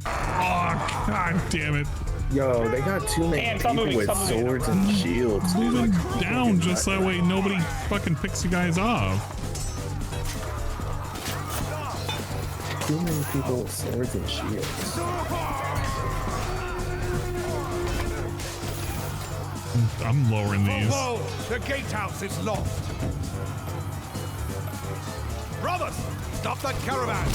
Oh, god damn it. Yo, they got too many people with swords and shields. Move it down just that way nobody fucking picks you guys off. Too many people with swords and shields. I'm lowering these. Whoa, the gatehouse is lost. Brothers, stop that caravan.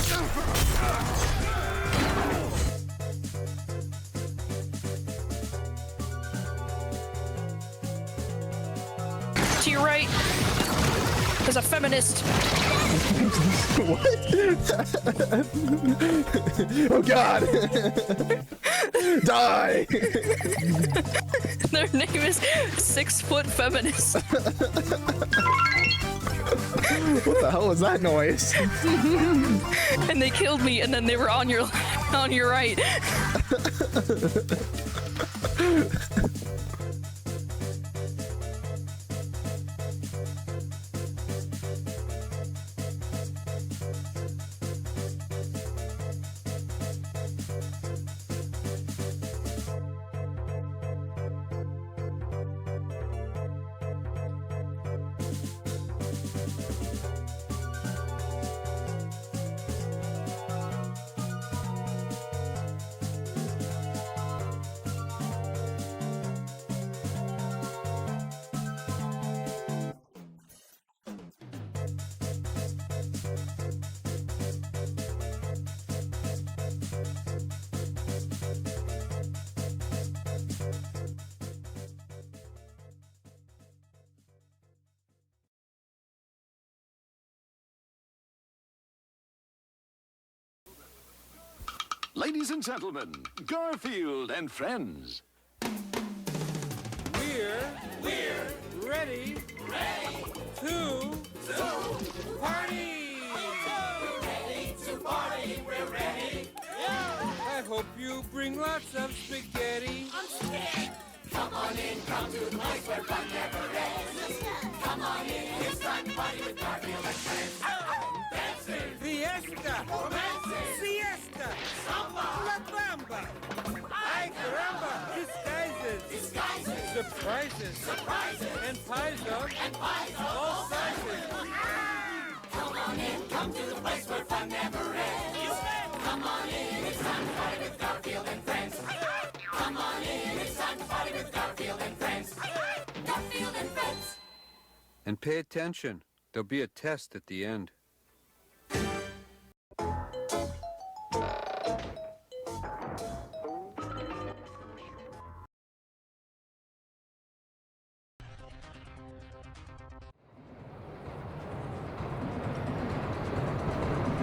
To your right, there's a feminist. What? Oh god! Die! Their name is 6 Foot Feminist. What the hell was that noise? And they killed me, and then they were on your right. Ladies and gentlemen, Garfield and friends. We're ready to party. We're ready to party. We're ready. I hope you bring lots of spaghetti. I'm scared. Come on in, come to the place where fun never ends. Come on in, it's time to party with Garfield and friends. Dancing, Fiesta, romancing, siesta, samba, la bamba. Ay caramba, disguises, surprises, and pies of all sizes. Come on in, come to the place where fun never ends. Come on in, it's time to party with Garfield and friends. Come on in, it's time to party with Garfield and friends. Garfield and friends. And pay attention. There'll be a test at the end.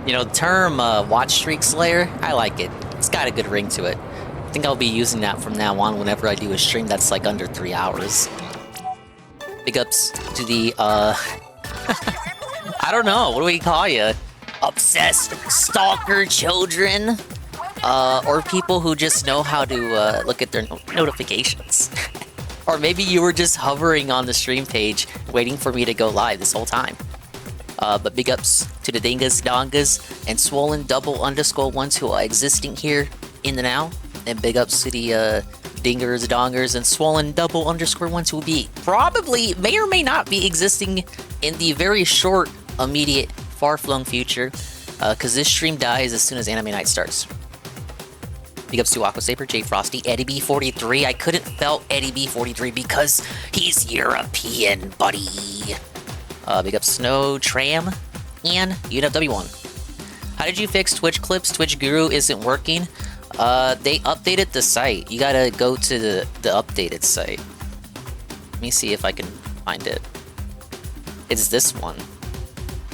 You know, the term watch streak slayer, I like it. It's got a good ring to it. I think I'll be using that from now on whenever I do a stream that's like under 3 hours. Big ups to the, I don't know, what do we call you? Obsessed stalker children? Or people who just know how to look at their notifications. Or maybe you were just hovering on the stream page waiting for me to go live this whole time. But big ups to the Dingas, Dongas, and Swollen Double _ ones who are existing here in the now. And big ups to the Dingers, Dongers, and Swollen Double _ ones who will be probably, may or may not be existing in the very short, immediate, far-flung future. Because this stream dies as soon as Anime Night starts. Big ups to Aqua Saber, J Frosty, Eddie B43. I couldn't felt Eddie B43 because he's European, buddy. Big up Snow, Tram, and UNFW1. How did you fix Twitch clips? Twitch Guru isn't working. They updated the site. You gotta go to the updated site. Let me see if I can find it. It's this one.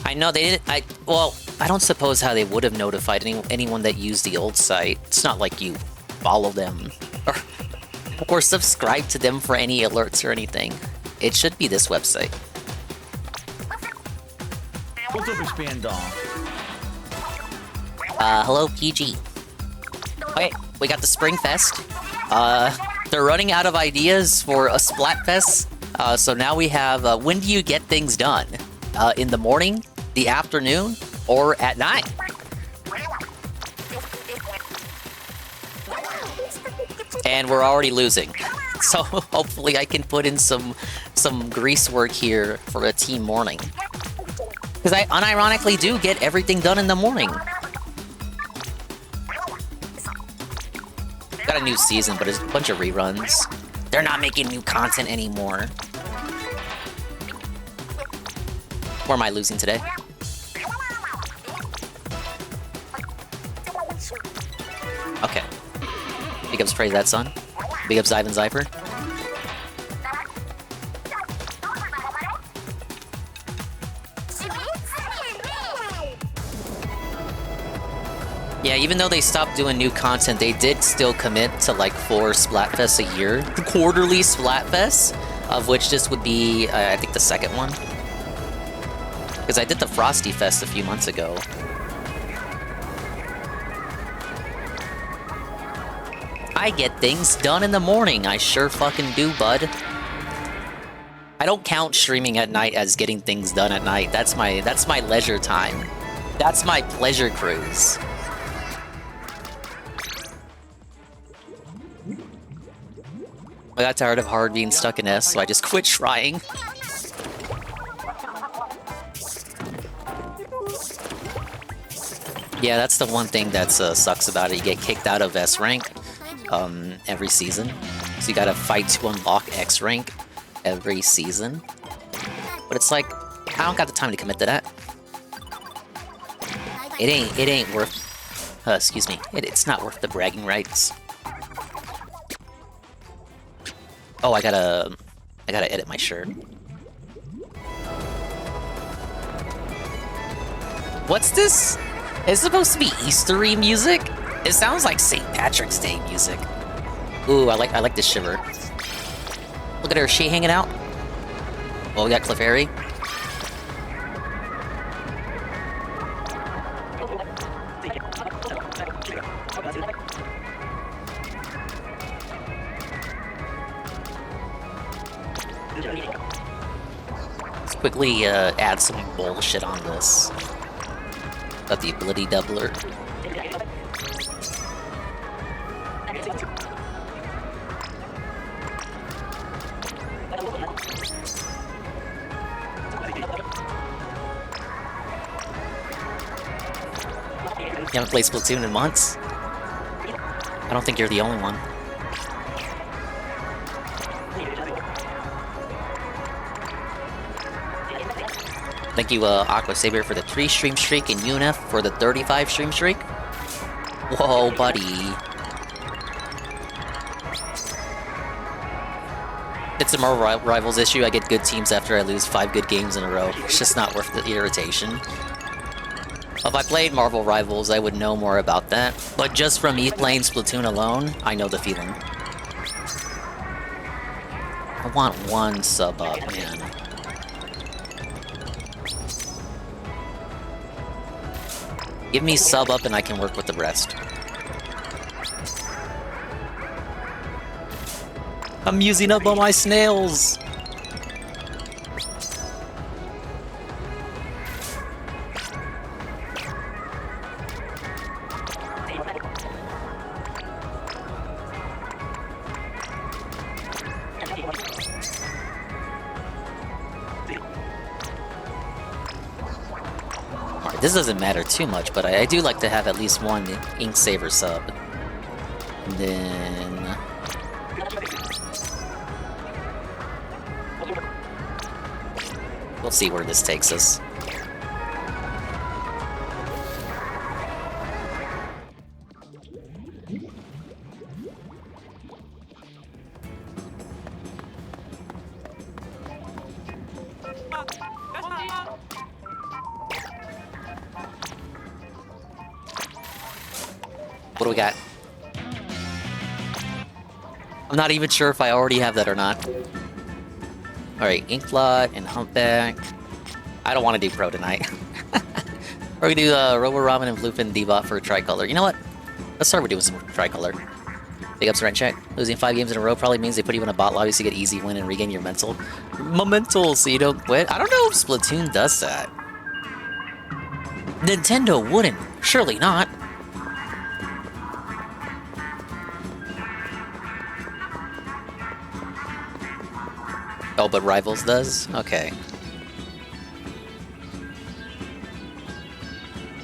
I know they didn't. Well, I don't suppose how they would have notified anyone that used the old site. It's not like you follow them or subscribe to them for any alerts or anything. It should be this website. What's up, Expandon? Hello, PG. Okay, we got the SpringFest. They're running out of ideas for a Splatfest, so now we have, when do you get things done? In the morning, the afternoon, or at night? And we're already losing. So hopefully I can put in some grease work here for a team morning. Because I unironically do get everything done in the morning. Got a new season, but it's a bunch of reruns. They're not making new content anymore. Or am I losing today? Okay. Big ups Praise That Son. Big ups Ivan Zyper. Yeah, even though they stopped doing new content, they did still commit to like 4 Splatfests a year. The quarterly Splatfests, of which this would be, I think, the second one. Because I did the Frosty Fest a few months ago. I get things done in the morning. I sure fucking do, bud. I don't count streaming at night as getting things done at night. That's my leisure time. That's my pleasure cruise. I got tired of hard being stuck in S, so I just quit trying. Yeah, that's the one thing that sucks about it. You get kicked out of S rank every season. So you gotta fight to unlock X rank every season. But it's like, I don't got the time to commit to that. It ain't worth, excuse me, it's not worth the bragging rights. Oh, I gotta edit my shirt. What's this? Is it supposed to be Eastery music? It sounds like St. Patrick's Day music. Ooh, I like this shiver. Look at her, is she hanging out? Oh, we got Clefairy. Let's quickly add some bullshit on this. Got the ability doubler. You haven't played Splatoon in months? I don't think you're the only one. Thank you, Aqua Saber, for the 3 stream streak, and Unif for the 35 stream streak. Whoa, buddy. It's a Marvel Rivals issue. I get good teams after I lose 5 good games in a row. It's just not worth the irritation. If I played Marvel Rivals, I would know more about that. But just from me playing Splatoon alone, I know the feeling. I want 1 sub up, man. Give me sub up and I can work with the rest. I'm using up all my snails! This doesn't matter too much, but I do like to have at least 1 Ink Saver sub. And then... we'll see where this takes us. What do we got? I'm not even sure if I already have that or not. Alright, Inkblot and Humpback. I don't want to do Pro tonight. We're gonna do Robo Ramen and Bluefin Debot for Tricolor. You know what? Let's start with doing some Tricolor. Big ups, rent check. Losing 5 games in a row probably means they put you in a bot lobby so you get easy win and regain your momental so you don't quit. I don't know if Splatoon does that. Nintendo wouldn't. Surely not. Oh, but Rivals does? Okay.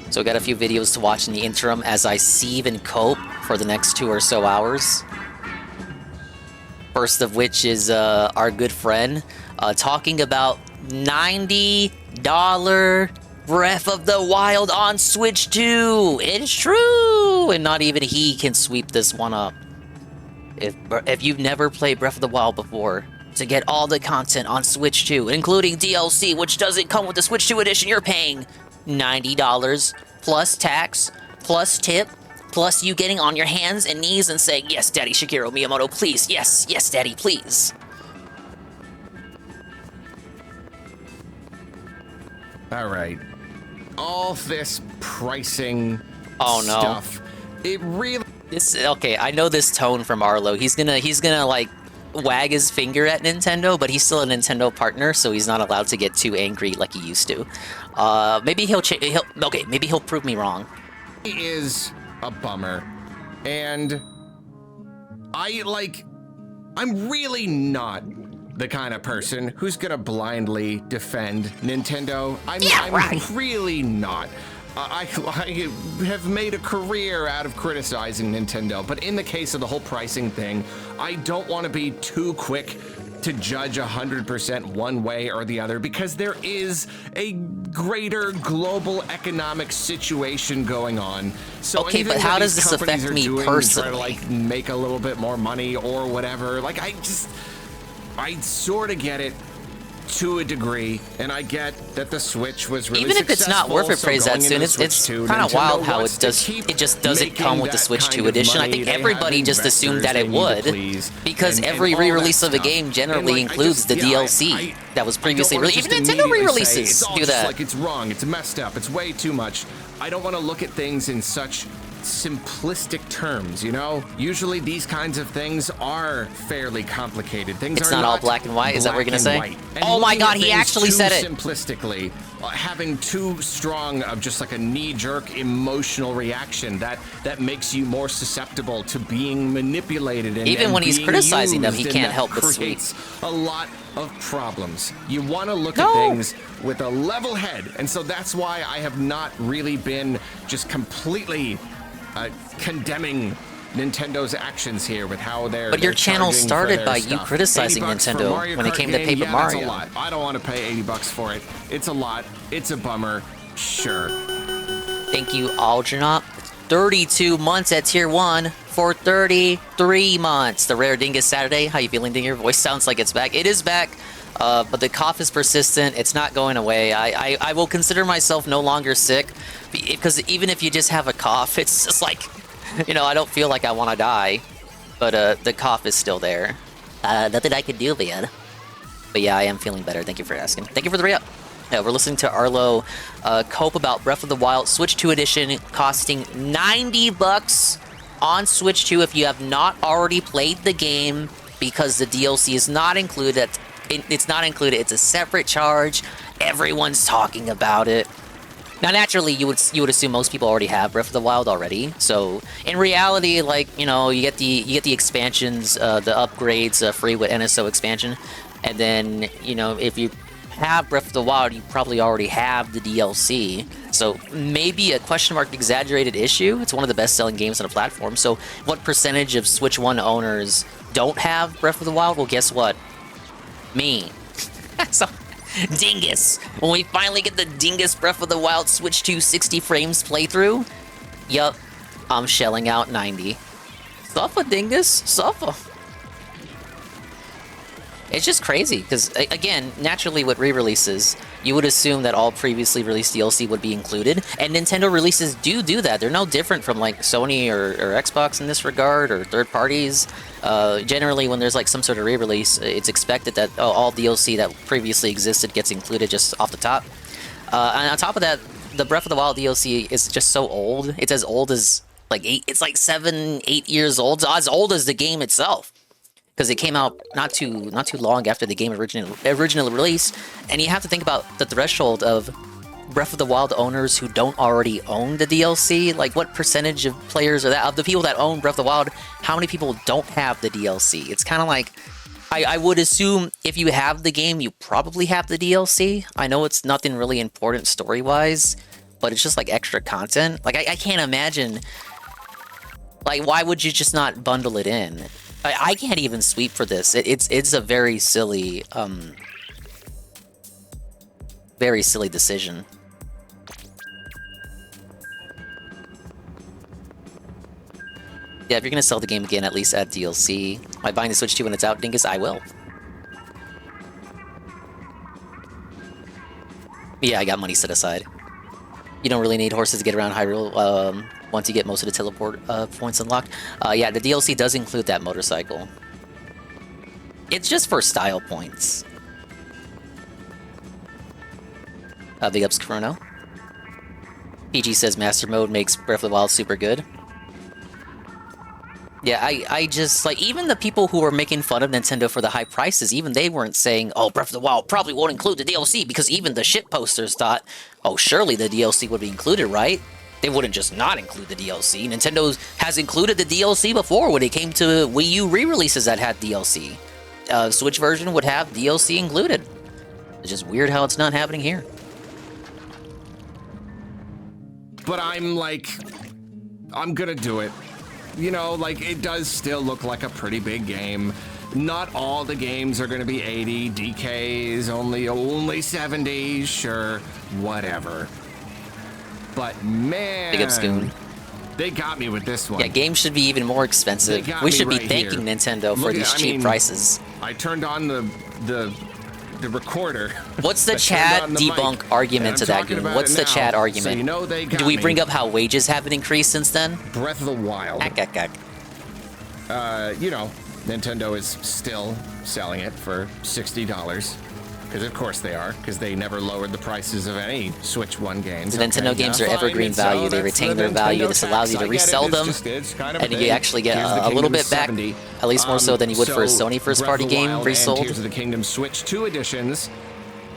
So we got a few videos to watch in the interim as I sieve and cope for the next 2 or so hours. First of which is our good friend talking about $90 Breath of the Wild on Switch 2. It's true! And not even he can sweep this one up. If you've never played Breath of the Wild before, to get all the content on Switch 2, including DLC, which doesn't come with the Switch 2 edition, you're paying $90 plus tax, plus tip, plus you getting on your hands and knees and saying, yes, Daddy Shigeru Miyamoto, please, yes, yes, Daddy, please. Alright. All this pricing stuff, it really... Okay, I know this tone from Arlo. He's gonna like wag his finger at Nintendo, but he's still a Nintendo partner, so he's not allowed to get too angry like he used to. Maybe maybe he'll prove me wrong. It is a bummer, and I'm really not the kind of person who's gonna blindly defend Nintendo. I'm really not. I have made a career out of criticizing Nintendo, but in the case of the whole pricing thing, I don't want to be too quick to judge 100% one way or the other, because there is a greater global economic situation going on. So okay, but how does this affect me personally? Try to like make a little bit more money or whatever. Like I sort of get it to a degree, and I get that the Switch was really even if it's not worth it, praise that soon. It's kind of wild how it just doesn't come with the Switch 2 edition. I think everybody just assumed that it would, because every re-release of a game generally includes the DLC that was previously released. Even Nintendo re-releases do that. Like it's wrong, it's messed up, it's way too much. I don't want to look at things in such simplistic terms, you know? Usually these kinds of things are fairly complicated. It's not all black and white, is that what we're gonna say? Oh my god, he actually said it! Simplistically, having too strong of just like a knee-jerk emotional reaction that makes you more susceptible to being manipulated and even when he's criticizing them, he can't help but creates a lot of problems. You want to look at things with a level head, and so that's why I have not really been just completely condemning Nintendo's actions here with how they're. But your channel started by you criticizing Nintendo when it came to Paper Mario. That's a lot. I don't want to pay $80 for it. It's a lot. It's a bummer. Sure. Thank you, Algernaut. 32 months at Tier 1 for 33 months. The Rare Dingus Saturday. How you feeling, Ding? Your voice sounds like it's back. It is back, but the cough is persistent. It's not going away. I will consider myself no longer sick, because even if you just have a cough, it's just like, you know, I don't feel like I want to die, but the cough is still there. Nothing I can do, man. But yeah, I am feeling better. Thank you for asking. Thank you for the re-up. Yeah, we're listening to Arlo cope about Breath of the Wild Switch 2 edition costing $90 on Switch 2 if you have not already played the game, because the DLC is not included. It's not included. It's a separate charge. Everyone's talking about it. Now, naturally, you would assume most people already have Breath of the Wild already. So, in reality, like, you know, you get the expansions, the upgrades free with NSO expansion, and then, you know, if you have Breath of the Wild, you probably already have the DLC. So maybe a question mark exaggerated issue. It's one of the best-selling games on the platform. So what percentage of Switch 1 owners don't have Breath of the Wild? Well, guess what? Me. So, Dingus. When we finally get the Dingus Breath of the Wild Switch 2 60 frames playthrough, yup, I'm shelling out 90. Suffer, Dingus. Suffer. It's just crazy, because, again, naturally with re-releases, you would assume that all previously released DLC would be included, and Nintendo releases do that. They're no different from, like, Sony or Xbox in this regard, or third parties. Generally, when there's, like, some sort of re-release, it's expected that all DLC that previously existed gets included just off the top. And on top of that, the Breath of the Wild DLC is just so old. It's as old as Like it's like 7, 8 years old. It's as old as the game itself. Because it came out not too long after the game originally released. And you have to think about the threshold of Breath of the Wild owners who don't already own the DLC. Like, what percentage of players are that? Of the people that own Breath of the Wild, how many people don't have the DLC? It's kind of like, I would assume if you have the game, you probably have the DLC. I know it's nothing really important story-wise, but it's just like extra content. Like, I can't imagine, like, why would you just not bundle it in? I can't even sweep for this. It's a very silly decision. Yeah, if you're gonna sell the game again, at least add DLC. Am I buying the Switch 2 when it's out, Dingus? I will. Yeah, I got money set aside. You don't really need horses to get around Hyrule once you get most of the teleport points unlocked. Yeah, the DLC does include that motorcycle. It's just for style points. Big ups, Chrono. PG says Master Mode makes Breath of the Wild super good. Yeah, I just, like, even the people who were making fun of Nintendo for the high prices, even they weren't saying, oh, Breath of the Wild probably won't include the DLC, because even the shit posters thought, oh, surely the DLC would be included, right? They wouldn't just not include the DLC. Nintendo has included the DLC before when it came to Wii U re-releases that had DLC. Switch version would have DLC included. It's just weird how it's not happening here. But I'm like, I'm gonna do it. You know, like, it does still look like a pretty big game. Not all the games are gonna be 80. DK is only 70. Sure, whatever. But man, Big up, Scoon. They got me with this one. Yeah, games should be even more expensive. We should be thanking Nintendo for these cheap prices. I turned on the recorder. What's the chat debunk argument to that, Goon? What's the chat argument? So you know they got Do we me. bring up how wages haven't increased since then? Breath of the Wild. Ack. You know, Nintendo is still selling it for $60. Because of course they are, because they never lowered the prices of any Switch 1 games. The Nintendo games are evergreen value. They retain their value. This allows you to resell them, and you actually get a little bit back, at least more so than you would for a Sony first-party game resold. Tears of the Kingdom Switch 2 editions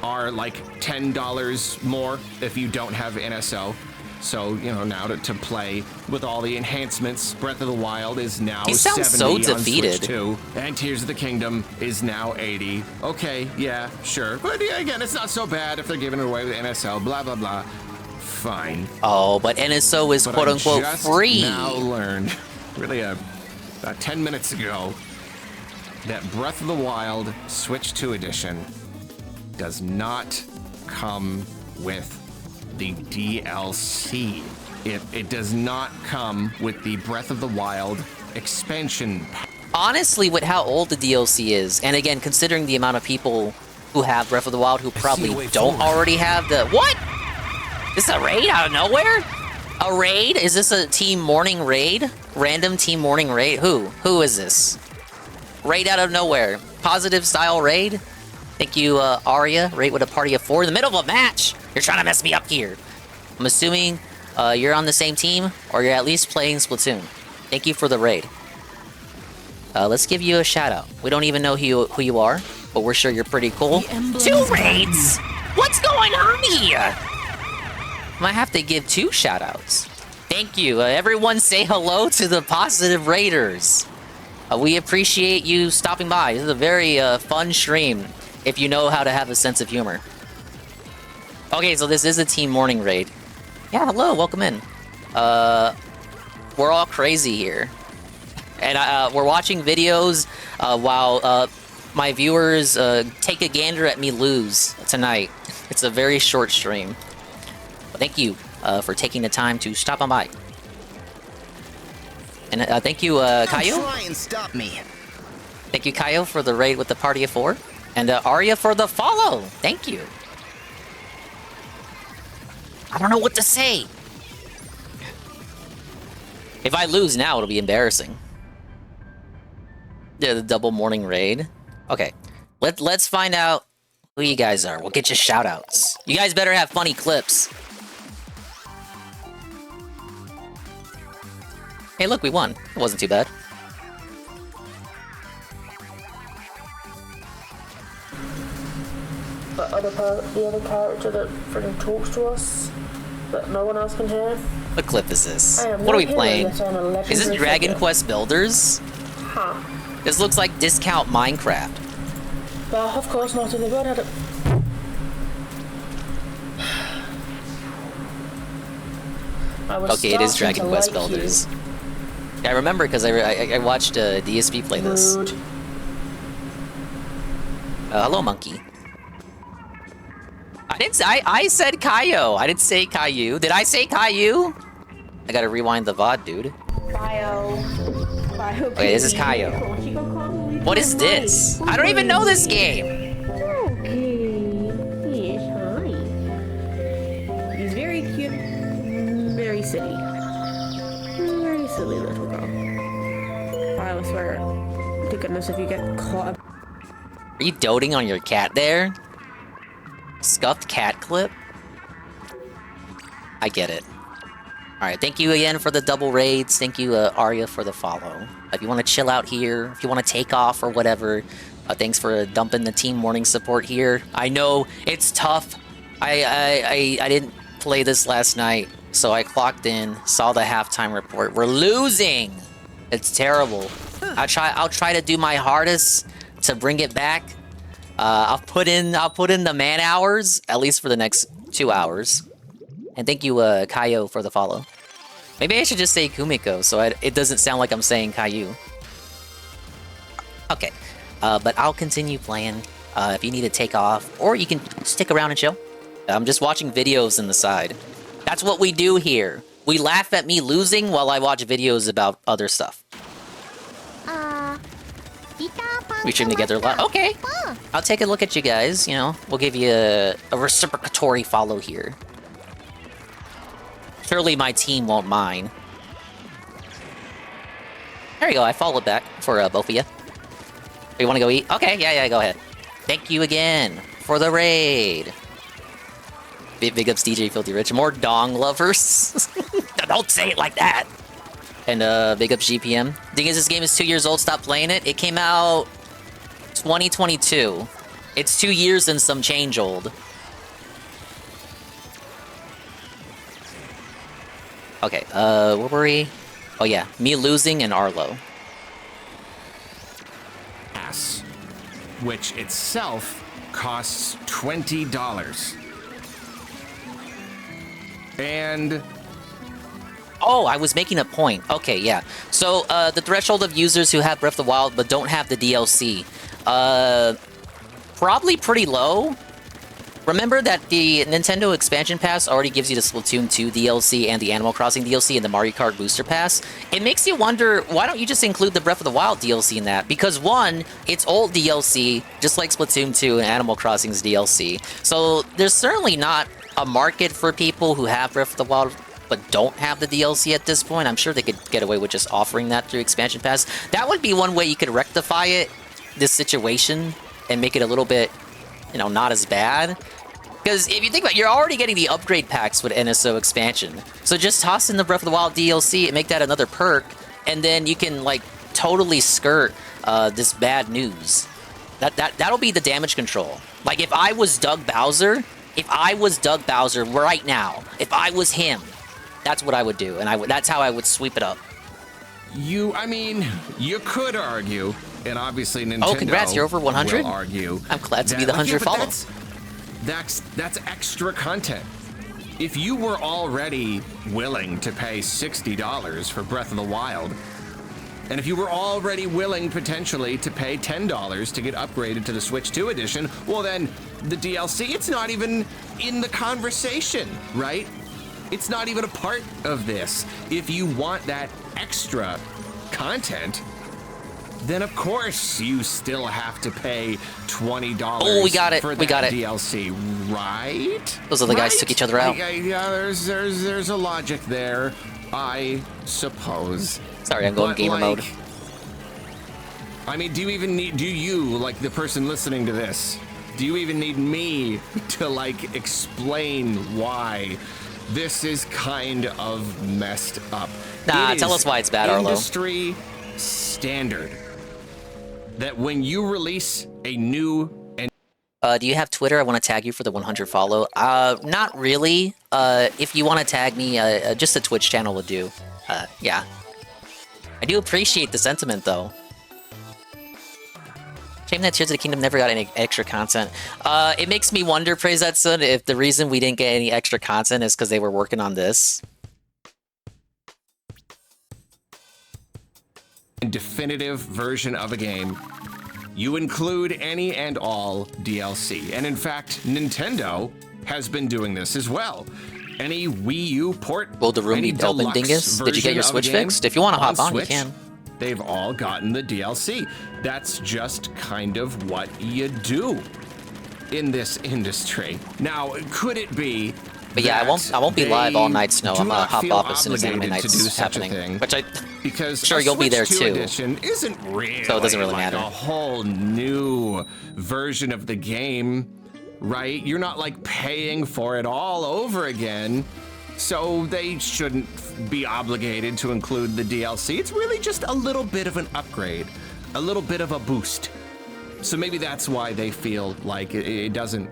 are like $10 more if you don't have NSO. So, you know, now to play with all the enhancements, Breath of the Wild is now He sounds 70 so on defeated. Switch 2, and Tears of the Kingdom is now 80. Okay, yeah, sure. But yeah, again, it's not so bad if they're giving it away with NSL, blah, blah, blah. Fine. Oh, but NSO is quote-unquote free. I now learned, really about 10 minutes ago, that Breath of the Wild Switch 2 edition does not come with the DLC. It does not come with the Breath of the Wild expansion pack. Honestly, with how old the DLC is, and again, considering the amount of people who have Breath of the Wild who probably don't already have the... What? This is a raid out of nowhere? A raid? Is this a Team Morning raid? Random Team Morning raid? Who is this? Raid out of nowhere. Positive style raid? Thank you, Arya. Raid with a party of 4 in the middle of a match. You're trying to mess me up here. I'm assuming you're on the same team, or you're at least playing Splatoon. Thank you for the raid. Let's give you a shout out. We don't even know who you are, but we're sure you're pretty cool. 2 raids? What's going on here? Might have to give 2 shout outs. Thank you. Everyone say hello to the positive raiders. We appreciate you stopping by. This is a very fun stream if you know how to have a sense of humor. Okay, so this is a Team Morning raid. Yeah, hello, welcome in. We're all crazy here. And we're watching videos while my viewers take a gander at me lose tonight. It's a very short stream. But thank you for taking the time to stop on by. And thank you, Kaio. Try and stop me. Thank you, Kaio, for the raid with the party of 4. And Arya for the follow. Thank you. I don't know what to say. If I lose now, it'll be embarrassing. Yeah, the double morning raid. Okay, let's find out who you guys are. We'll get you shout-outs. You guys better have funny clips. Hey, look, we won. It wasn't too bad. The other character that freaking talks to us that no one else can hear. What clip is this? I am What are we not playing? hearing this on a Is this legendary Dragon figure. Quest Builders? Huh. This looks like Discount Minecraft. Well, of course not. If the bird had it. Okay, it is Dragon Quest Builders. Yeah, I remember because I watched DSP play this. Rude. Hello, monkey. I said Caillou. I didn't say Caillou. Did I say Caillou? I gotta rewind the VOD, dude. Okay, this is Caillou. What is this? I don't even know this game. Okay. Yes, hi. He's very cute. Very silly. Very silly little girl. I swear to goodness if you get caught. Are you doting on your cat there? Scuffed cat clip? I get it. Alright, thank you again for the double raids. Thank you, Arya, for the follow. If you want to chill out here, if you want to take off or whatever, thanks for dumping the Team Morning support here. I know it's tough. I didn't play this last night, so I clocked in, saw the halftime report. We're losing! It's terrible. I'll try to do my hardest to bring it back. I'll put in the man hours, at least for the next 2 hours. And thank you, Caillou, for the follow. Maybe I should just say Kumiko, so it doesn't sound like I'm saying Caillou. Okay, but I'll continue playing. If you need to take off, or you can stick around and chill. I'm just watching videos on the side. That's what we do here. We laugh at me losing while I watch videos about other stuff. We stream together a lot. Okay. I'll take a look at you guys, you know. We'll give you a reciprocatory follow here. Surely my team won't mind. There you go, I followed back for both of you. You want to go eat? Okay, yeah, go ahead. Thank you again for the raid. Big ups DJ Filthy Rich. More dong lovers. Don't say it like that. And big ups GPM. Thing is, this game is 2 years old. Stop playing it. It came out 2022. It's 2 years and some change old. Okay, where were we? Oh yeah, me losing and Arlo. Pass, which itself costs $20. And oh, I was making a point. Okay, yeah. So, the threshold of users who have Breath of the Wild but don't have the DLC, probably pretty low. Remember that the Nintendo Expansion Pass already gives you the Splatoon 2 DLC and the Animal Crossing DLC and the Mario Kart Booster Pass? It makes you wonder, why don't you just include the Breath of the Wild DLC in that? Because one, it's old DLC, just like Splatoon 2 and Animal Crossing's DLC. So there's certainly not a market for people who have Breath of the Wild but don't have the DLC at this point. I'm sure they could get away with just offering that through Expansion Pass. That would be one way you could rectify it, this situation, and make it a little bit, you know, not as bad. Because if you think about it, you're already getting the upgrade packs with NSO expansion. So just toss in the Breath of the Wild DLC and make that another perk, and then you can, like, totally skirt this bad news. That'll be the damage control. Like, if I was Doug Bowser right now, if I was him, that's what I would do, and that's how I would sweep it up. I mean, you could argue, and obviously Nintendo congrats, you're over 100? will argue. I'm glad to be the 100 follow. That's extra content. If you were already willing to pay $60 for Breath of the Wild, and if you were already willing potentially to pay $10 to get upgraded to the Switch 2 edition, well then, the DLC, it's not even in the conversation, right? It's not even a part of this. If you want that extra content, then of course you still have to pay $20 oh, we got it. for that we got it. DLC, right? Those other guys took each other out. Yeah, there's a logic there, I suppose. Sorry, I'm going But, gamer mode. I mean, do you, like the person listening to this, do you even need me to, like, explain why This is kind of messed up. Nah, It tell is us why it's bad, Arlo. Industry standard that when you release a new do you have Twitter? I want to tag you for the 100 follow. Not really. If you want to tag me, just a Twitch channel would do. Yeah. I do appreciate the sentiment, though. Shame that Tears of the Kingdom never got any extra content. It makes me wonder, Praise That Son, if the reason we didn't get any extra content is because they were working on this. definitive version of a game, you include any and all DLC. And in fact, Nintendo has been doing this as well. Any Wii U port, will the room any be open, dingus? Did you get your Switch fixed? If you want to hop on, you can. They've all gotten the DLC. That's just kind of what you do in this industry. Now, could it be? But yeah, I won't be live all night, Snow. I'm gonna hop off as soon as Anime Night's happening. Which because sure you'll be there Switch 2 too. Edition isn't really so it doesn't really matter. A whole new version of the game, right? You're not like paying for it all over again. So they shouldn't be obligated to include the DLC. It's really just a little bit of an upgrade, a little bit of a boost. So maybe that's why they feel like it doesn't.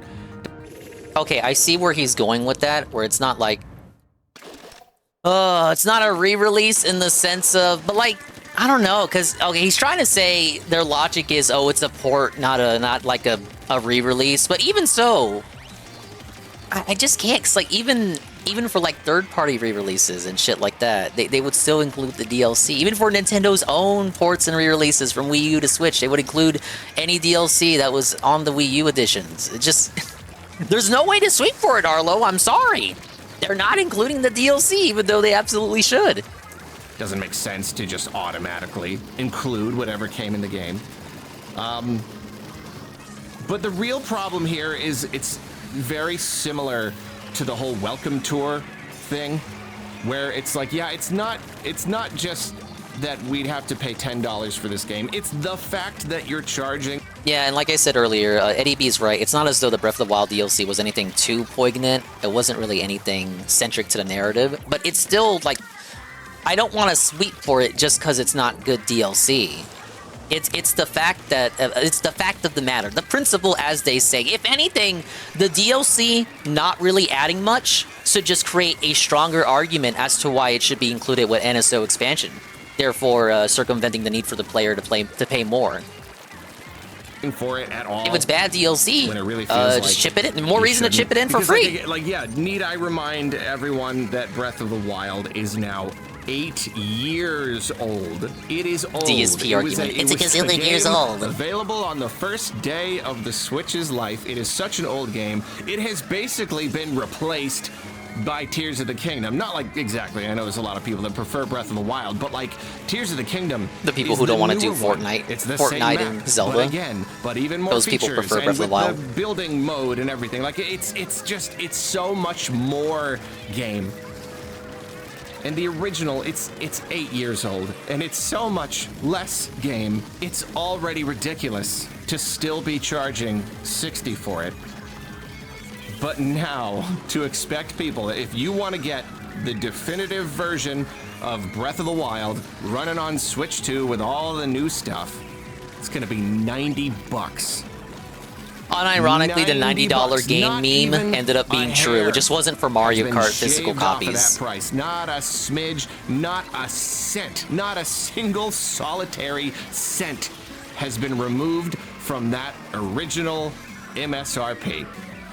Okay, I see where he's going with that, where it's not like, it's not a re-release in the sense of, but like, I don't know, because, okay, he's trying to say their logic is, oh, it's a port, not like a re-release, but even so, I just can't, cause like, even for like third-party re-releases and shit like that, they would still include the DLC. Even for Nintendo's own ports and re-releases from Wii U to Switch, they would include any DLC that was on the Wii U editions. It just... There's no way to sweep for it, Arlo. I'm sorry. They're not including the DLC, even though they absolutely should. Doesn't make sense to just automatically include whatever came in the game. But the real problem here is it's very similar to the whole welcome tour thing, where it's like, yeah, it's not just that we'd have to pay $10 for this game. It's the fact that you're charging. Yeah, and like I said earlier, Eddie B's right. It's not as though the Breath of the Wild DLC was anything too poignant. It wasn't really anything centric to the narrative, but it's still like, I don't want to sweep for it just because it's not good DLC. It's the fact that it's the fact of the matter. The principle, as they say. If anything, the DLC not really adding much should just create a stronger argument as to why it should be included with NSO expansion. Therefore, circumventing the need for the player to pay more. For it at all. If it's bad DLC, when it really feels just chip it in. More reason to chip it in for free. Like, yeah, need I remind everyone that Breath of the Wild is now 8 years old. It is old. DSP argument. It's a gazillion years old. Available on the first day of the Switch's life. It is such an old game. It has basically been replaced by Tears of the Kingdom. Not like exactly, I know there's a lot of people that prefer Breath of the Wild, but like Tears of the Kingdom, the people who don't want to do Fortnite, it's the Fortnite same and Zelda. But again, but even more those features, people prefer and Breath of the Wild. The building mode and everything, like it's so much more game. And the original, it's 8 years old, and it's so much less game. It's already ridiculous to still be charging $60 for it. But now, to expect people, if you want to get the definitive version of Breath of the Wild running on Switch 2 with all the new stuff, it's going to be $90. Unironically, the $90 game meme ended up being true. It just wasn't for Mario Kart physical copies. Off of that price. Not a smidge, not a cent, not a single solitary cent has been removed from that original MSRP.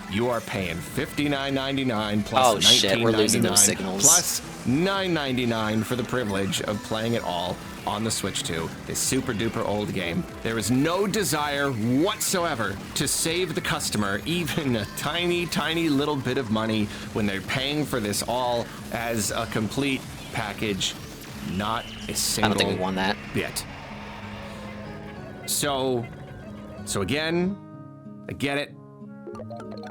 You are paying $59.99 plus shit, we're losing those signals. Plus $9.99 for the privilege of playing it all on the Switch 2, this super duper old game. There is no desire whatsoever to save the customer even a tiny, tiny little bit of money when they're paying for this all as a complete package. Not a single I don't think we won that bit. So again, I get it.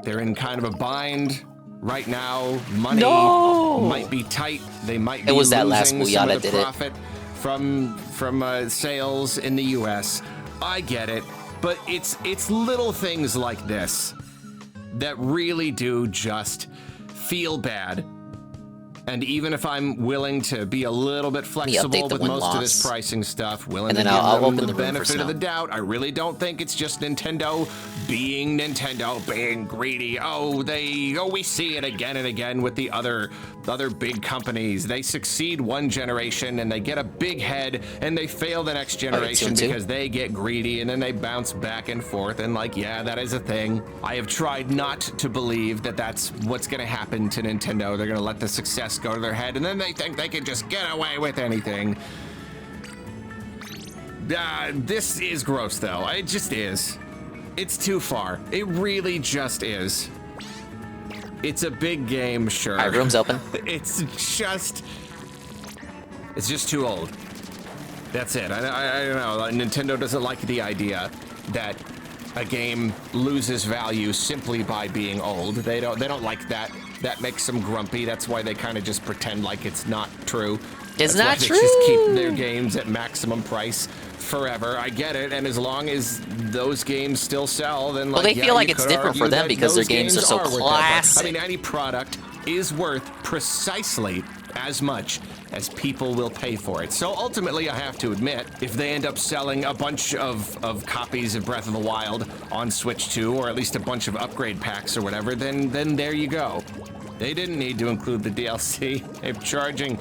They're in kind of a bind right now. Money might be tight. They might be losing that last some of Booyah the did profit from sales in the US. I get it, but it's little things like this that really do just feel bad And even if I'm willing to be a little bit flexible with most of this pricing stuff, willing to give them the benefit of the doubt, I really don't think it's just Nintendo, being greedy. We see it again and again with the other big companies. They succeed one generation and they get a big head and they fail the next generation because they get greedy and then they bounce back and forth. And like, yeah, that is a thing. I have tried not to believe that that's what's going to happen to Nintendo. They're going to let the success go to their head and then they think they can just get away with anything. This is gross though. It just is. It's too far. It really just is. It's a big game, sure. All right, room's open. It's just too old. That's it. I don't know. Nintendo doesn't like the idea that a game loses value simply by being old. They don't like that. That makes them grumpy. That's why they kind of just pretend like it's not true. It's not true. They just keep their games at maximum price forever. I get it. And as long as those games still sell, then well, they feel like it's different for them because their games are so classic. I mean, any product is worth precisely as much as people will pay for it. So ultimately, I have to admit, if they end up selling a bunch of copies of Breath of the Wild on Switch 2, or at least a bunch of upgrade packs or whatever, then there you go. They didn't need to include the DLC. They're charging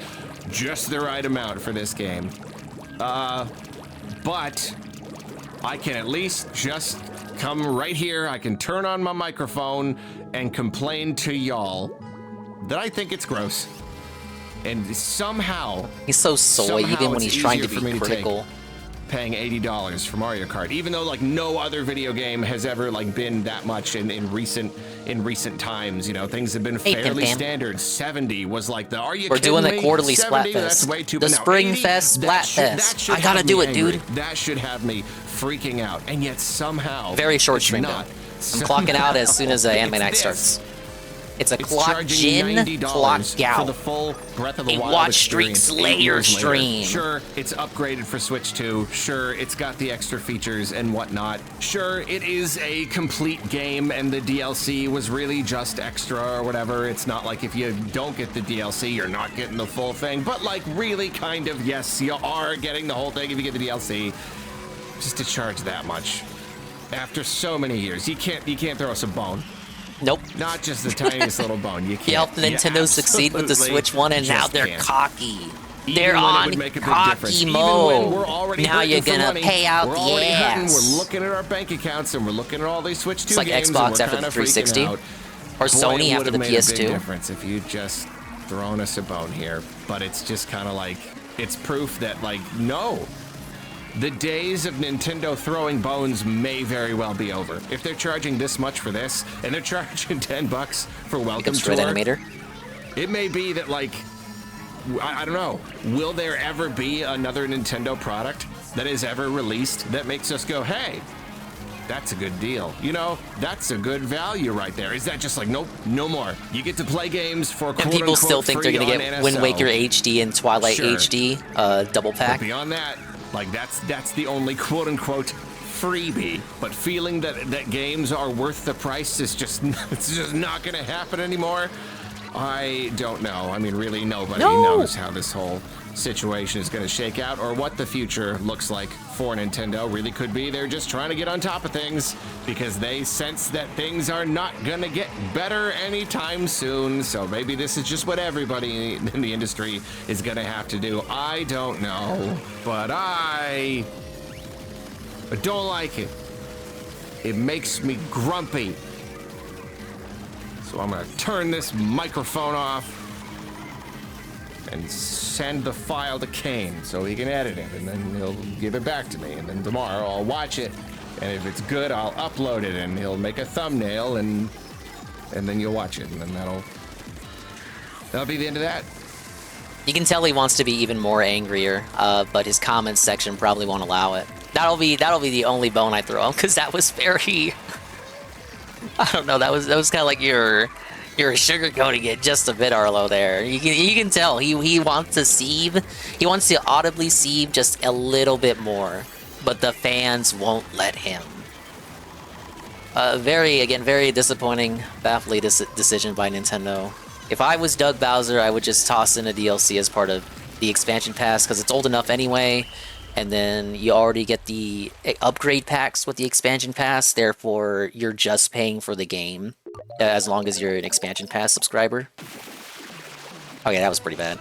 just the right amount for this game. But I can at least just come right here. I can turn on my microphone and complain to y'all that I think it's gross. And somehow he's so soy even when he's trying to be critical. Paying $80 for Mario Kart, even though like no other video game has ever like been that much in recent times. You know, things have been fairly standard. 70 was like the We're doing the quarterly Splatfest. That's way too. The SpringFest, Splatfest. I gotta do it, dude. That should have me freaking out, and yet somehow very short stream though. I'm clocking out as soon as Anime Night starts. It's a clock in, clock out. For the full Breath of the Wild Watch Streak Slayer stream. Sure, it's upgraded for Switch 2. Sure, it's got the extra features and whatnot. Sure, it is a complete game and the DLC was really just extra or whatever. It's not like if you don't get the DLC, you're not getting the full thing. But like really kind of, yes, you are getting the whole thing if you get the DLC. Just to charge that much. After so many years, you can't throw us a bone. Nope. Not just the tiniest little bone. You can't. He helped Nintendo succeed with the Switch 1 and now they're cocky. They're on cocky mode. Now you're gonna pay out the ass. We're looking at our bank accounts and we're looking at all these Switch 2 games. It's like Xbox after the 360 or Sony after the PS2. It would have made a big difference if you just thrown us a bone here. But it's just kind of like, it's proof that like, no. The days of Nintendo throwing bones may very well be over. If they're charging this much for this, and they're charging $10 for Welcome Tour, animator. It may be that, like, I don't know, will there ever be another Nintendo product that is ever released that makes us go, hey, that's a good deal. You know, that's a good value right there. Is that just like, nope, no more. You get to play games for quote-unquote free on NSO. And people still think they're going to get Wind Waker HD and Twilight HD double pack. But beyond that, like that's the only quote-unquote freebie. But feeling that games are worth the price is just it's just not going to happen anymore. I don't know. I mean, really, nobody knows how this whole situation is going to shake out or what the future looks like for Nintendo. Really could be they're just trying to get on top of things because they sense that things are not going to get better anytime soon. So maybe this is just what everybody in the industry is going to have to do. I don't know, but I don't like it. It makes me grumpy. So I'm going to turn this microphone off and send the file to Kane so he can edit it, and then he'll give it back to me, and then tomorrow I'll watch it, and if it's good, I'll upload it, and he'll make a thumbnail, and then you'll watch it, and then that'll be the end of that. You can tell he wants to be even more angrier, but his comments section probably won't allow it. That'll be the only bone I throw him, because that was very... I don't know, that was kind of like you're sugarcoating it just a bit, Arlo. There, you can tell he wants to sieve. He wants to audibly sieve just a little bit more, but the fans won't let him. Very disappointing, baffling decision by Nintendo. If I was Doug Bowser, I would just toss in a DLC as part of the expansion pass because it's old enough anyway, and then you already get the upgrade packs with the expansion pass, therefore you're just paying for the game as long as you're an expansion pass subscriber. Okay, that was pretty bad.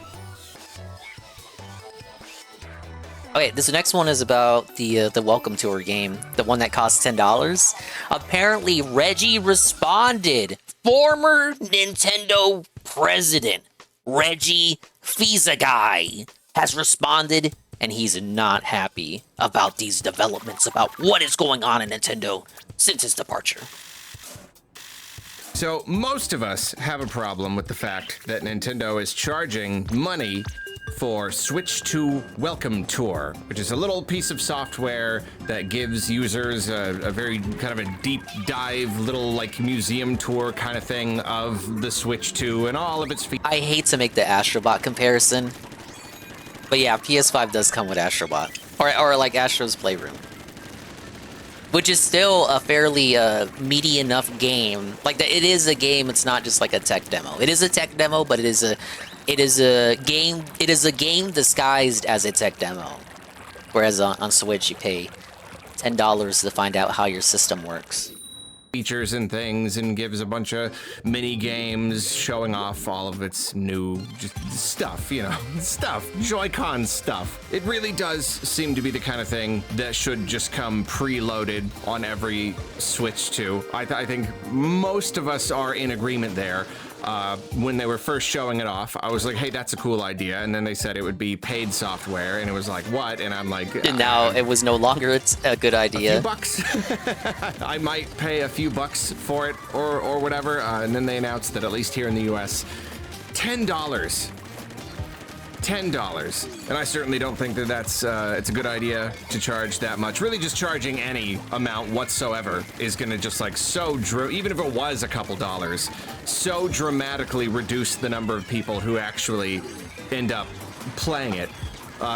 Okay, this next one is about the Welcome Tour game, the one that costs $10. Apparently, Reggie responded. Former Nintendo president Reggie Fils-Aguy has responded, and he's not happy about these developments, about what is going on in Nintendo since his departure. So most of us have a problem with the fact that Nintendo is charging money for Switch 2 Welcome Tour, which is a little piece of software that gives users a very kind of a deep dive, little like museum tour kind of thing of the Switch 2 and all of its features. I hate to make the Astrobot comparison, but yeah, PS5 does come with Astrobot, or like Astro's Playroom, which is still a fairly meaty enough game. Like it is a game. It's not just like a tech demo. It is a tech demo, but it is a game disguised as a tech demo. Whereas on Switch, you pay $10 to find out how your system works. Features and things, and gives a bunch of mini games showing off all of its new just stuff, you know, stuff, Joy-Con stuff. It really does seem to be the kind of thing that should just come preloaded on every Switch 2. I think most of us are in agreement there. When they were first showing it off, I was like, hey, that's a cool idea. And then they said it would be paid software, and it was like, what? And I'm like... And now it was no longer a good idea. A few bucks. I might pay a few bucks for it or whatever. And then they announced that at least here in the US, $10. $10. And I certainly don't think that that's it's a good idea to charge that much. Really just charging any amount whatsoever is gonna just like even if it was a couple dollars, so dramatically reduce the number of people who actually end up playing it.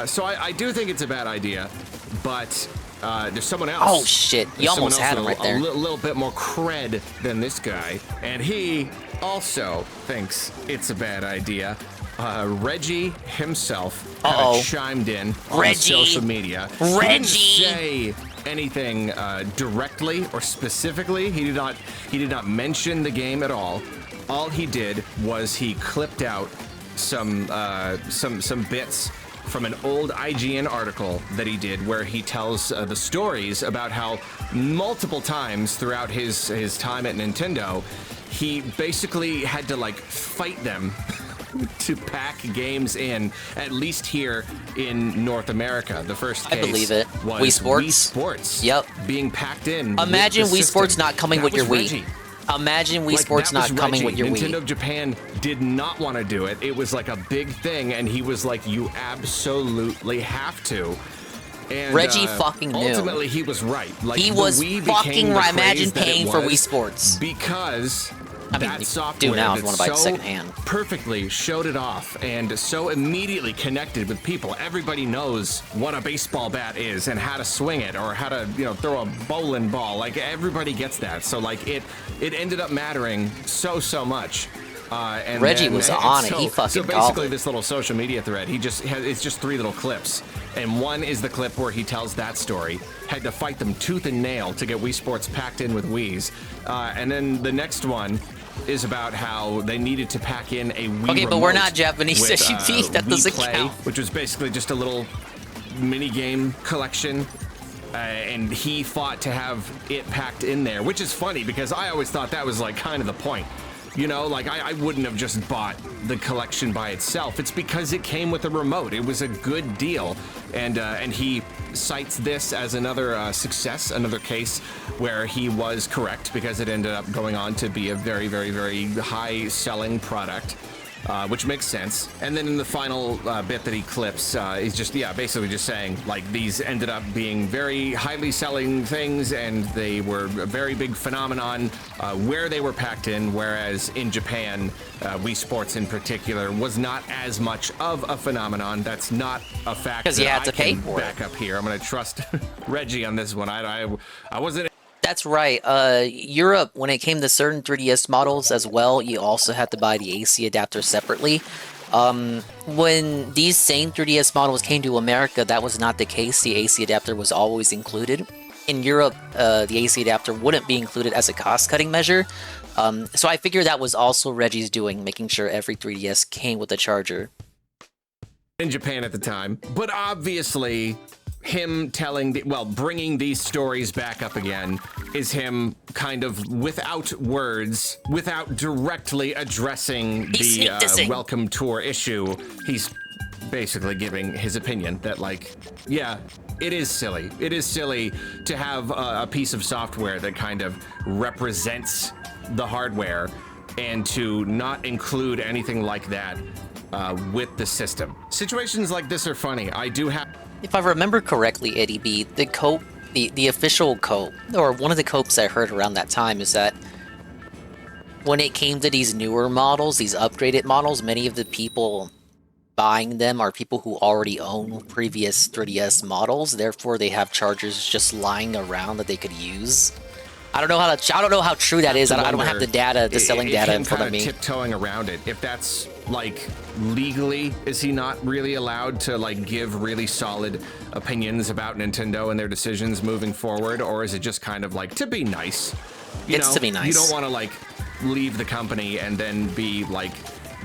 So I do think it's a bad idea, but there's someone else. Oh shit, you almost had him right there. A little bit more cred than this guy, and he also thinks it's a bad idea. Reggie himself kind of chimed in on social media. He didn't say anything directly or specifically. He did not mention the game at all. All he did was he clipped out some bits from an old IGN article that he did where he tells the stories about how multiple times throughout his time at Nintendo, he basically had to like fight them to pack games in, at least here in North America. The first case I believe it. was Wii Sports. Yep. Being packed in. Imagine Wii Sports not coming with your Wii. Reggie. Imagine Wii Sports not coming with your Wii. Nintendo of Japan did not want to do it. It was like a big thing, and he was like, you absolutely have to. And, Reggie fucking knew. Ultimately, he was right. Like, he was fucking right. Imagine paying for Wii Sports. Because that software do now if you want to buy it secondhand. Perfectly showed it off and so immediately connected with people. Everybody knows what a baseball bat is and how to swing it or how to, throw a bowling ball. Like everybody gets that. So like it ended up mattering so much. And Reggie was on it. He fucking So basically, this little social media thread, it's just 3 little clips, and one is the clip where he tells that story. Had to fight them tooth and nail to get Wii Sports packed in with Wii's, and then the next one is about how they needed to pack in a Wii Okay, but we're not Japanese, so that doesn't count. Which was basically just a little mini game collection. And he fought to have it packed in there, which is funny because I always thought that was like kind of the point. Like I wouldn't have just bought the collection by itself. It's because it came with a remote. It was a good deal. And he cites this as another success, another case where he was correct because it ended up going on to be a very, very, very high-selling product. Which makes sense. And then in the final bit that he clips, he's just, basically just saying, like, these ended up being very highly selling things, and they were a very big phenomenon where they were packed in, whereas in Japan, Wii Sports in particular was not as much of a phenomenon. That's not a fact because you had to pay for back up here. I'm going to trust Reggie on this one. I wasn't... That's right. Europe, when it came to certain 3DS models as well, you also had to buy the AC adapter separately. When these same 3DS models came to America, that was not the case. The AC adapter was always included. In Europe, the AC adapter wouldn't be included as a cost-cutting measure. So I figure that was also Reggie's doing, making sure every 3DS came with a charger. In Japan at the time, but obviously him bringing these stories back up again is him kind of without words, without directly addressing the welcome tour issue. He's basically giving his opinion that, like, yeah, it is silly. It is silly to have a piece of software that kind of represents the hardware and to not include anything like that with the system. Situations like this are funny. I do have... If I remember correctly, Eddie B, the cope, the official cope, or one of the copes I heard around that time is that when it came to these newer models, these upgraded models, many of the people buying them are people who already own previous 3DS models, therefore they have chargers just lying around that they could use. I don't know how true that is. I don't have the data, the selling data in front of me. Tiptoeing around it. If that's like legally, is he not really allowed to like give really solid opinions about Nintendo and their decisions moving forward, or is it just kind of like to be nice? It's to be nice. You don't want to like leave the company and then be like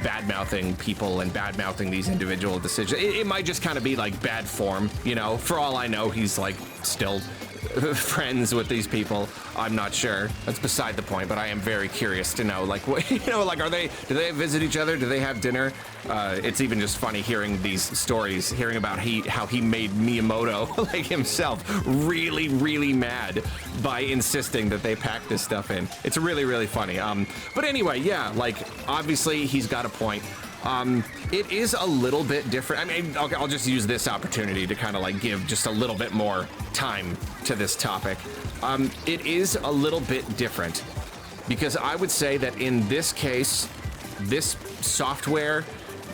bad-mouthing people and bad-mouthing these individual decisions. It might just kind of be like bad form, you know? For all I know, he's like still friends with these people. I'm not sure. That's beside the point, but I am very curious to know, like, what, you know, like, do they visit each other? Do they have dinner? It's even just funny hearing these stories, hearing about how he made Miyamoto, like himself, really, really mad by insisting that they pack this stuff in. It's really, really funny. But anyway, yeah, like, obviously he's got a point. It is a little bit different. I mean, I'll just use this opportunity to kind of like give just a little bit more time to this topic. It is a little bit different because I would say that in this case, this software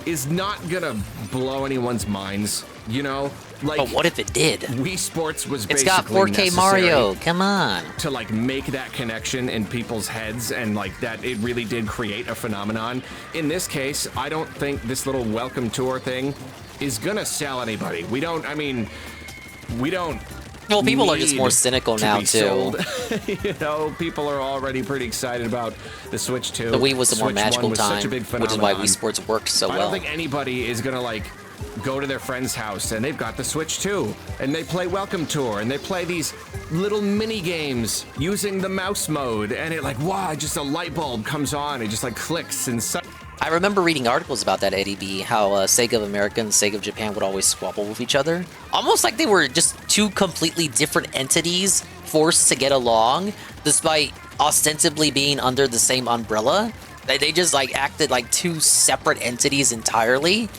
is not gonna blow anyone's minds, you know? Like, but what if it did? Wii Sports was it's basically got 4K Mario, come on. To like make that connection in people's heads and like that it really did create a phenomenon. In this case, I don't think this little welcome tour thing is gonna sell anybody. We don't well, people are just more cynical now too. You know, people are already pretty excited about the Switch 2. The Wii was a more magical time, which is why Wii Sports worked so well. I don't think anybody is gonna like go to their friend's house and they've got the Switch 2 and they play Welcome Tour and they play these little mini games using the mouse mode and it like, wow, just a light bulb comes on, it just like clicks and such. I remember reading articles about that, Eddie B, how Sega of America and Sega of Japan would always squabble with each other. Almost like they were just two completely different entities forced to get along, despite ostensibly being under the same umbrella. They just like acted like two separate entities entirely.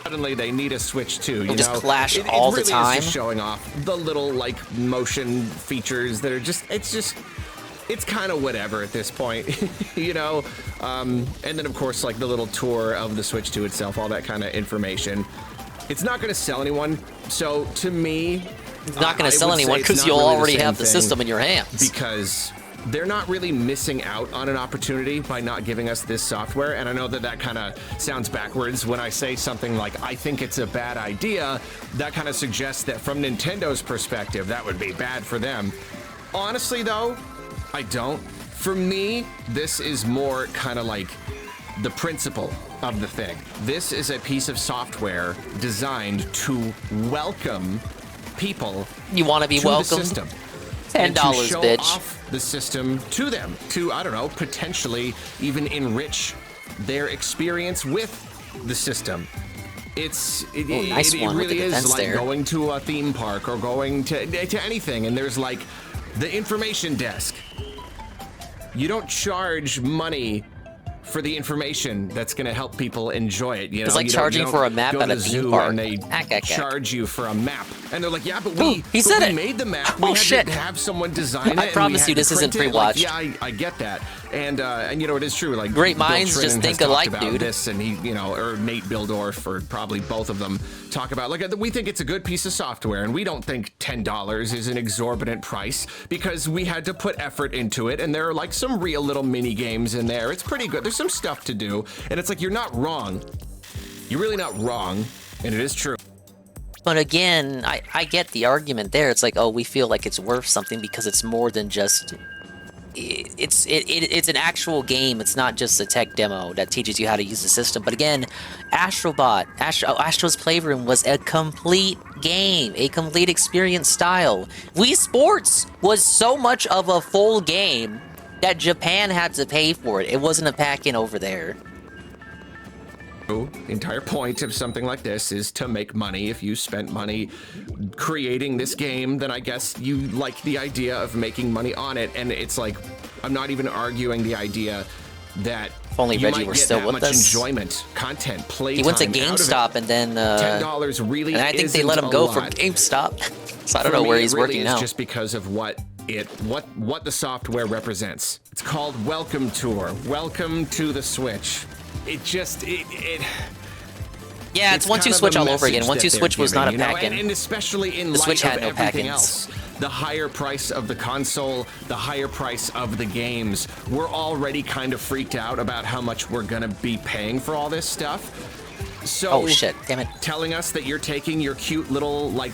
Suddenly they need a Switch 2, you just know? clash all really the time. Is just showing off the little like motion features that are just, it's kind of whatever at this point, you know? And then, of course, like the little tour of the Switch 2 itself, all that kind of information. It's not going to sell anyone. So, to me... It's not going to sell anyone because you'll already have the system in your hands. Because they're not really missing out on an opportunity by not giving us this software. And I know that that kind of sounds backwards when I say something like, I think it's a bad idea. That kind of suggests that from Nintendo's perspective, that would be bad for them. Honestly, though, I don't. For me, this is more kind of like the principle of the thing. This is a piece of software designed to welcome people. You want to be welcomed? The system. $10, to show bitch. Off the system to them. To, I don't know, potentially even enrich their experience with the system. It really is like going to a theme park or going to anything, and there's like the information desk. You don't charge money for the information that's going to help people enjoy it. You know, It's like charging for a map go at to a the theme zoo park. and they charge you for a map, and they're like, yeah, but we made the map. We had to have someone design it. I promise you, this isn't pre-watched. Yeah, I get that, and you know, it is true. Like great Bill minds Trinan just has think talked alike, about dude. This, and he, you know, or Nate Bildorf, or probably both of them talk about like we think it's a good piece of software, and we don't think $10 is an exorbitant price because we had to put effort into it, and there are like some real little mini games in there. It's pretty good. There's some stuff to do, and it's like you're not wrong. You're really not wrong, and it is true. But again, I get the argument there. It's like, oh, we feel like it's worth something because it's more than just... It's an actual game. It's not just a tech demo that teaches you how to use the system. But again, Astro's Playroom was a complete game, a complete experience style. Wii Sports was so much of a full game that Japan had to pay for it. It wasn't a pack-in over there. The entire point of something like this is to make money. If you spent money creating this game, then I guess you like the idea of making money on it. And it's like, I'm not even arguing the idea that if only you Reggie might were get still that with much us. enjoyment, content, playtime. He went to out of it. GameStop and then $10 really, and I think they let him go from GameStop. So I don't know where he's working now. Just because of what the software represents. It's called Welcome Tour. Welcome to the Switch. Yeah, it's 1-2 Switch all over again. 1-2 Switch was not a pack-in. And especially in the light Switch had of no everything pack-ins. else, the higher price of the console, the higher price of the games, we're already kind of freaked out about how much we're gonna be paying for all this stuff. So, oh shit, damn it. Telling us that you're taking your cute little, like,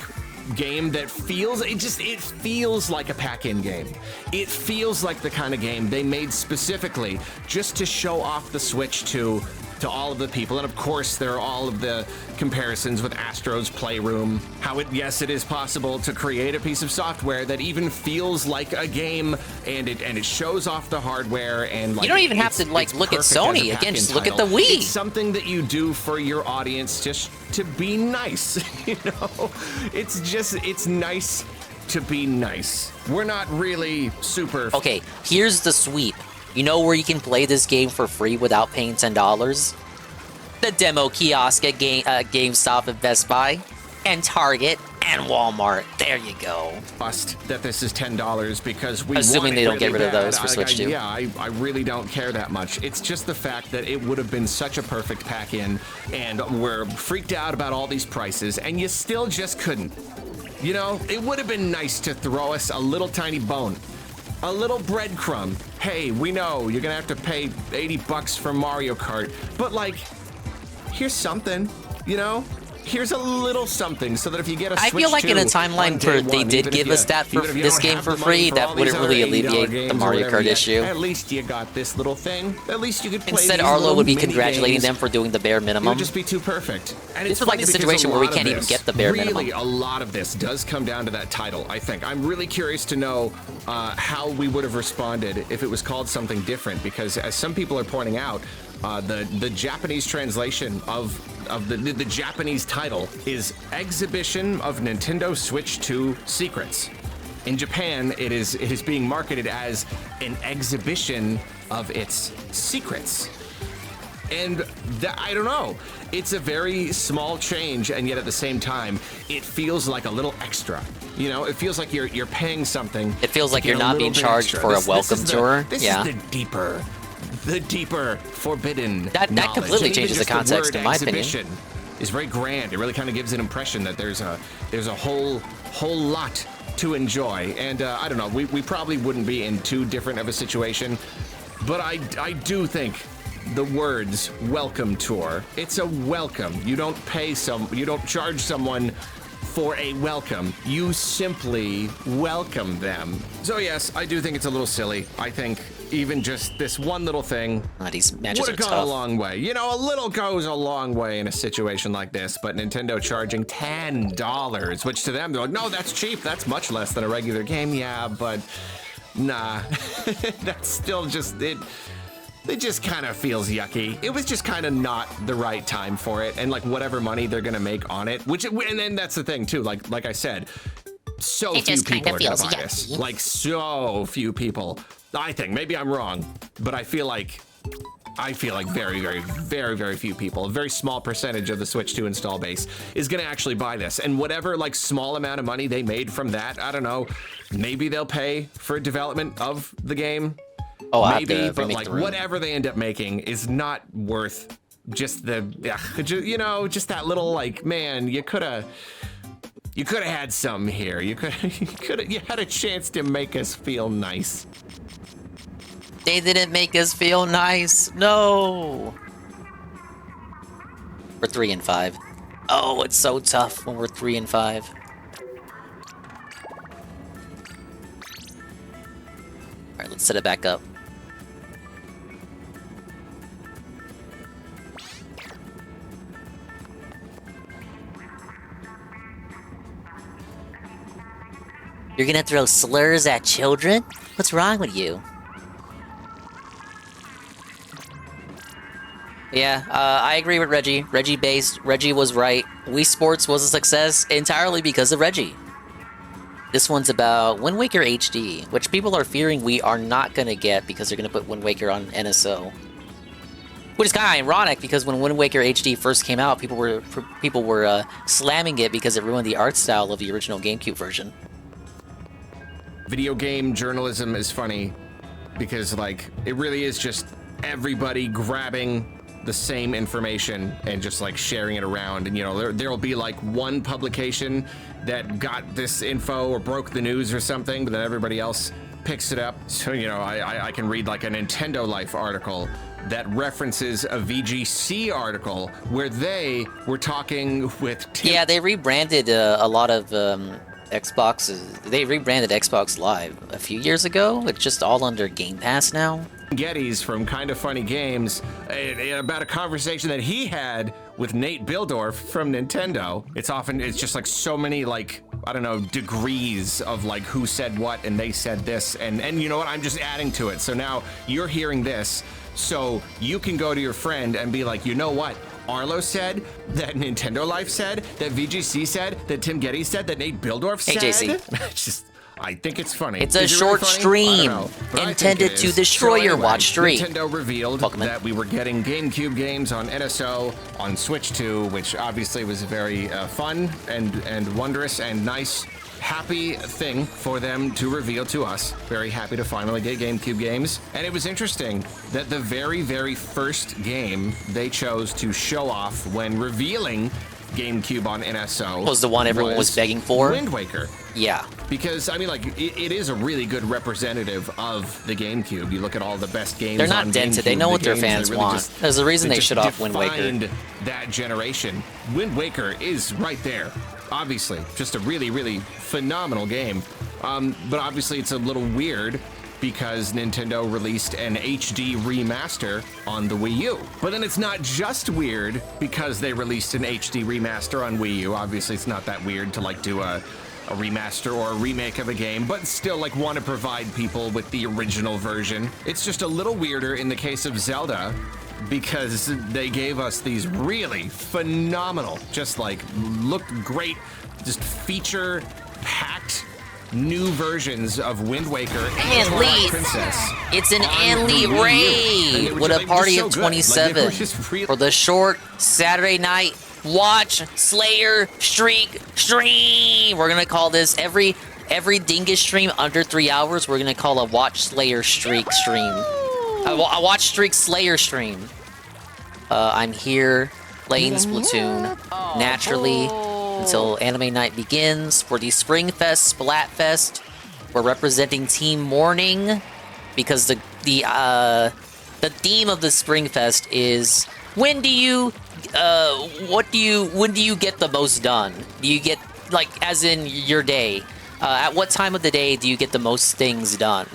game that feels, it feels like a pack-in game. It feels like the kind of game they made specifically just to show off the Switch to all of the people. And of course, there are all of the comparisons with Astro's Playroom, how yes, it is possible to create a piece of software that even feels like a game, and it shows off the hardware, and like, you don't even have to like look at Sony again. Just look at the Wii. It's something that you do for your audience just to be nice. You know, it's nice to be nice. We're not really super. Okay, here's the sweep. You know where you can play this game for free without paying $10? The demo kiosk at GameStop and Best Buy, and Target, and Walmart. There you go. That this is $10 because we assuming they don't really get rid of bad. those for Switch 2. Yeah, I really don't care that much. It's just the fact that it would have been such a perfect pack-in, and we're freaked out about all these prices, and you still just couldn't. You know, it would have been nice to throw us a little tiny bone. A little breadcrumb. Hey, we know you're gonna have to pay $80 for Mario Kart, but like, here's something, you know? Here's a little something so that if you get a Switch 2 I feel like in a timeline where they did give us that for this game for free, that wouldn't really alleviate the Mario Kart issue. At least you got this little thing. At least you could play Instead, these Arlo would be mini congratulating games. them for doing the bare minimum. It would just be too perfect. And this is like the situation where we can't even get the bare minimum. Really, a lot of this does come down to that title, I think. I'm really curious to know how we would have responded if it was called something different, because as some people are pointing out, the Japanese translation of the Japanese title is Exhibition of Nintendo Switch 2 Secrets. In Japan, it is being marketed as an exhibition of its secrets. And I don't know. It's a very small change, and yet at the same time, it feels like a little extra. You know, it feels like you're paying something. It feels like you're not being charged for a welcome tour. This is the deeper forbidden that completely changes the context, in my opinion. Is very grand. It really kind of gives an impression that there's a whole lot to enjoy. And I don't know, we probably wouldn't be in too different of a situation, but I do think the words welcome tour, it's a welcome. You don't charge someone for a welcome. You simply welcome them. So yes, I do think it's a little silly. I think even just this one little thing these matches would have gone a long way. You know, a little goes a long way in a situation like this, but Nintendo charging $10, which to them, they're like, no, that's cheap. That's much less than a regular game. Yeah, but nah, that's still just it. It just kind of feels yucky. It was just kind of not the right time for it, and like whatever money they're gonna make on it, and then that's the thing too. Like I said, so few people are gonna buy this. Like so few people. I think maybe I'm wrong, but I feel like I feel like very few people, a very small percentage of the Switch 2 install base is going to actually buy this. And whatever like small amount of money they made from that, I don't know, maybe they'll pay for development of the game. Oh, maybe, but like whatever they end up making is not worth just the, you know, just that little like, man, you could have had some here. You had a chance to make us feel nice. They didn't make us feel nice. No. We're 3 and 5. Oh, it's so tough when we're 3 and 5. All right, let's set it back up. You're gonna throw slurs at children? What's wrong with you? Yeah, I agree with Reggie. Reggie was right. Wii Sports was a success entirely because of Reggie. This one's about Wind Waker HD, which people are fearing we are not gonna get because they're gonna put Wind Waker on NSO. Which is kind of ironic because when Wind Waker HD first came out, people were slamming it because it ruined the art style of the original GameCube version. Video game journalism is funny because like it really is just everybody grabbing the same information and just like sharing it around, and you know there'll be like one publication that got this info or broke the news or something, but then everybody else picks it up. So you know I can read like a Nintendo Life article that references a VGC article where they were talking with yeah, they rebranded a lot of Xbox. They rebranded Xbox Live a few years ago. It's just all under Game Pass now. Geddes from Kinda Funny Games about a conversation that he had with Nate Bildorf from Nintendo. It's just like so many like, I don't know, degrees of like who said what and they said this, and you know what, I'm just adding to it. So now you're hearing this, so you can go to your friend and be like, you know what? Arlo said, that Nintendo Life said, that VGC said, that Tim Geddes said, that Nate Bildorf said. Hey, JC. I think it's funny. It's a short stream intended to destroy your watch stream. Nintendo revealed that we were getting GameCube games on NSO on Switch 2, which obviously was a very fun and wondrous and nice, happy thing for them to reveal to us. Very happy to finally get GameCube games. And it was interesting that the very first game they chose to show off when revealing GameCube on NSO was the one everyone was begging for. Wind Waker. Yeah. Because, I mean, like, it is a really good representative of the GameCube. You look at all the best games. They're not on dented. GameCube, They know what their games fans really want. There's a reason they shut off Wind Waker. Defined that generation. Wind Waker is right there. Obviously, just a really phenomenal game. But obviously, it's a little weird because Nintendo released an HD remaster on the Wii U. But then it's not just weird because they released an HD remaster on Wii U. Obviously, it's not that weird to like do a remaster or a remake of a game, but still like want to provide people with the original version. It's just a little weirder in the case of Zelda because they gave us these really phenomenal, just like looked great, just feature-packed new versions of Wind Waker and Twilight Princess. It's an Anli raid with a party of 27 for the short Saturday night Watch Slayer Streak stream. We're gonna call this every dingus stream under 3 hours. We're gonna call a Watch Slayer Streak stream. A Watch Streak Slayer stream. I'm here playing Splatoon naturally until anime night begins for the SpringFest Splatfest. We're representing Team Morning because the theme of the SpringFest is when do you get the most done? Do you get, like, as in your day? At what time of the day do you get the most things done?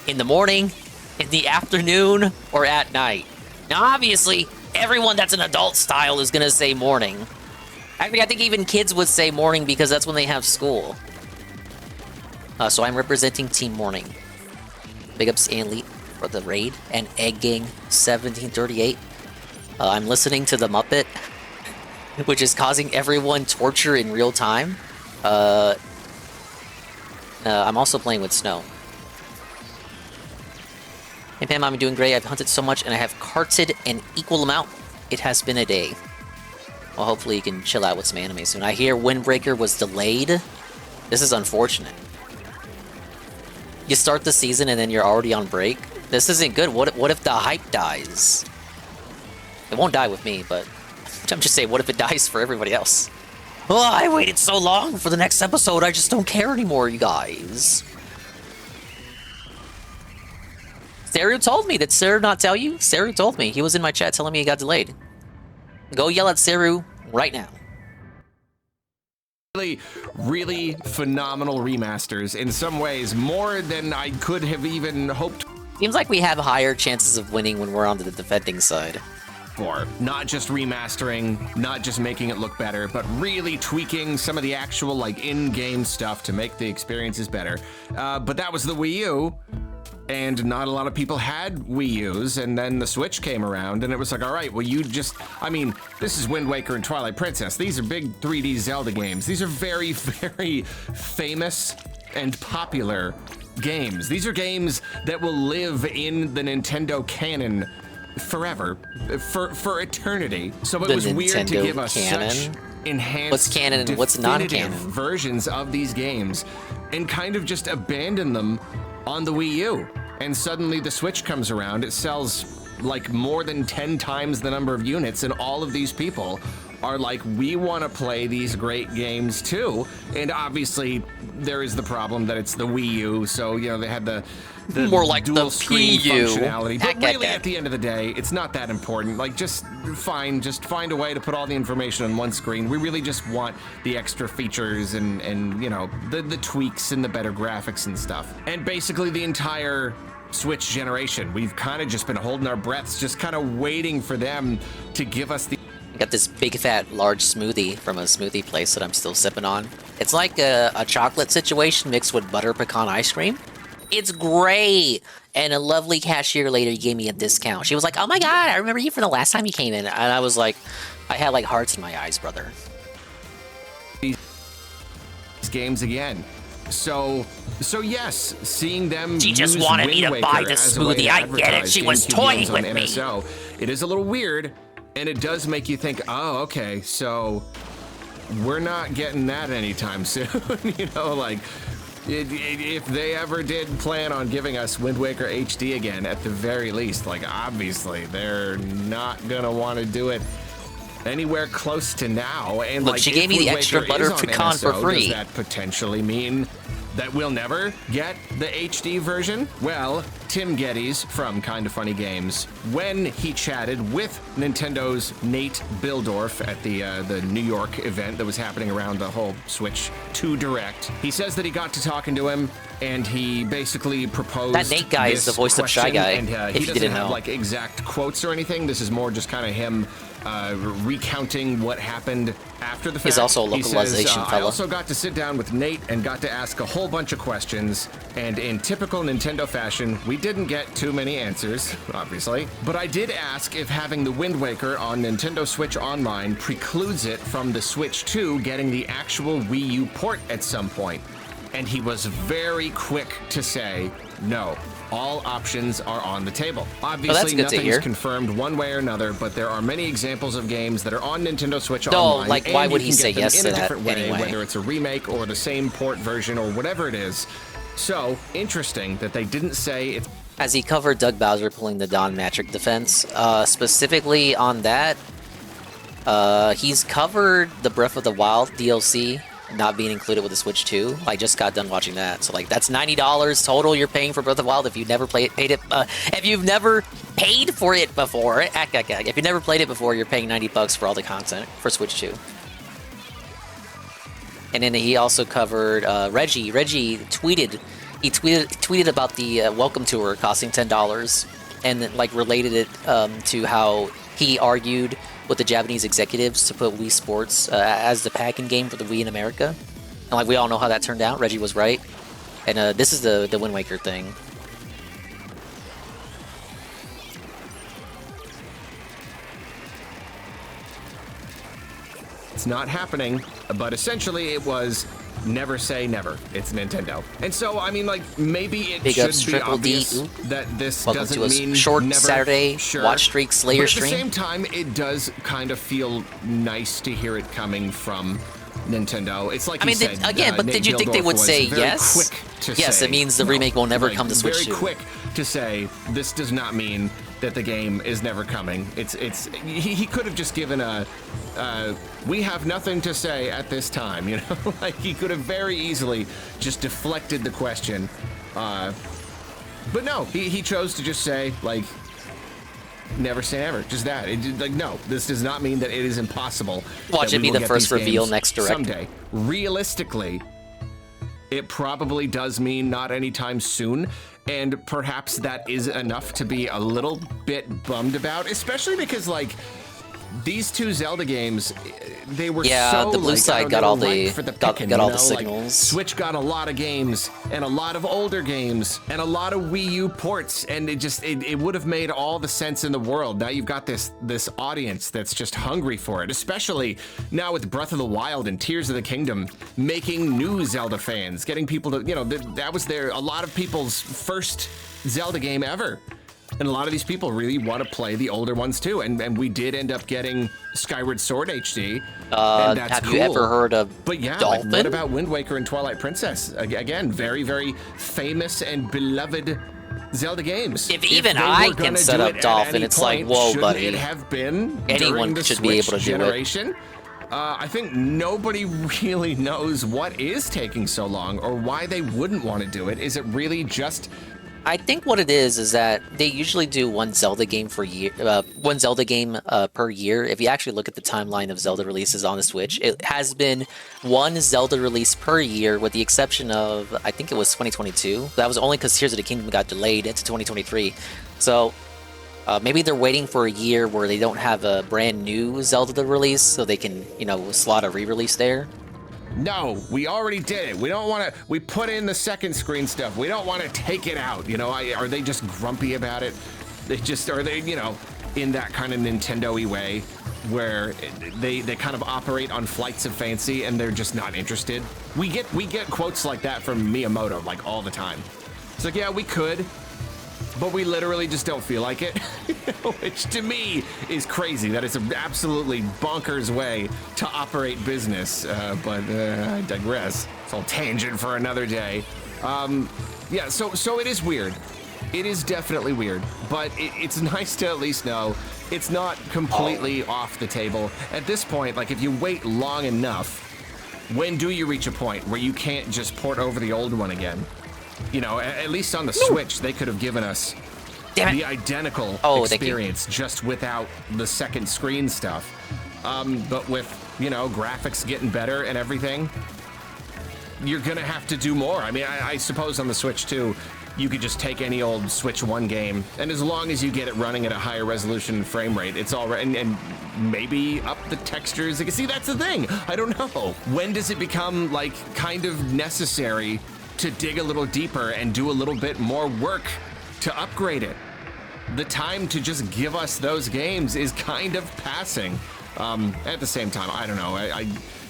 In the morning, in the afternoon, or at night? Now, obviously, everyone that's an adult style is gonna say morning. I think even kids would say morning because that's when they have school. So I'm representing Team Morning. Big ups Anli for the raid and Egg Gang 1738. I'm listening to the Muppet, which is causing everyone torture in real time. I'm also playing with Snow. Hey Pam, I'm doing great. I've hunted so much and I have carted an equal amount. It has been a day. Well, hopefully you can chill out with some anime soon. I hear Windbreaker was delayed. This is unfortunate. You start the season and then you're already on break. This isn't good. What if the hype dies? It won't die with me, but I'm just saying, what if it dies for everybody else? Oh, I waited so long for the next episode. I just don't care anymore, you guys. Seru told me. Did Seru not tell you? Seru told me. He was in my chat telling me he got delayed. Go yell at Seru right now. Really phenomenal remasters. In some ways, more than I could have even hoped. Seems like we have higher chances of winning when we're on the defending side. For not just remastering, not just making it look better, but really tweaking some of the actual like in-game stuff to make the experiences better. But that was the Wii U, and not a lot of people had Wii U's, and then the Switch came around, and it was like, all right, well, you just, I mean, this is Wind Waker and Twilight Princess. These are big 3D Zelda games. These are very, very famous and popular games. These are games that will live in the Nintendo canon forever, for eternity. So it was weird to give us such enhanced, what's canon and what's non-canon versions of these games, and kind of just abandon them on the Wii U. And suddenly the Switch comes around. It sells like more than 10 times the number of units, and all of these people are like, we want to play these great games too. And obviously there is the problem that it's the Wii U, so you know they had the more like dual the screen PU functionality. But really, at the end of the day, it's not that important. Like, just find a way to put all the information on one screen. We really just want the extra features and you know, the tweaks and the better graphics and stuff. And basically the entire Switch generation, we've kind of just been holding our breaths, just kind of waiting for them to give us the... I got this big fat large smoothie from a smoothie place that I'm still sipping on. It's like a chocolate situation mixed with butter pecan ice cream. It's great. And a lovely cashier later gave me a discount. She was like, oh my god, I remember you from the last time you came in. And I was like, I had like hearts in my eyes, brother. These games again. So yes, seeing them. She just wanted me to buy the smoothie. I get it. She was toying with me. NSO, it is a little weird, and it does make you think, oh, okay, so we're not getting that anytime soon. You know, like, if they ever did plan on giving us Wind Waker HD again, at the very least, like, obviously, they're not gonna want to do it anywhere close to now. And look, like, she gave me the extra butter pecan for free. Does that potentially mean that we'll never get the HD version? Well, Tim Geddes from Kinda Funny Games, when he chatted with Nintendo's Nate Bildorf at the New York event that was happening around the whole Switch 2 Direct, he says that he got to talking to him, and he basically proposed that Nate guy is the voice of Shy Guy. And he doesn't have like exact quotes or anything. This is more just kind of him recounting what happened after the fact. He's also a localization I fellow. also got to sit down with Nate and got to ask a whole bunch of questions, and in typical Nintendo fashion, we didn't get too many answers, obviously, but I did ask if having the Wind Waker on Nintendo Switch Online precludes it from the Switch 2 getting the actual Wii U port at some point, and he was very quick to say no. All options are on the table. Obviously, nothing's confirmed one way or another, but there are many examples of games that are on Nintendo Switch Online. Like, why would he say yes to that anyway? Whether it's a remake or the same port version or whatever it is. So, interesting that they didn't say it's... As he covered Doug Bowser pulling the Don Matrick defense, specifically on that, he's covered the Breath of the Wild DLC not being included with the Switch 2. I just got done watching that, so like that's $90 total you're paying for Breath of the Wild if you've never paid it. If you've never paid for it before, if you've never played it before, you're paying $90 for all the content for Switch 2. And then he also covered Reggie. Reggie tweeted about the welcome tour costing $10, and then, like, related it to how he argued with the Japanese executives to put Wii Sports as the packing game for the Wii in America. And like, we all know how that turned out. Reggie was right. And this is the Wind Waker thing. It's not happening, but essentially it was never say never. It's Nintendo. And so, I mean, like, maybe it Big ups, should be Triple D. obvious Ooh. that this Welcome doesn't to a mean short never. Saturday Sure. watch streak Slayer But at stream. the same time, it does kind of feel nice to hear it coming from Nintendo. It's like I mean, you said, again, but Nate did you think they Gildorf would was say very yes? Quick to Yes, say it means the no. remake will never Like, come to Switch very 2. quick to say this does not mean that the game is never coming. He could have just given a we have nothing to say at this time, you know. Like he could have very easily just deflected the question, but no, he chose to just say like never say never, just that. Like no, this does not mean that it is impossible. Watch it be the first reveal next direct. Someday, realistically, it probably does mean not anytime soon. And perhaps that is enough to be a little bit bummed about, especially because, like, these two Zelda games, they were so, the blue like, side got all the for the got picking, all you the know? Like, signals. Switch got a lot of games and a lot of older games and a lot of Wii U ports, and it would have made all the sense in the world. Now you've got this audience that's just hungry for it, especially now with Breath of the Wild and Tears of the Kingdom making new Zelda fans, getting people to, you know, that was a lot of people's first Zelda game ever. And a lot of these people really want to play the older ones too, and we did end up getting Skyward Sword HD. And that's have cool. you ever heard of But yeah, Dolphin? like, what about Wind Waker and Twilight Princess? Again, very, very famous and beloved Zelda games. If even they I were can gonna set do up it at Dolphin, any it's like, point, whoa, shouldn't buddy. it have been Anyone during the should be Switch able to do it. generation? I think nobody really knows what is taking so long or why they wouldn't want to do it. Is it really just... I think what it is that they usually do one Zelda game per year. If you actually look at the timeline of Zelda releases on the Switch, it has been one Zelda release per year, with the exception of, I think it was 2022. That was only because Tears of the Kingdom got delayed into 2023. So maybe they're waiting for a year where they don't have a brand new Zelda to release, so they can, you know, slot a re-release there. No, we already did it. We don't want to. We put in the second screen stuff. We don't want to take it out. You know, are they just grumpy about it? Are they, you know, in that kind of Nintendo-y way where they kind of operate on flights of fancy and they're just not interested? We get quotes like that from Miyamoto like all the time. It's like, yeah, we could, but we literally just don't feel like it, which to me is crazy. That is an absolutely bonkers way to operate business, but I digress. It's all tangent for another day. Yeah, so it is weird. It is definitely weird, but it's nice to at least know it's not completely off the table. At this point, like if you wait long enough, when do you reach a point where you can't just port over the old one again? You know, at least on the Switch, they could have given us the identical experience just without the second screen stuff. But with, you know, graphics getting better and everything, you're gonna have to do more. I mean, I suppose on the Switch too, you could just take any old Switch 1 game, and as long as you get it running at a higher resolution frame rate, it's all right, and maybe up the textures. See, that's the thing. I don't know. When does it become, like, kind of necessary to dig a little deeper and do a little bit more work to upgrade it? The time to just give us those games is kind of passing. At the same time, I don't know.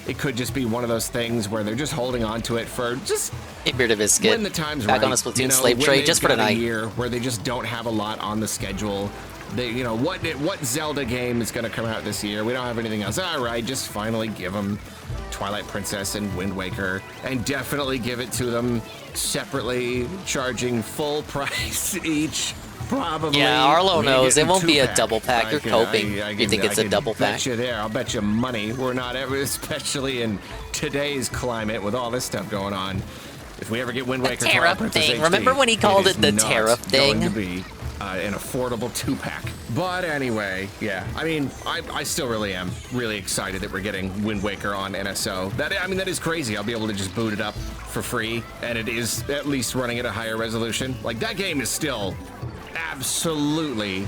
It could just be one of those things where they're just holding on to it for just a bit of biscuit. When the time's back right. on a Splatoon you know, slave trade just for a tonight. year where they just don't have a lot on the schedule. They, you know, what Zelda game is going to come out this year? We don't have anything else. All right, just finally give them Twilight Princess and Wind Waker, and definitely give it to them separately, charging full price each. Probably. Yeah, Arlo Maybe knows. It a won't be a two-pack. double pack. You're coping. You think it's a double pack? Bet you there. I'll bet you money. We're not ever, especially in today's climate with all this stuff going on. If we ever get Wind Waker tariff Twilight Princess thing. HD, Remember when he called it the not tariff thing? Going to be an affordable 2-pack. But anyway, yeah. I mean, I still really am really excited that we're getting Wind Waker on NSO. That is crazy. I'll be able to just boot it up for free, and it is at least running at a higher resolution. Like, that game is still absolutely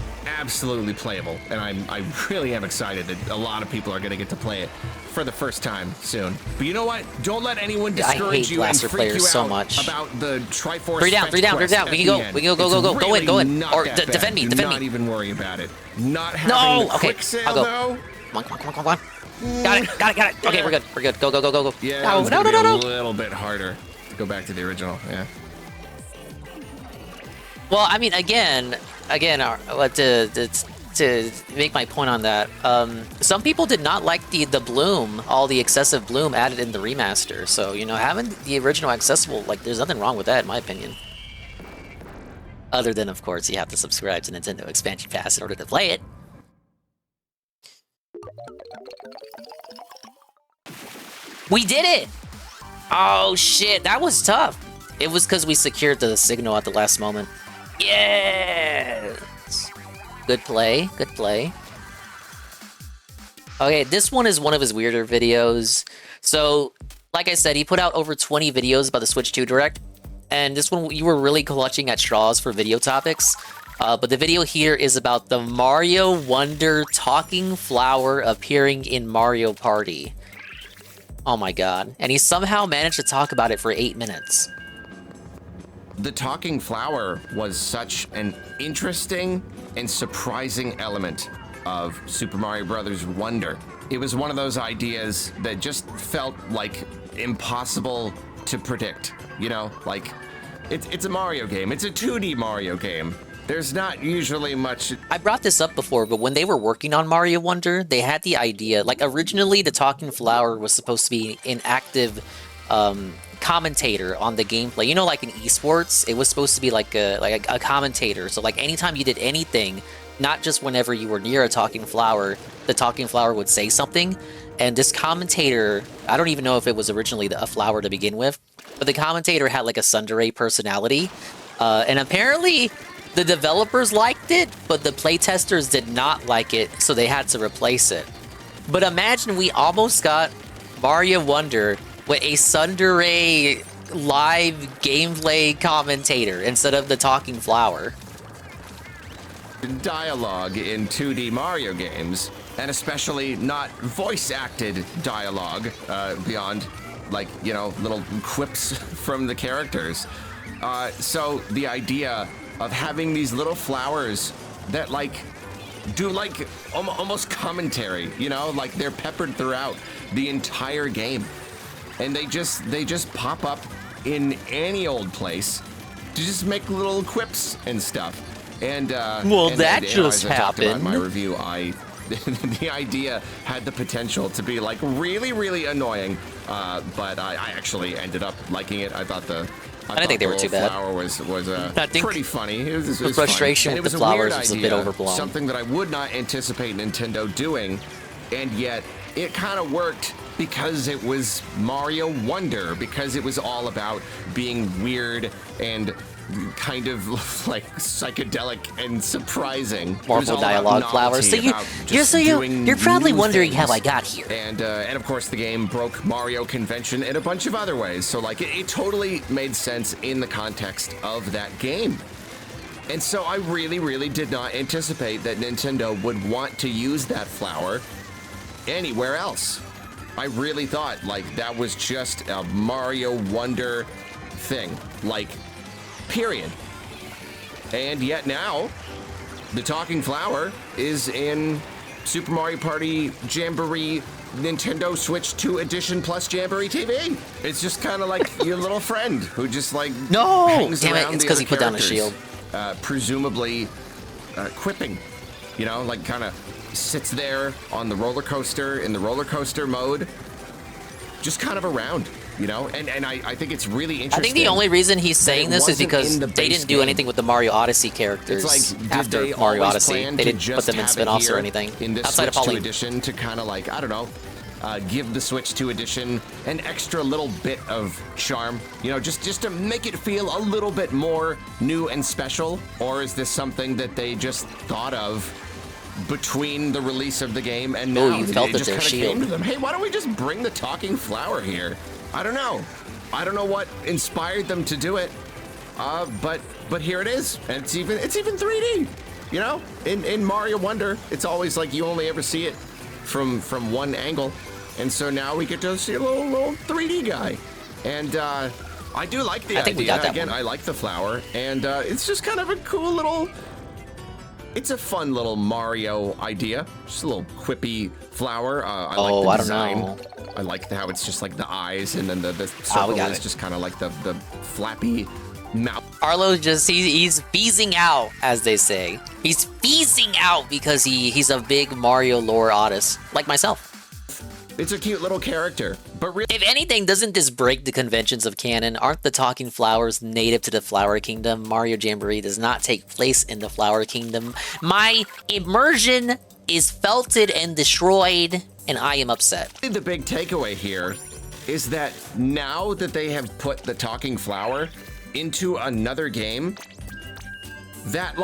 playable, and I really am excited that a lot of people are going to get to play it for the first time soon. But you know what? Don't let anyone discourage you and freak you out about the Triforce. Three down. We can go in. Or defend me. Not even worry about it. Not having no. the Okay. quick sale, I'll go. though. Come on. Got it. Okay, we're good. Go. Yeah, No, it's gonna be no. a little bit harder to go back to the original. Yeah. Well, I mean, again, to make my point on that, some people did not like the bloom, all the excessive bloom added in the remaster. So, you know, having the original accessible, like, there's nothing wrong with that, in my opinion. Other than, of course, you have to subscribe to Nintendo Expansion Pass in order to play it. We did it! Oh, shit, that was tough. It was because we secured the signal at the last moment. Yes! Good play. Okay, this one is one of his weirder videos. So, like I said, he put out over 20 videos about the Switch 2 Direct. And this one, you were really clutching at straws for video topics. But the video here is about the Mario Wonder talking flower appearing in Mario Party. Oh my god. And he somehow managed to talk about it for 8 minutes. The talking flower was such an interesting and surprising element of Super Mario Bros. Wonder. It was one of those ideas that just felt like impossible to predict. You know, like, it's a Mario game. It's a 2D Mario game. There's not usually much... I brought this up before, but when they were working on Mario Wonder, they had the idea, like, originally the talking flower was supposed to be an active commentator on the gameplay. You know, like in esports, it was supposed to be like a commentator. So, like, anytime you did anything, not just whenever you were near a talking flower, the talking flower would say something. And this commentator, I don't even know if it was originally a flower to begin with, but the commentator had like a tsundere personality. And apparently the developers liked it, but the playtesters did not like it, so they had to replace it. But imagine we almost got Mario Wonder with a tsundere live gameplay commentator instead of the talking flower. Dialogue in 2D Mario games, and especially not voice-acted dialogue beyond, like, you know, little quips from the characters. So the idea of having these little flowers that, like, do, like, almost commentary, you know? Like, they're peppered throughout the entire game. And they just pop up in any old place to just make little quips and stuff. And that just as I talked about in happened. my review, the idea had the potential to be like really annoying, but I actually ended up liking it. I thought I didn't think they were too bad. Flower was pretty funny. It was the frustration funny. with the And it was a weird flowers was a bit idea, overblown. something that I would not anticipate Nintendo doing, and yet it kind of worked because it was Mario Wonder, because it was all about being weird and kind of like psychedelic and surprising. Marvel dialogue flowers. So you're probably wondering how I got here. And of course the game broke Mario convention in a bunch of other ways. So like it totally made sense in the context of that game. And so I really did not anticipate that Nintendo would want to use that flower anywhere else. I really thought like that was just a Mario Wonder thing. Like, period. And yet now, the talking flower is in Super Mario Party Jamboree Nintendo Switch 2 Edition Plus Jamboree TV. It's just kind of like your little friend who just like hangs damn it, around it's the because other he put down a characters, shield. Presumably quipping, you know, like kind of sits there on the roller coaster in the roller coaster mode, just kind of around. You know, and I think it's really interesting. I think the only reason he's saying this is because the they didn't do game. anything with the Mario Odyssey characters It's like, after did they Mario always Odyssey. plan They to didn't just put them in have it spin-offs or here anything in this outside of Switch 2 Pauline. Edition to kind of like, I don't know, give the Switch 2 Edition an extra little bit of charm, you know, just to make it feel a little bit more new and special? Or is this something that they just thought of between the release of the game and now? You felt it that just their kind of shield. came to them. Hey, why don't we just bring the talking flower here? I don't know. I don't know what inspired them to do it, but here it is, and it's even 3D. You know, in Mario Wonder, it's always like you only ever see it from one angle, and so now we get to see a little 3D guy, and I do like the idea. We got that Again, one. I like the flower, and it's just kind of a cool little It's a fun little Mario idea. Just a little quippy flower. I Oh, like the I don't design. know. I like how it's just like the eyes, and then the circle got is it. just kind of like the flappy mouth. Arlo he's phasing out, as they say. He's phasing out because he's a big Mario lore artist, like myself. It's a cute little character, but really, If anything, doesn't this break the conventions of canon? Aren't the talking flowers native to the Flower Kingdom? Mario Jamboree does not take place in the Flower Kingdom. My immersion is felted and destroyed, and I am upset. the big takeaway here is that now that they have put the talking flower into another game, that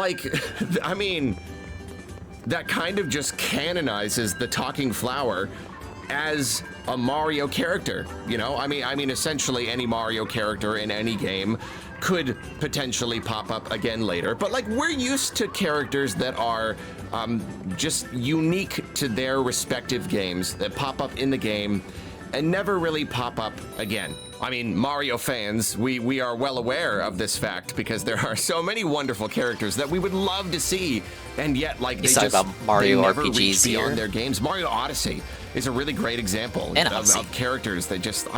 I mean, that kind of just canonizes the talking flower as a Mario character, you know? I mean, essentially any Mario character in any game could potentially pop up again later, but like we're used to characters that are just unique to their respective games that pop up in the game and never really pop up again. I mean, Mario fans, we are well aware of this fact because there are so many wonderful characters that we would love to see, and yet like they talking just about Mario they never RPGs reach beyond here? their games. Mario Odyssey is a really great example And of Odyssey. characters that just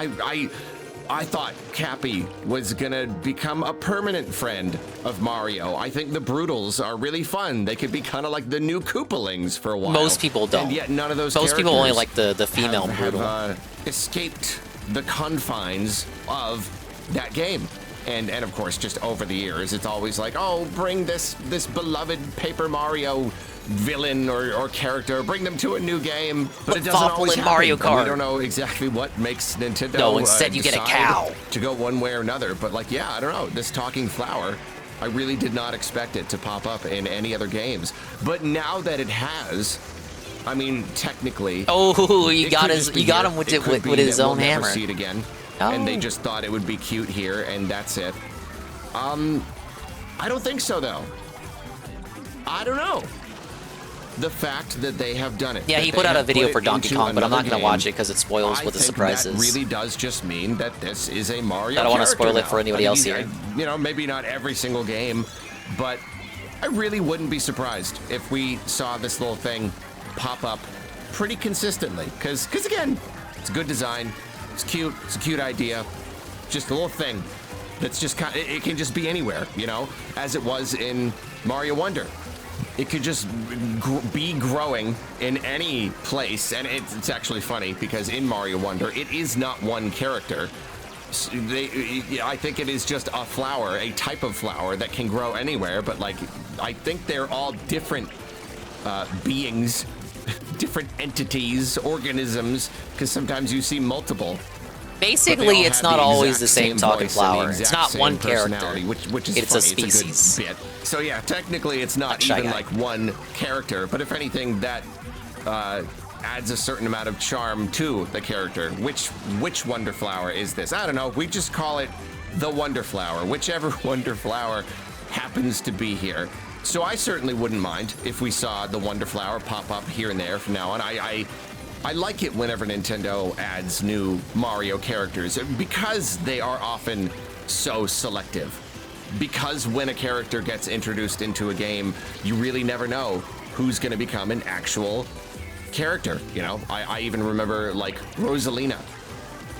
I thought Cappy was gonna become a permanent friend of Mario. I think the Brutals are really fun. They could be kind of like the new Koopalings for a while. Most people don't. And yet none of those Most people only characters like the female have, Brutal. escaped the confines of that game. And of course, just over the years, it's always like, oh, bring this beloved Paper Mario villain or character, bring them to a new game. But it doesn't Thoughtful always in happen. Mario And Kart. we don't know exactly what makes Nintendo No, instead you get a decide cow. to go one way or another. But like, yeah, I don't know. This talking flower, I really did not expect it to pop up in any other games. But now that it has, I mean, technically, Oh, you it got could his, just be you got here. him with It it, could with, be with his that own we'll never hammer. see it again, Oh. and they just thought it would be cute here, and that's it. I don't think so, though. I don't know. The fact that they have done it. Yeah, that he they put out a have video put for it Donkey into Kong, but I'm not another gonna watch game, it because it spoils what the I think surprise that is. really does just mean that this is a Mario I don't wanna character spoil it now. for anybody I else mean, here. You know, maybe not every single game, but I really wouldn't be surprised if we saw this little thing pop up pretty consistently. Because again, it's good design, it's cute, it's a cute idea, just a little thing that's just kind of, it can just be anywhere, you know, as it was in Mario Wonder. It could just be growing in any place, and it's actually funny because in Mario Wonder, it is not one character. I think it is just a flower, a type of flower that can grow anywhere, but like, I think they're all different beings, different entities, organisms, because sometimes you see multiple. But they Basically, all it's have not the always exact the same same talking voice and the flower. It's exact not same one character. personality, which is It's funny. a species. It's a good bit. So yeah, technically it's not Shy even Guy. like one character, but if anything, that adds a certain amount of charm to the character. Which Wonder Flower is this? I don't know. We just call it the Wonder Flower, whichever Wonder Flower happens to be here. So I certainly wouldn't mind if we saw the Wonder Flower pop up here and there from now on. I like it whenever Nintendo adds new Mario characters because they are often so selective. Because when a character gets introduced into a game, you really never know who's going to become an actual character. You know, I even remember like Rosalina.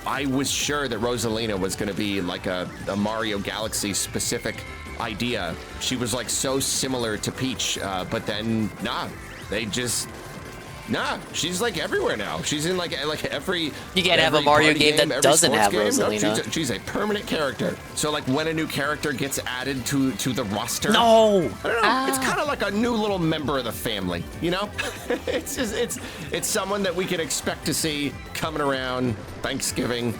I was sure that Rosalina was going to be like a Mario Galaxy specific idea. She was like so similar to Peach, but then she's like everywhere now. She's in like every. You can't have a every Mario party game that every doesn't sports have game. No, Rosalina. she's a permanent character. So like when a new character gets added to the roster, No! I don't know. It's kind of like a new little member of the family. You know, it's someone that we can expect to see coming around Thanksgiving,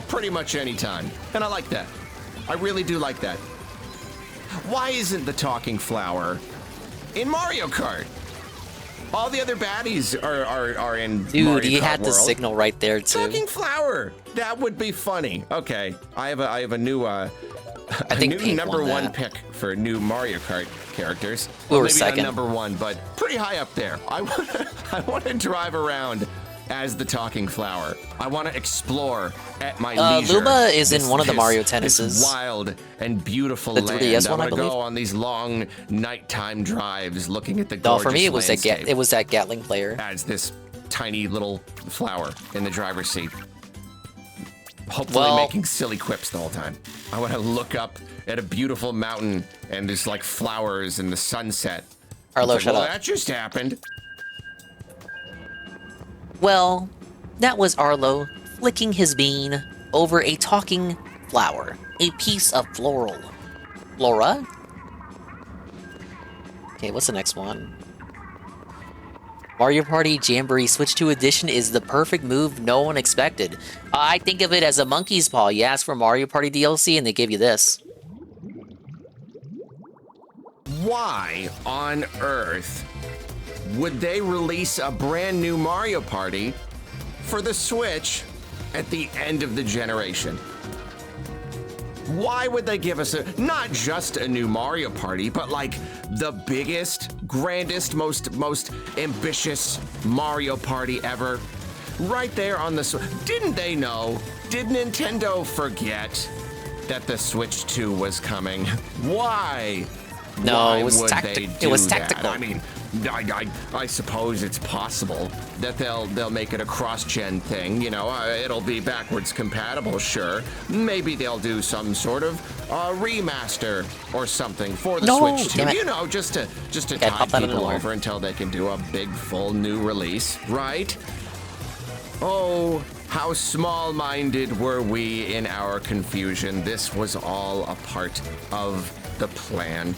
pretty much any time, and I like that. I really do like that. Why isn't the talking flower in Mario Kart? All the other baddies are in Dude, Mario he Kart had the world. signal right there too. Talking flower. That would be funny. Okay, I have a new I think new Pink number won one that. pick for new Mario Kart characters. We were Maybe second. not number one, but pretty high up there. I want to drive around as the talking flower. I want to explore at my leisure. Luma is in one of the Mario This Tennises. wild and beautiful The land. 3DS one, I I want to believe. go on these long nighttime drives, looking at the No, gorgeous for me it was landscape that Gatling player. as this tiny little flower in the driver's seat. Hopefully Well- making silly quips the whole time. I want to look up at a beautiful mountain and just like flowers and the sunset. Arlo, It's like, shut well, up. that just happened. Well, that was Arlo flicking his bean over a talking flower. A piece of floral. Flora? Okay, what's the next one? Mario Party Jamboree Switch 2 Edition is the perfect move no one expected. I think of it as a monkey's paw. You ask for Mario Party DLC and they give you this. Why on earth would they release a brand new Mario Party for the Switch at the end of the generation? Why would they give us not just a new Mario Party, but like the biggest, grandest, most ambitious Mario Party ever? Right there on the Switch. Didn't they know? Did Nintendo forget that the Switch 2 was coming? Why? No, Why it was would tactical. they It was do that? tactical. I mean, I suppose it's possible that they'll make it a cross-gen thing. You know, it'll be backwards compatible, sure. Maybe they'll do some sort of remaster or something for the Switch 2. damn it. You know, just to Okay, tide pop that in the people door. over until they can do a big, full new release, right? Oh, how small-minded were we in our confusion. This was all a part of the plan.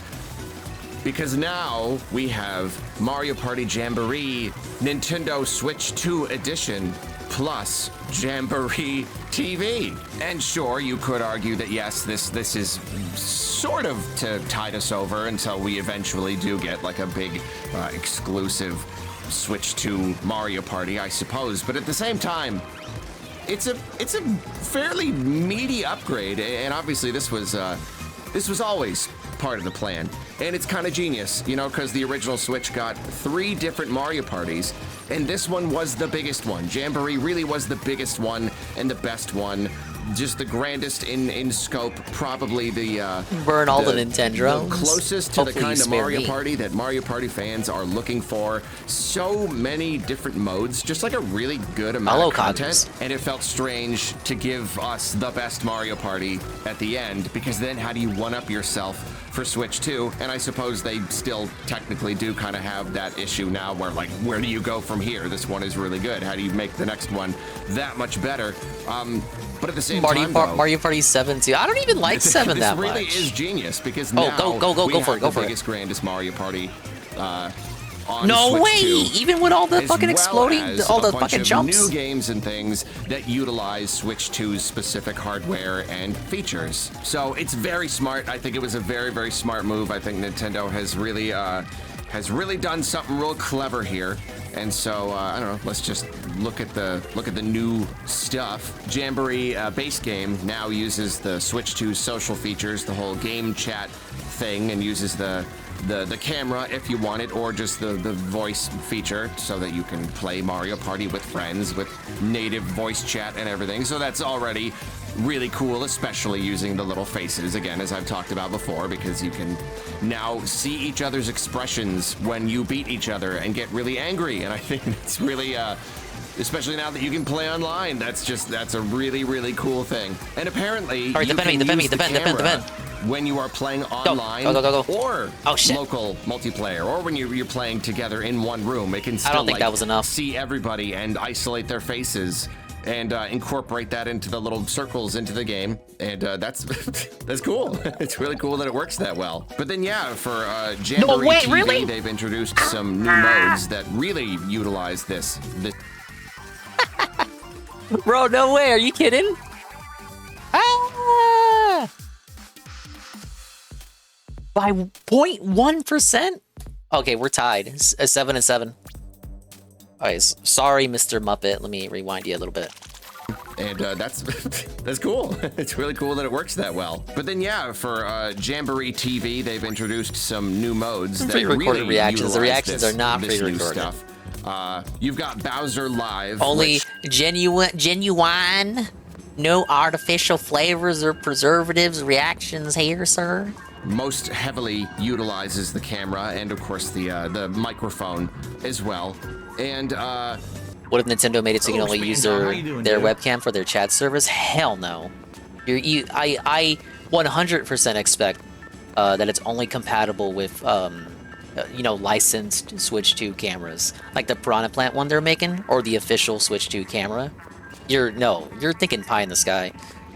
Because now we have Mario Party Jamboree Nintendo Switch 2 Edition plus Jamboree TV. And sure, you could argue that yes, this is sort of to tide us over until we eventually do get like a big exclusive Switch 2 Mario Party, I suppose. But at the same time, it's a fairly meaty upgrade, and obviously this was always part of the plan. And it's kind of genius, you know, because the original Switch got 3 different Mario Parties, and this one was the biggest one. Jamboree really was the biggest one and the best one. Just the grandest in scope, probably the Burn all the Nintendos. the closest to Hopefully the you kind of spare Mario me. Party that Mario Party fans are looking for. So many different modes, just like a really good amount Hello, of content. Cogs. And it felt strange to give us the best Mario Party at the end, because then how do you one-up yourself for Switch 2? And I suppose they still technically do kind of have that issue now where, like, where do you go from here? This one is really good. How do you make the next one that much better? But at the same time, though, Mario Party 7 too. I don't even like 7 that this really much. is genius, because Oh, now go we for have it, go the for it. biggest, grandest Mario Party on No Switch way! 2, Even with all the as fucking well exploding, as all the a bunch fucking of jumps. new games and things that utilize Switch 2's specific hardware and features. So it's very smart. I think it was a very, very smart move. I think Nintendo has really done something real clever here. And so I don't know. Let's just look at the new stuff. Jamboree base game now uses the Switch 2 social features, the whole game chat thing, and uses the camera if you want it, or just the voice feature, so that you can play Mario Party with friends with native voice chat and everything. So that's already really cool, especially using the little faces, again, as I've talked about before, because you can now see each other's expressions when you beat each other and get really angry. And I think it's really, especially now that you can play online, that's a really, really cool thing. And apparently, All right, you defend me, can defend me, use the defend. camera when you are playing online Go. or Oh, shit. local multiplayer, or when you're playing together in one room. It can still, I don't think that was enough. see everybody and isolate their faces and incorporate that into the little circles into the game, and that's that's cool. It's really cool that it works that well. But then yeah, for Jamboree TV, really? they've introduced some new modes that really utilize this. Bro, no way. Are you kidding? Ah! By 0.1%? Okay, we're tied. 7 and 7. Alright, sorry, Mr. Muppet. Let me rewind you a little bit. And that's that's cool. It's really cool that it works that well. But then yeah, for Jamboree TV, they've introduced some new modes that Pre-recorded really reactions. The utilize reactions are not this new pre-recorded. stuff. You've got Bowser Live. Only genuine, no artificial flavors or preservatives reactions here, sir. Most heavily utilizes the camera and, of course, the microphone as well. And what if Nintendo made it so you can only use their webcam for their chat service? Hell no. I 100% expect that it's only compatible with licensed Switch 2 cameras, like the Piranha Plant one they're making, or the official Switch 2 camera. You're thinking pie in the sky.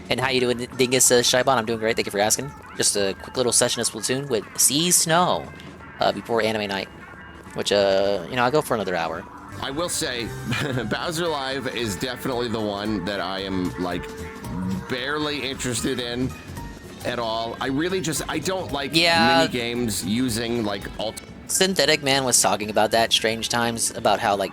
And how you doing, Dingus Shibon? I'm doing great. Thank you for asking. Just a quick little session of Splatoon with Sea Snow before anime night, which I'll go for another hour. I will say, Bowser Live is definitely the one that I am like barely interested in at all. I don't like mini games using like Synthetic Man was talking about that strange times, about how like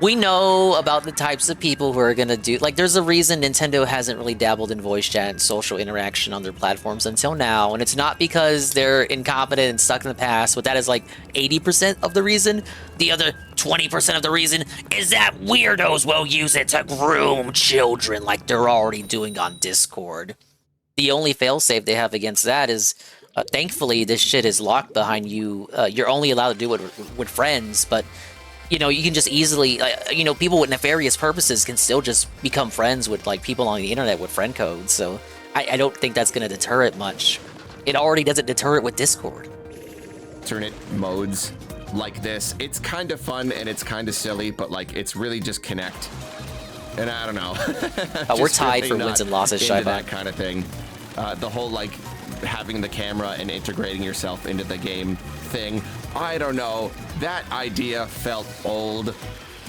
we know about the types of people who are gonna do, like, there's a reason Nintendo hasn't really dabbled in voice chat and social interaction on their platforms until now, and it's not because they're incompetent and stuck in the past, but that is like 80% of the reason. The other 20% of the reason is that weirdos will use it to groom children like they're already doing on Discord. The only failsafe they have against that is, thankfully, this shit is locked behind you. You're only allowed to do it with friends, but you can just easily, people with nefarious purposes can still just become friends with, like, people on the internet with friend codes. So I don't think that's going to deter it much. It already doesn't deter it with Discord. Alternate modes like this. It's kind of fun and it's kind of silly, but, like, it's really just connect. And I don't know. We're tied for wins and losses, Shy. That kind of thing. The whole, like, having the camera and integrating yourself into the game thing. I don't know. That idea felt old,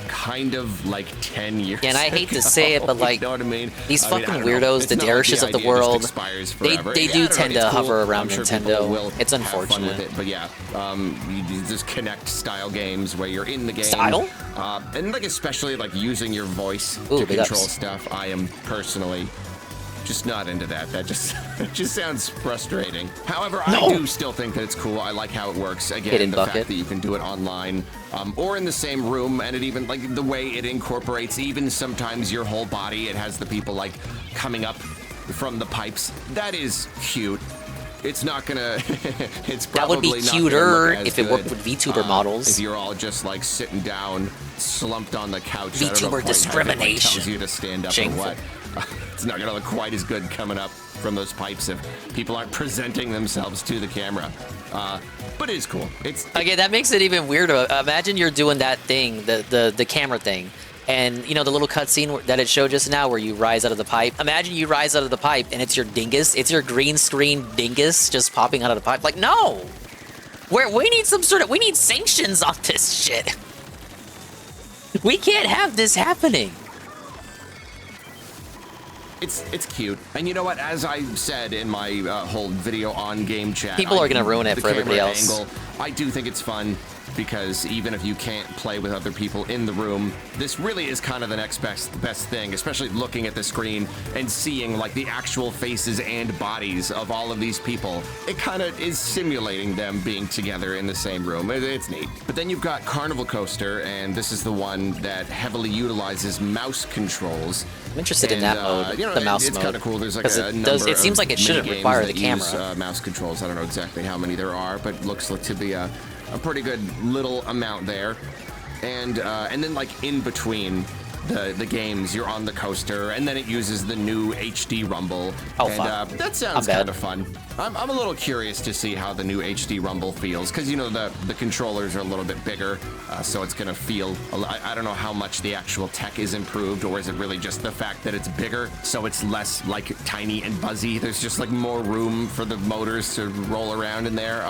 kind of like 10 years ago. And I hate to say it, but like, you know what I mean? These fucking weirdos, the Darishes of the world, they do tend to hover around Nintendo. It's unfortunate. With it, but yeah, you just connect style games where you're in the game. Style? And like especially like using your voice to control stuff. I am personally just not into that. That just sounds frustrating. However, I do still think that it's cool. I like how it works. Again, the fact that you can do it online or in the same room, and it even, like, the way it incorporates even sometimes your whole body. It has the people, like, coming up from the pipes. That is cute. It's not gonna. It's probably that would be cuter if it worked with VTuber models. If you're all just like sitting down, slumped on the couch. VTuber discrimination. Tells you to stand up Shameful. or what. It's not gonna look quite as good coming up from those pipes if people aren't presenting themselves to the camera. But it is cool. It's okay. That makes it even weirder. Imagine you're doing that thing, the camera thing. And, the little cutscene that it showed just now where you rise out of the pipe. Imagine you rise out of the pipe and it's your dingus. It's your green screen dingus just popping out of the pipe. Like, no! We need sanctions on this shit. We can't have this happening. It's cute. And you know what? As I said in my whole video on game chat, people are going to ruin it for everybody else. Angle, I do think it's fun. Because even if you can't play with other people in the room, this really is kind of the next best thing, especially looking at the screen and seeing like the actual faces and bodies of all of these people. It kind of is simulating them being together in the same room. It's neat. But then you've got Carnival Coaster, and this is the one that heavily utilizes mouse controls. I'm interested in that mode, the mouse mode. It's kind of cool. There's like a number it seems like it shouldn't require the camera. Use, mouse controls. I don't know exactly how many there are, but looks like to be a pretty good little amount there. And then like in between the games, you're on the coaster, and then it uses the new HD Rumble. Oh, and that sounds kind of fun. I'm a little curious to see how the new HD Rumble feels, because the controllers are a little bit bigger, so it's gonna feel. I don't know how much the actual tech is improved, or is it really just the fact that it's bigger, so it's less like tiny and buzzy. There's just like more room for the motors to roll around in there.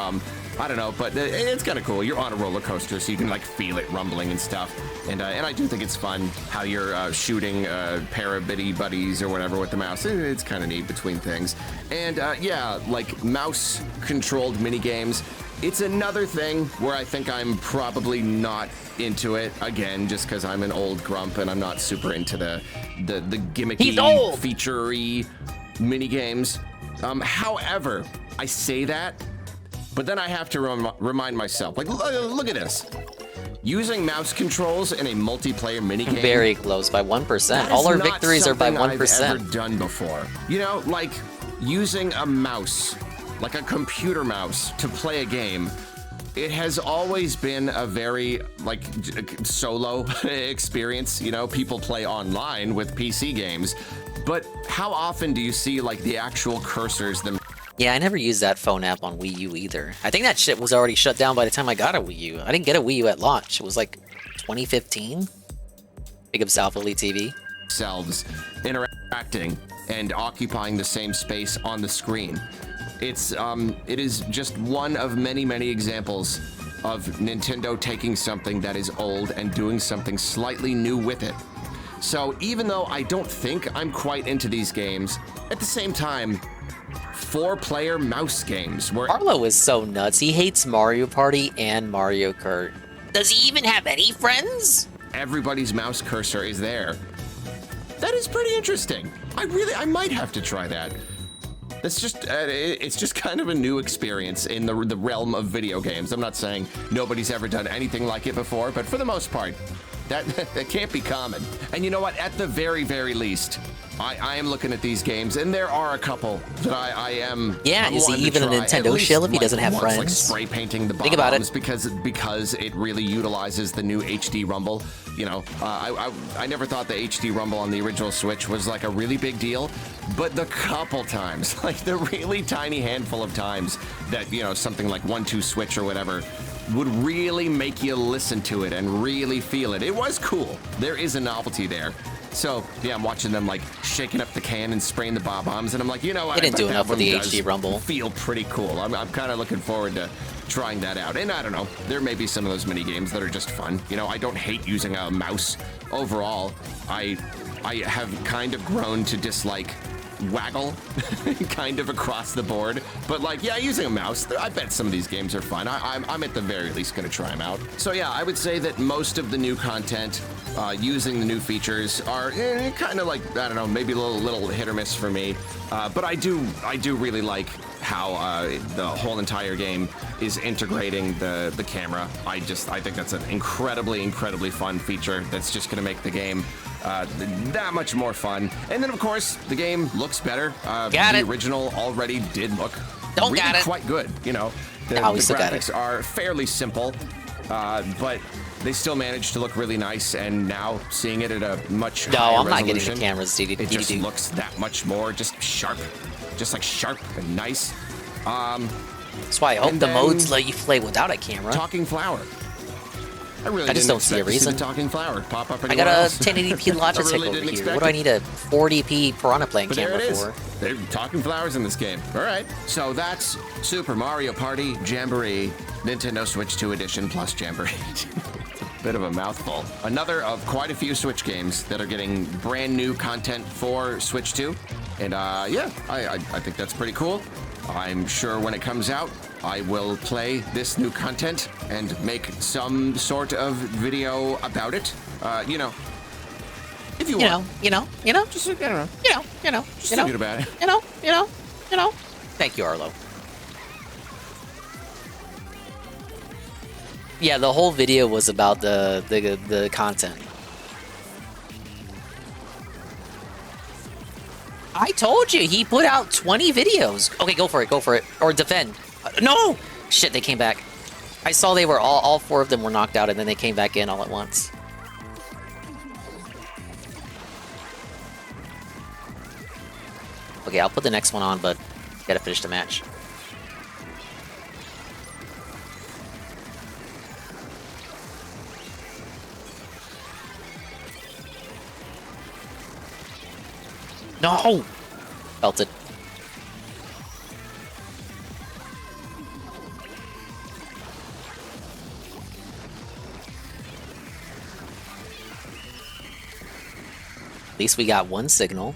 I don't know, but it's kind of cool. You're on a roller coaster, so you can like feel it rumbling and stuff. And I do think it's fun how you're shooting pair of bitty buddies or whatever with the mouse. It's kind of neat between things. And yeah, like mouse-controlled mini games. It's another thing where I think I'm probably not into it, again, just because I'm an old grump and I'm not super into the gimmicky, feature-y mini games. However, I say that, but then I have to remind myself, like, look at this. Using mouse controls in a multiplayer minigame. Very close by 1%. That is All our not victories are by something 1%. I've ever done before. You know, like using a mouse, like a computer mouse, to play a game. It has always been a very like solo experience. You know, people play online with PC games, but how often do you see like the actual cursors them? Yeah, I never used that phone app on Wii U either. I think that shit was already shut down by the time I got a Wii U. I didn't get a Wii U at launch. It was like 2015. Big ups Alpha Elite TV. Selves interacting and occupying the same space on the screen. It is just one of many examples of Nintendo taking something that is old and doing something slightly new with it. So even though I don't think I'm quite into these games, at the same time, 4-player mouse games where Arlo is so nuts. He hates Mario Party and Mario Kart. Does he even have any friends? everybody's mouse cursor is there. That is pretty interesting. I might have to try that. That's just, it's just kind of a new experience in the realm of video games. I'm not saying nobody's ever done anything like it before, but for the most part, that can't be common. And you know what? At the very, very least, I am looking at these games, and there are a couple that I am. Yeah, is he even a Nintendo shill if he doesn't have friends? Like spray painting the Think about it. because it really utilizes the new HD Rumble. You know, I never thought the HD Rumble on the original Switch was like a really big deal, but the couple times, like the really tiny handful of times that, you know, something like 1-2 Switch or whatever would really make you listen to it and really feel it. It was cool. There is a novelty there. So, yeah, I'm watching them, like, shaking up the can and spraying the bombs, and I'm like, you know what? They didn't do enough with the HD Rumble. Feel pretty cool. I'm kind of looking forward to trying that out. And I don't know, there may be some of those mini games that are just fun. You know, I don't hate using a mouse. Overall, I have kind of grown to dislike waggle kind of across the board, but like, yeah, using a mouse, I bet some of these games are fun. I'm at the very least going to try them out. So yeah, I would say that most of the new content using the new features are kind of like, I don't know, maybe a little hit or miss for me, but I do really like how the whole entire game is integrating the camera. I think that's an incredibly fun feature that's just going to make the game that much more fun. And then, of course, the game looks better. The original already did look really quite good. You know, the graphics are fairly simple, but they still managed to look really nice. And now seeing it at a much higher I'm not resolution, getting the cameras. it just looks that much more just sharp and nice. That's why I hope the modes let you play without a camera. Talking flower. I just don't see a reason. The talking flower pop up. I got a 1080p Logitech over here. What do I need a 40p Piranha playing camera for? They're talking flowers in this game. All right. So that's Super Mario Party Jamboree Nintendo Switch 2 Edition plus Jamboree. Bit of a mouthful. Another of quite a few Switch games that are getting brand new content for Switch 2. And yeah, I think that's pretty cool. I'm sure when it comes out, I will play this new content and make some sort of video about it. You know, if you want. Just thinking about it. Thank you, Arlo. Yeah, the whole video was about the content. I told you, he put out 20 videos. Okay, go for it. Or defend. No! Shit, they came back. I saw they were all 4 of them were knocked out, and then they came back in all at once. Okay, I'll put the next one on, but gotta finish the match. No! Felt it. At least we got one signal.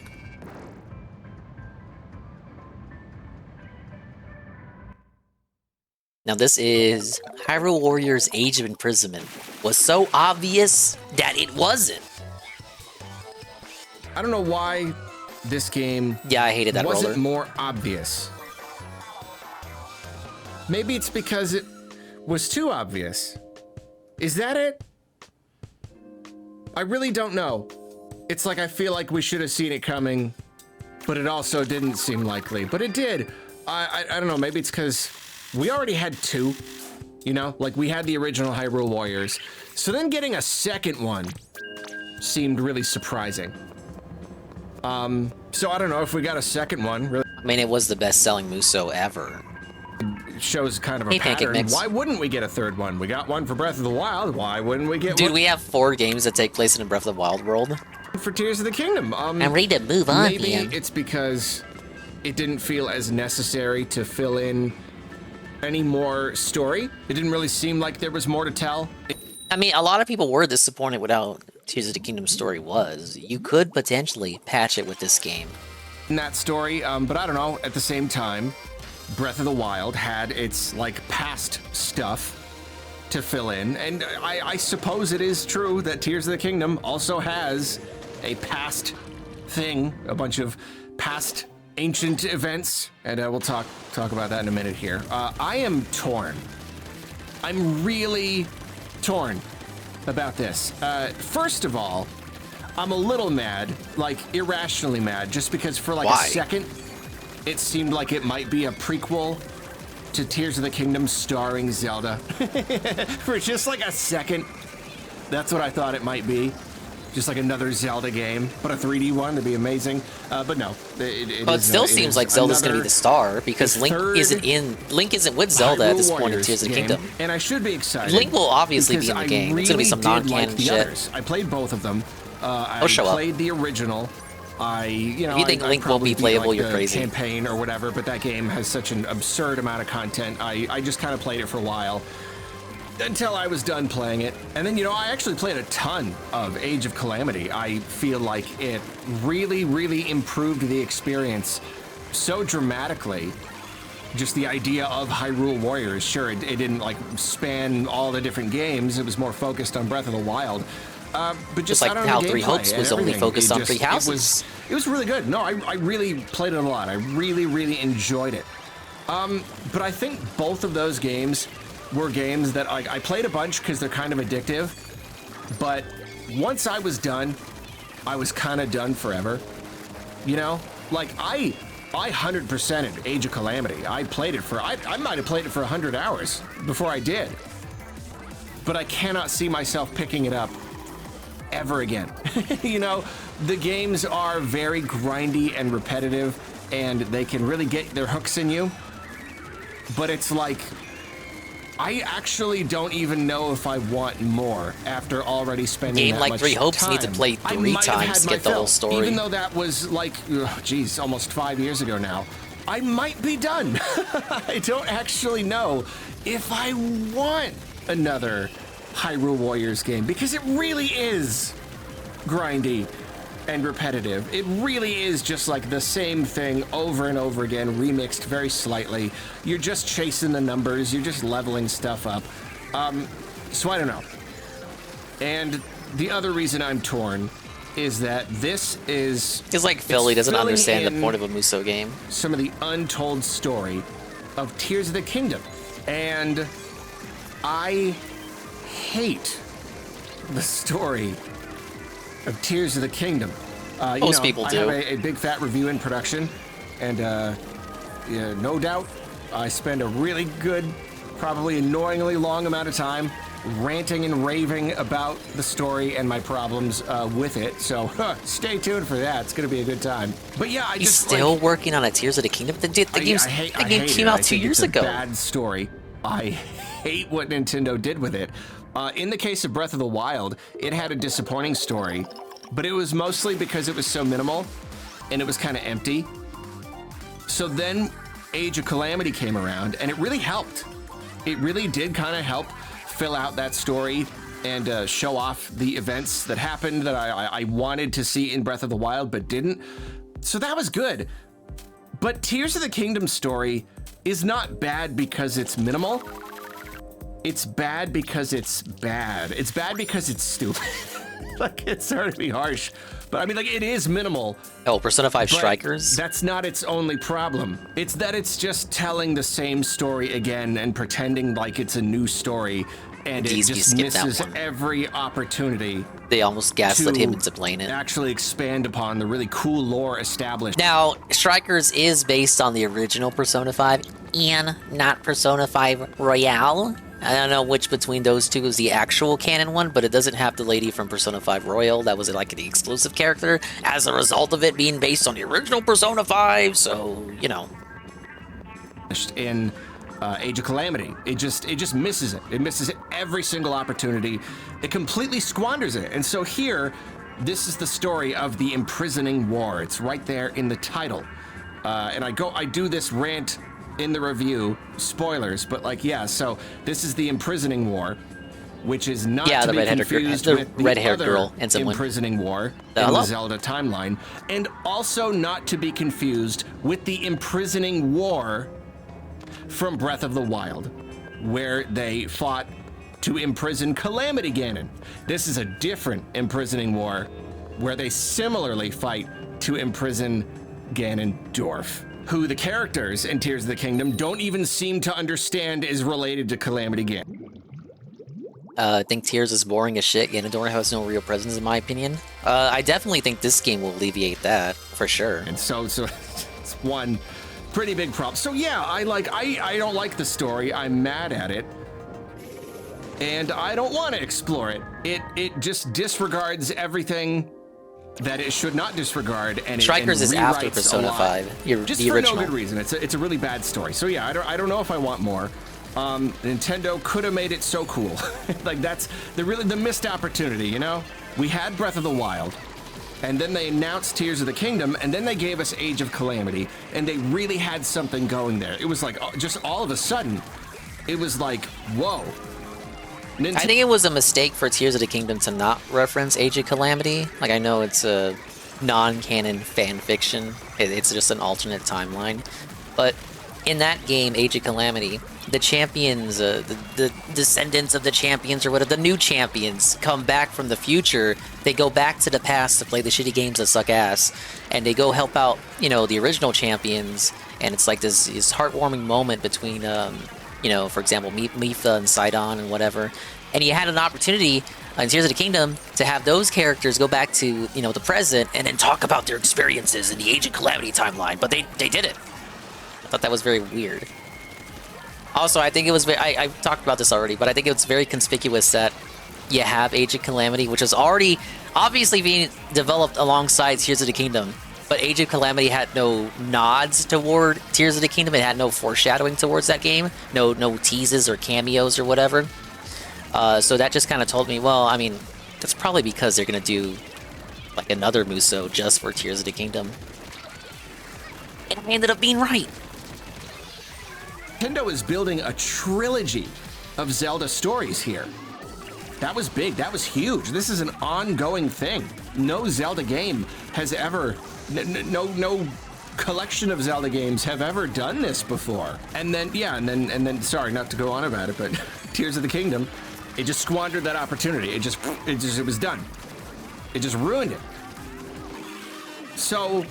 Now this is Hyrule Warriors Age of Imprisonment. Was so obvious that it wasn't. I don't know why this game I hated that wasn't roller. more obvious. Maybe it's because it was too obvious. Is that it? I really don't know. It's like I feel like we should have seen it coming, but it also didn't seem likely. But it did. I don't know, maybe it's because we already had 2, you know? Like, we had the original Hyrule Warriors. So then getting a second one seemed really surprising. So I don't know if we got a second one. Really, I mean, it was the best-selling Muso ever. it shows kind of a Hey, Pancake pattern. Mix. Why wouldn't we get a third one? We got one for Breath of the Wild. Why wouldn't we get Dude, one we have 4 games that take place in a Breath of the Wild world. for Tears of the Kingdom? I'm ready to move on, Maybe man. it's because it didn't feel as necessary to fill in any more story. It didn't really seem like there was more to tell. I mean, a lot of people were disappointed with how Tears of the Kingdom story was. You could potentially patch it with this game. In that story, but I don't know, at the same time, Breath of the Wild had its, like, past stuff to fill in, and I suppose it is true that Tears of the Kingdom also has a past thing, a bunch of past ancient events, and we'll talk about that in a minute here. I am torn. I'm really torn about this. First of all, I'm a little mad, like irrationally mad, just because for like Why? a second, it seemed like it might be a prequel to Tears of the Kingdom starring Zelda. For just like a second, that's what I thought it might be. Just like another Zelda game, but a 3D one, that'd be amazing. But no, But it still seems like Zelda's gonna be the star, because Link isn't with Zelda at this point in Tears of the Kingdom. And I should be excited. Link will obviously be because in the I game. It's gonna be some really did non-canon like the shit. others. I played both of them. He'll show up. played the original. If you think Link won't be playable, like you're the crazy. Campaign or whatever, but that game has such an absurd amount of content. I just kind of played it for a while until I was done playing it. And then, I actually played a ton of Age of Calamity. I feel like it really, really improved the experience so dramatically. Just the idea of Hyrule Warriors. Sure, it didn't like span all the different games. It was more focused on Breath of the Wild. But just like I don't how know, Three gameplay Hopes and was only everything. focused on It Three Houses. It was really good. No, I really played it a lot. I really, really enjoyed it. But I think both of those games were games that I played a bunch because they're kind of addictive. But once I was done, I was kind of done forever. Like I 100%ed Age of Calamity. I played it for, I might have played it for 100 hours before I did. But I cannot see myself picking it up ever again. The games are very grindy and repetitive, and they can really get their hooks in you. But it's like, I actually don't even know if I want more after already spending Game that like much Three Hopes time. need to play I 3 might have times to had my get the whole fill, story. Even though that was like, almost 5 years ago now. I might be done. I don't actually know if I want another Hyrule Warriors game, because it really is grindy and repetitive. It really is just like the same thing over and over again, remixed very slightly. You're just chasing the numbers, you're just leveling stuff up. So I don't know. And the other reason I'm torn is that this is... It's like Philly doesn't filling understand the in point of a Muso game. some of the untold story of Tears of the Kingdom. And I hate the story of Tears of the Kingdom. Most people do. I have a big fat review in production, and no doubt I spend a really good, probably annoyingly long amount of time ranting and raving about the story and my problems with it. So stay tuned for that. It's going to be a good time. But yeah, I He's just still working on a Tears of the Kingdom. The game came out 2 years ago. It's a bad story. I hate what Nintendo did with it. In the case of Breath of the Wild, it had a disappointing story, but it was mostly because it was so minimal and it was kind of empty. So then Age of Calamity came around, and it really helped. It really did kind of help fill out that story and show off the events that happened that I wanted to see in Breath of the Wild but didn't. So that was good. But Tears of the Kingdom story is not bad because it's minimal. It's bad because it's bad. It's bad because it's stupid. Like, it's sorry to be harsh, but I mean, like, it is minimal. Oh, Persona 5 but Strikers? That's not its only problem. It's that it's just telling the same story again and pretending like it's a new story. and it Deesby just skipped that misses one. every opportunity They almost gaslit him into playing it. actually expand upon the really cool lore established. Now, Strikers is based on the original Persona 5 and not Persona 5 Royale. I don't know which between those two is the actual canon one, but it doesn't have the lady from Persona 5 Royal. That was like the exclusive character as a result of it being based on the original Persona 5, so, you know. In Age of Calamity, it just misses it. It misses it every single opportunity. It completely squanders it. And so here, this is the story of the imprisoning war. It's right there in the title. And I do this rant in the review, spoilers, but like, yeah, so this is the imprisoning war, which is not to be confused with the other imprisoning war in the Zelda timeline, and also not to be confused with the imprisoning war from Breath of the Wild, where they fought to imprison Calamity Ganon. This is a different imprisoning war, where they similarly fight to imprison Ganondorf, who the characters in Tears of the Kingdom don't even seem to understand is related to Calamity Ganon. I think Tears is boring as shit. Ganondorf has no real presence, in my opinion. I definitely think this game will alleviate that, for sure. And so it's one pretty big problem. So yeah, I don't like the story. I'm mad at it. And I don't want to explore it. It just disregards everything that it should not disregard, and Strikers is after rewrites Persona 5, just the for original. no good reason. It's a really bad story. So yeah, I don't know if I want more. Nintendo could have made it so cool. Like that's the missed opportunity, you know? We had Breath of the Wild, and then they announced Tears of the Kingdom, and then they gave us Age of Calamity, and they really had something going there. It was like just all of a sudden, it was like, whoa. I think it was a mistake for Tears of the Kingdom to not reference Age of Calamity. Like, I know it's a non-canon fan fiction. It's just an alternate timeline. But in that game, Age of Calamity, the champions, the descendants of the champions or whatever, the new champions come back from the future. They go back to the past to play the shitty games that suck ass. And they go help out, you know, the original champions. And it's like this heartwarming moment between... you know, for example, Mipha and Sidon and whatever. And you had an opportunity in Tears of the Kingdom to have those characters go back to, you know, the present and then talk about their experiences in the Age of Calamity timeline. But they did it. I thought that was very weird. Also, I think it was I've talked about this already, but I think it's very conspicuous that you have Age of Calamity, which is already obviously being developed alongside Tears of the Kingdom. But Age of Calamity had no nods toward Tears of the Kingdom. It had no foreshadowing towards that game. No teases or cameos or whatever. So that just kind of told me, well, I mean, that's probably because they're going to do like another Muso just for Tears of the Kingdom. And I ended up being right. Nintendo is building a trilogy of Zelda stories here. That was big. That was huge. This is an ongoing thing. No Zelda game has ever... No collection of Zelda games have ever done this before. And then, yeah, and then, sorry, not to go on about it, but Tears of the Kingdom, it just squandered that opportunity. It was done. It just ruined it. So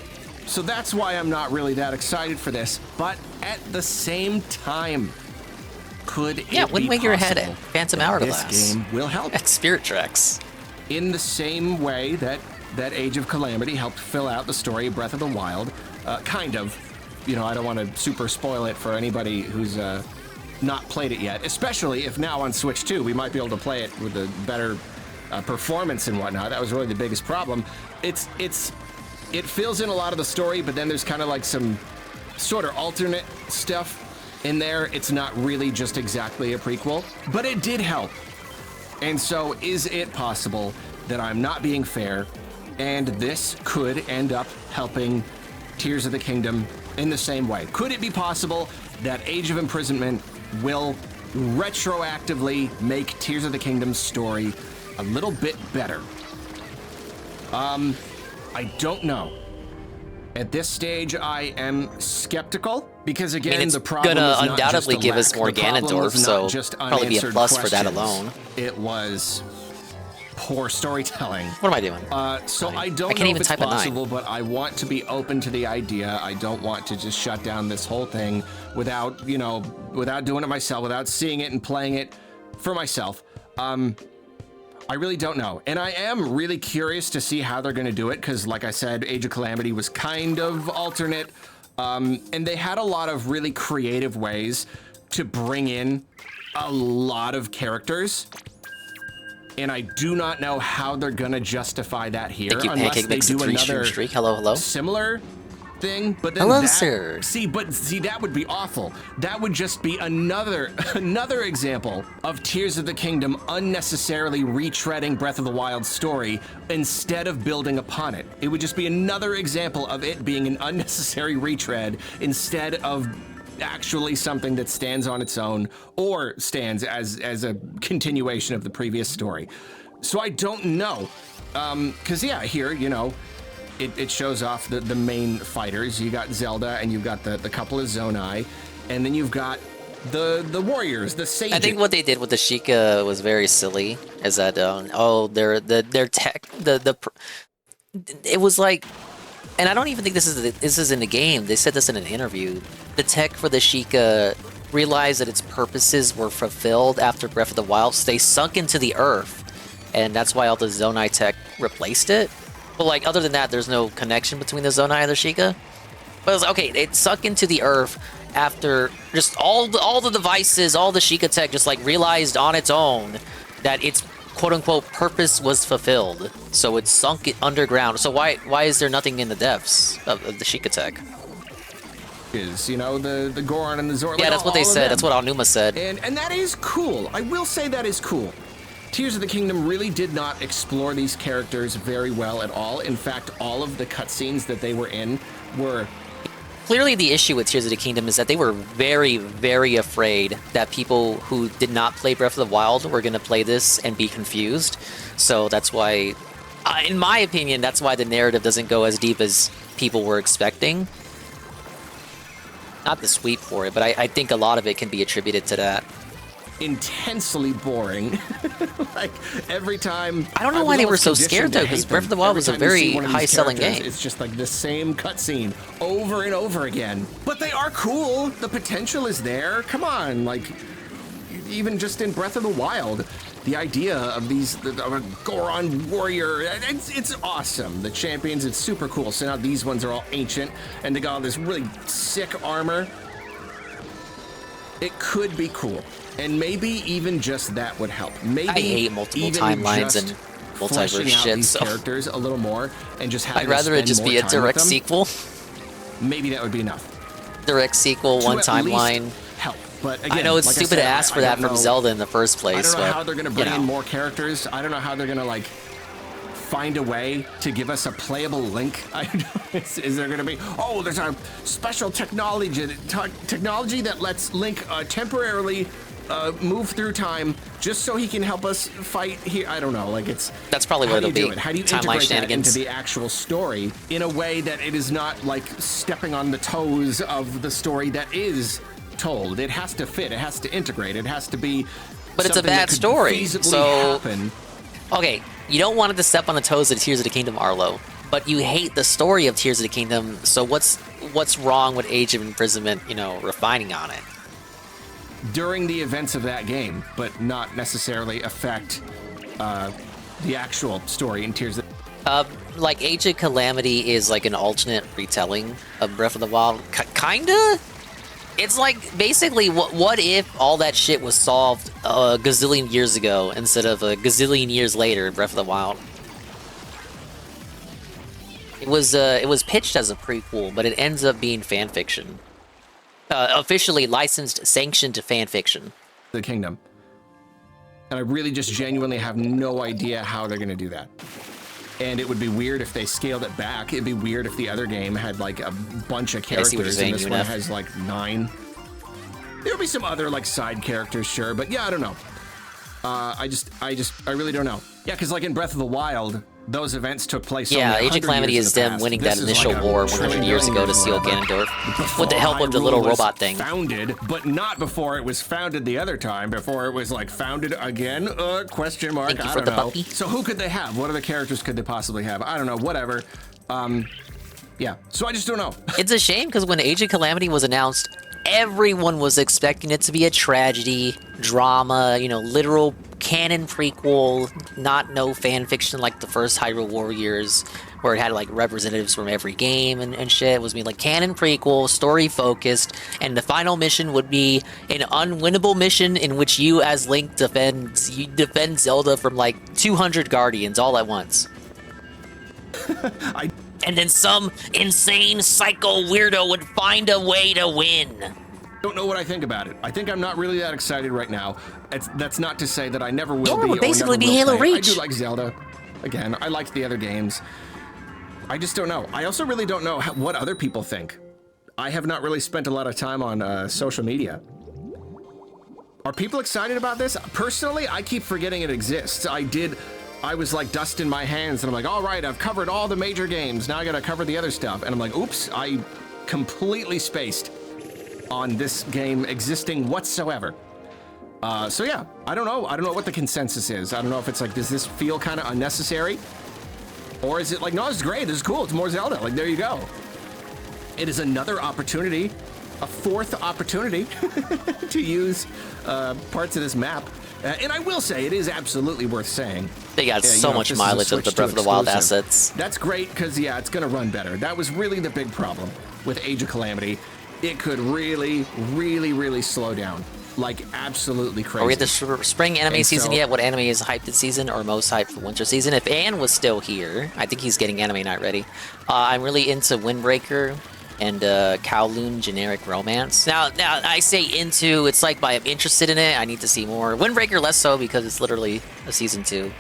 that's why I'm not really that excited for this. But at the same time, could it be Wind Waker ahead possible Phantom that Hourglass. this game will help? Spirit Tracks. In the same way that Age of Calamity helped fill out the story of Breath of the Wild, kind of. You know, I don't want to super spoil it for anybody who's not played it yet, especially if now on Switch 2 we might be able to play it with a better performance and whatnot. That was really the biggest problem. It fills in a lot of the story, but then there's kind of like some sort of alternate stuff in there. It's not really just exactly a prequel, but it did help. And so is it possible that I'm not being fair and this could end up helping Tears of the Kingdom in the same way? Could it be possible that Age of Imprisonment will retroactively make Tears of the Kingdom's story a little bit better? I don't know. At this stage, I am skeptical because, again, it's the problem gonna is not undoubtedly just the give us lack. more The problem Ganondorf, was not so just probably be a unanswered plus for that questions. alone. It was poor storytelling. What am I doing? So I don't can't know even if it's type a 9. possible, but I want to be open to the idea. I don't want to just shut down this whole thing without doing it myself, without seeing it and playing it for myself. I really don't know. And I am really curious to see how they're going to do it because, like I said, Age of Calamity was kind of alternate. And they had a lot of really creative ways to bring in a lot of characters. And I do not know how they're going to justify that here unless they do another similar thing. But then sir. See, that would be awful. That would just be another example of Tears of the Kingdom unnecessarily retreading Breath of the Wild's story instead of building upon it. It would just be another example of it being an unnecessary retread instead of actually something that stands on its own or stands as a continuation of the previous story. So I don't know. Because yeah, here, you know, it shows off the main fighters. You got Zelda and you've got the couple of Zonai, and then you've got the warriors, the sages. I think what they did with the Sheikah was very silly. Is that their tech it was like, and I don't even think this is in the game. They said this in an interview. The tech for the Sheikah realized that its purposes were fulfilled after Breath of the Wild, so they sunk into the earth, and that's why all the Zonai tech replaced it. But like, other than that, there's no connection between the Zonai and the Sheikah. But it was okay, it sunk into the earth after just all the devices, all the Sheikah tech just like realized on its own that its quote-unquote purpose was fulfilled. So it sunk it underground. So why is there nothing in the depths of the Sheikah tech? Is, you know, the Goron and the Zor. Yeah, like that's what they said. That's what Aonuma said. And that is cool. I will say that is cool. Tears of the Kingdom really did not explore these characters very well at all. In fact, all of the cutscenes that they were in were... Clearly the issue with Tears of the Kingdom is that they were very, very afraid that people who did not play Breath of the Wild were going to play this and be confused. So that's why, in my opinion, that's why the narrative doesn't go as deep as people were expecting. Not the sweep for it, but I think a lot of it can be attributed to that. Intensely boring. Like, every time... I don't know why they were so scared, though, because Breath of the Wild was a very high-selling game. It's just like the same cutscene over and over again. But they are cool. The potential is there. Come on, like, even just in Breath of the Wild, the idea of these Goron warrior, it's awesome. The champions, it's super cool. So now these ones are all ancient, and they got all this really sick armor. It could be cool. And maybe even just that would help. Maybe I hate multiple timelines and multiverse shit. These characters a little more and just have. I'd rather it just be a direct sequel. Maybe that would be enough. Direct sequel, one timeline. Help, but again, I know it's like stupid to ask for that from Zelda in the first place. I don't know how they're gonna bring in more characters. I don't know how they're gonna like find a way to give us a playable Link. I don't know. Is there gonna be? Oh, there's a special technology that lets Link temporarily move through time just so he can help us fight here. I don't know, like that's probably what it'll be. How do you integrate that into the actual story in a way that it is not like stepping on the toes of the story that is told? It has to fit, it has to integrate, it has to be. But it's a bad story, so happen. Okay, you don't want it to step on the toes of Tears of the Kingdom, Arlo, but you hate the story of Tears of the Kingdom, so what's wrong with Age of Imprisonment, you know, refining on it? During the events of that game, but not necessarily affect the actual story in Tears of... Like, Age of Calamity is like an alternate retelling of Breath of the Wild. Kinda? It's like, basically, what if all that shit was solved a gazillion years ago instead of a gazillion years later in Breath of the Wild? It was pitched as a prequel, but it ends up being fan fiction. Officially licensed, sanctioned fan fiction. The Kingdom. And I really just genuinely have no idea how they're going to do that. And it would be weird if they scaled it back. It'd be weird if the other game had like a bunch of characters and this one has like 9. There'll be some other like side characters, sure, but yeah, I don't know. I really don't know. Yeah, because like in Breath of the Wild, those events took place. Yeah, Age of Calamity is them winning that initial war 100 years ago to seal Ganondorf with the help of the little robot thing. Founded, but not before it was founded the other time. Before it was like founded again? Question mark. Thank you I for don't the know. puppy. So who could they have? What other characters could they possibly have? I don't know. Whatever. Yeah. So I just don't know. It's a shame because when Age of Calamity was announced, everyone was expecting it to be a tragedy, drama, you know, literal canon prequel, not no fan fiction like the first Hyrule Warriors, where it had like representatives from every game and shit. It was like canon prequel, story focused, and the final mission would be an unwinnable mission in which you as Link defend Zelda from like 200 guardians all at once. And then some insane psycho weirdo would find a way to win. Don't know what I think about it. I think I'm not really that excited right now. That's not to say that I never will be. It would basically be will Halo play. Reach. I do like Zelda. Again, I liked the other games. I just don't know. I also really don't know what other people think. I have not really spent a lot of time on social media. Are people excited about this? Personally, I keep forgetting it exists. I was like dust in my hands, and I'm like, all right, I've covered all the major games. Now I gotta cover the other stuff. And I'm like, oops, I completely spaced on this game existing whatsoever. So yeah, I don't know. I don't know what the consensus is. I don't know if it's like, does this feel kind of unnecessary? Or is it like, no, it's great, this is cool, it's more Zelda. Like, there you go. It is another opportunity, a fourth opportunity to use parts of this map. And I will say, it is absolutely worth saying. They got so much mileage of the Breath of the Wild assets. That's great, because, yeah, it's going to run better. That was really the big problem with Age of Calamity. It could really, really, really slow down. Like, absolutely crazy. Are we at the spring anime season yet? What anime is hyped this season, or most hyped for winter season? If Ann was still here, I think he's getting anime night ready. I'm really into Windbreaker and Kowloon Generic Romance. Now I say into, it's like I'm interested in it, I need to see more. Windbreaker less so because it's literally a season 2.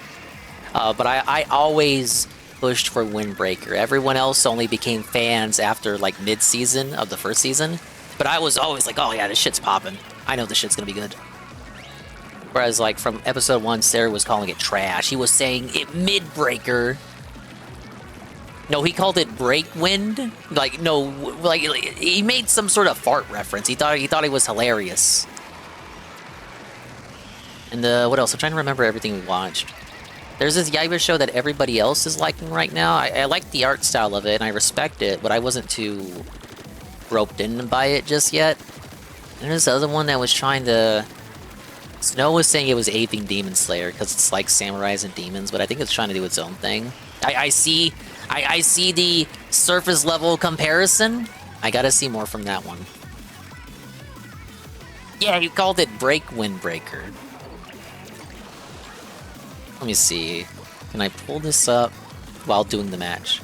But I always pushed for Windbreaker. Everyone else only became fans after like mid-season of the first season. But I was always like, oh yeah, this shit's popping. I know this shit's gonna be good. Whereas like from episode 1, Sarah was calling it trash. He was saying it mid-breaker. No, he called it Breakwind. Like, no, like he made some sort of fart reference. He thought it was hilarious. And what else? I'm trying to remember everything we watched. There's this Yaiba show that everybody else is liking right now. I like the art style of it, and I respect it, but I wasn't too roped in by it just yet. And there's the other one that was trying to... Snow was saying it was aping Demon Slayer, because it's like samurais and demons, but I think it's trying to do its own thing. I see the surface level comparison. I gotta see more from that one. Yeah, you called it Windbreaker. Let me see. Can I pull this up while doing the match?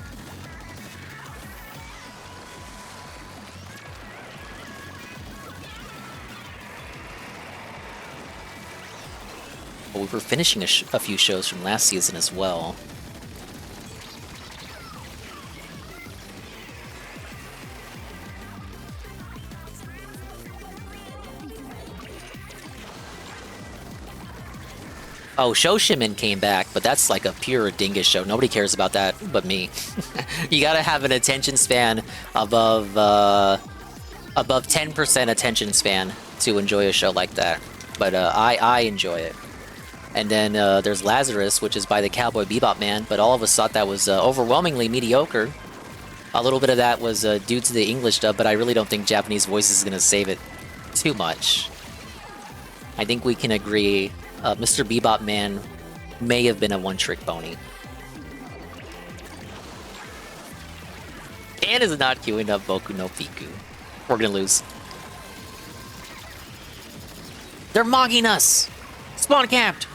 Well, we were finishing a few shows from last season as well. Oh, Shoshimin came back, but that's like a pure dingus show. Nobody cares about that but me. You gotta have an attention span above 10% attention span to enjoy a show like that. But I enjoy it. And then there's Lazarus, which is by the Cowboy Bebop man, but all of us thought that was overwhelmingly mediocre. A little bit of that was due to the English dub, but I really don't think Japanese voice is gonna save it too much. I think we can agree Mr. Bebop Man may have been a one-trick pony. And is not queuing up Boku no Piku. We're gonna lose. They're mocking us! Spawn camped!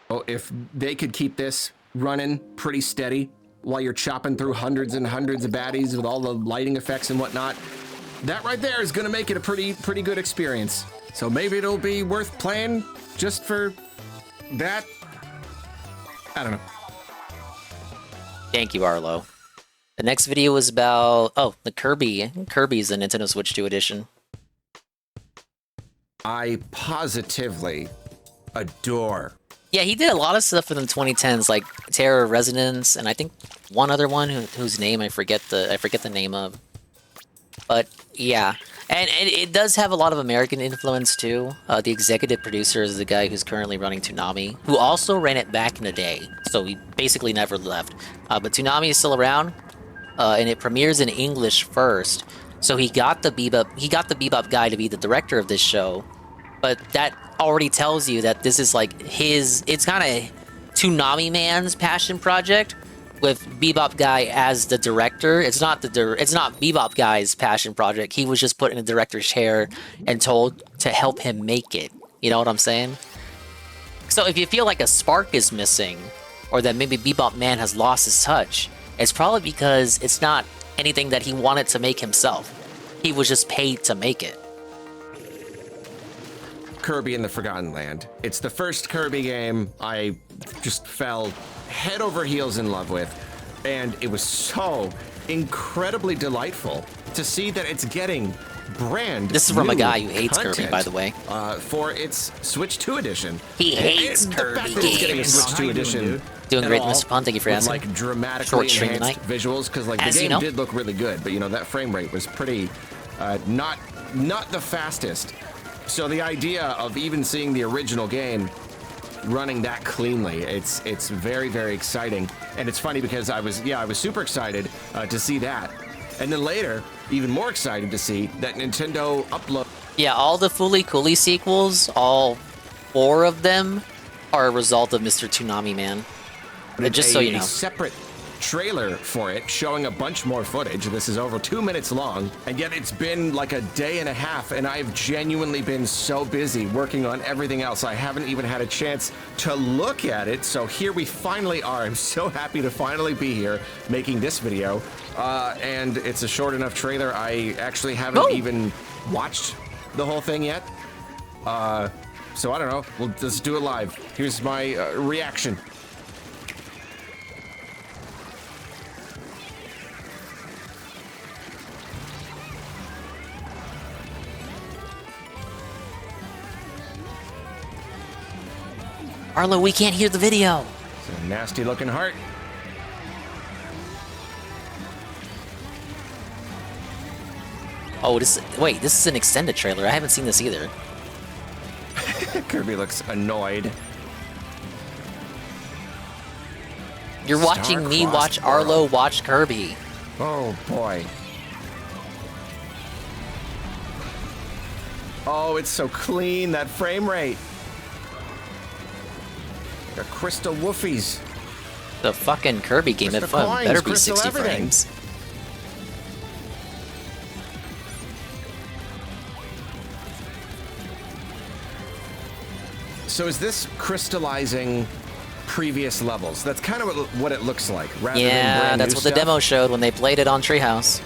Oh, if they could keep this running pretty steady while you're chopping through hundreds and hundreds of baddies with all the lighting effects and whatnot, that right there is going to make it a pretty good experience. So maybe it'll be worth playing just for that. I don't know. Thank you, Arlo. The next video was about... Oh, the Kirby. Kirby's a Nintendo Switch 2 edition. I positively adore. Yeah, he did a lot of stuff in the 2010s, like Terror Resonance, and I think one other one whose name I forget the name of. But yeah, And it does have a lot of American influence too. The executive producer is the guy who's currently running Toonami, who also ran it back in the day. So he basically never left. But Toonami is still around, and it premieres in English first. So he got the Bebop guy to be the director of this show. But that already tells you that this is like it's kind of Toonami Man's passion project, with Bebop guy as the director. It's not Bebop guy's passion project. He was just put in a director's chair and told to help him make it. You know what I'm saying? So if you feel like a spark is missing, or that maybe Bebop Man has lost his touch, it's probably because it's not anything that he wanted to make himself. He was just paid to make it. Kirby in the Forgotten Land. It's the first Kirby game I just fell head over heels in love with, and it was so incredibly delightful to see that it's getting brand This is from a new guy who hates content, Kirby, by the way. For its Switch 2 edition. He hates Kirby the fact that it's getting a games. Switch 2 edition. Doing at great, all, Mr. Pun. Thank you for with, asking. like dramatically Short stream enhanced tonight. visuals, because like the As you game know. did look really good, but you know that frame rate was pretty not the fastest. So the idea of even seeing the original game running that cleanly, it's very, very exciting. And it's funny because I was super excited to see that, and then later even more excited to see that Nintendo upload. Yeah, all the Fooly Cooly sequels, all 4 of them, are a result of Mr. Toonami Man. Just so you know. A separate trailer for it showing a bunch more footage. This is over 2 minutes long, and yet it's been like a day and a half, and I've genuinely been so busy working on everything else I haven't even had a chance to look at it. So here we finally are. I'm so happy to finally be here making this video, and it's a short enough trailer. I actually haven't even watched the whole thing yet, so I don't know. We'll just do it live. Here's my reaction. Arlo, we can't hear the video. It's a nasty looking heart. Oh, this is an extended trailer. I haven't seen this either. Kirby looks annoyed. You're watching me watch Arlo watch Kirby. Oh boy. Oh, it's so clean, that frame rate. The crystal woofies. The fucking Kirby game Crystal at fun coins, better be crystal 60 everything. frames. So is this crystallizing previous levels? That's kind of what it looks like, rather than Yeah, brand that's new what the stuff? demo showed when they played it on Treehouse.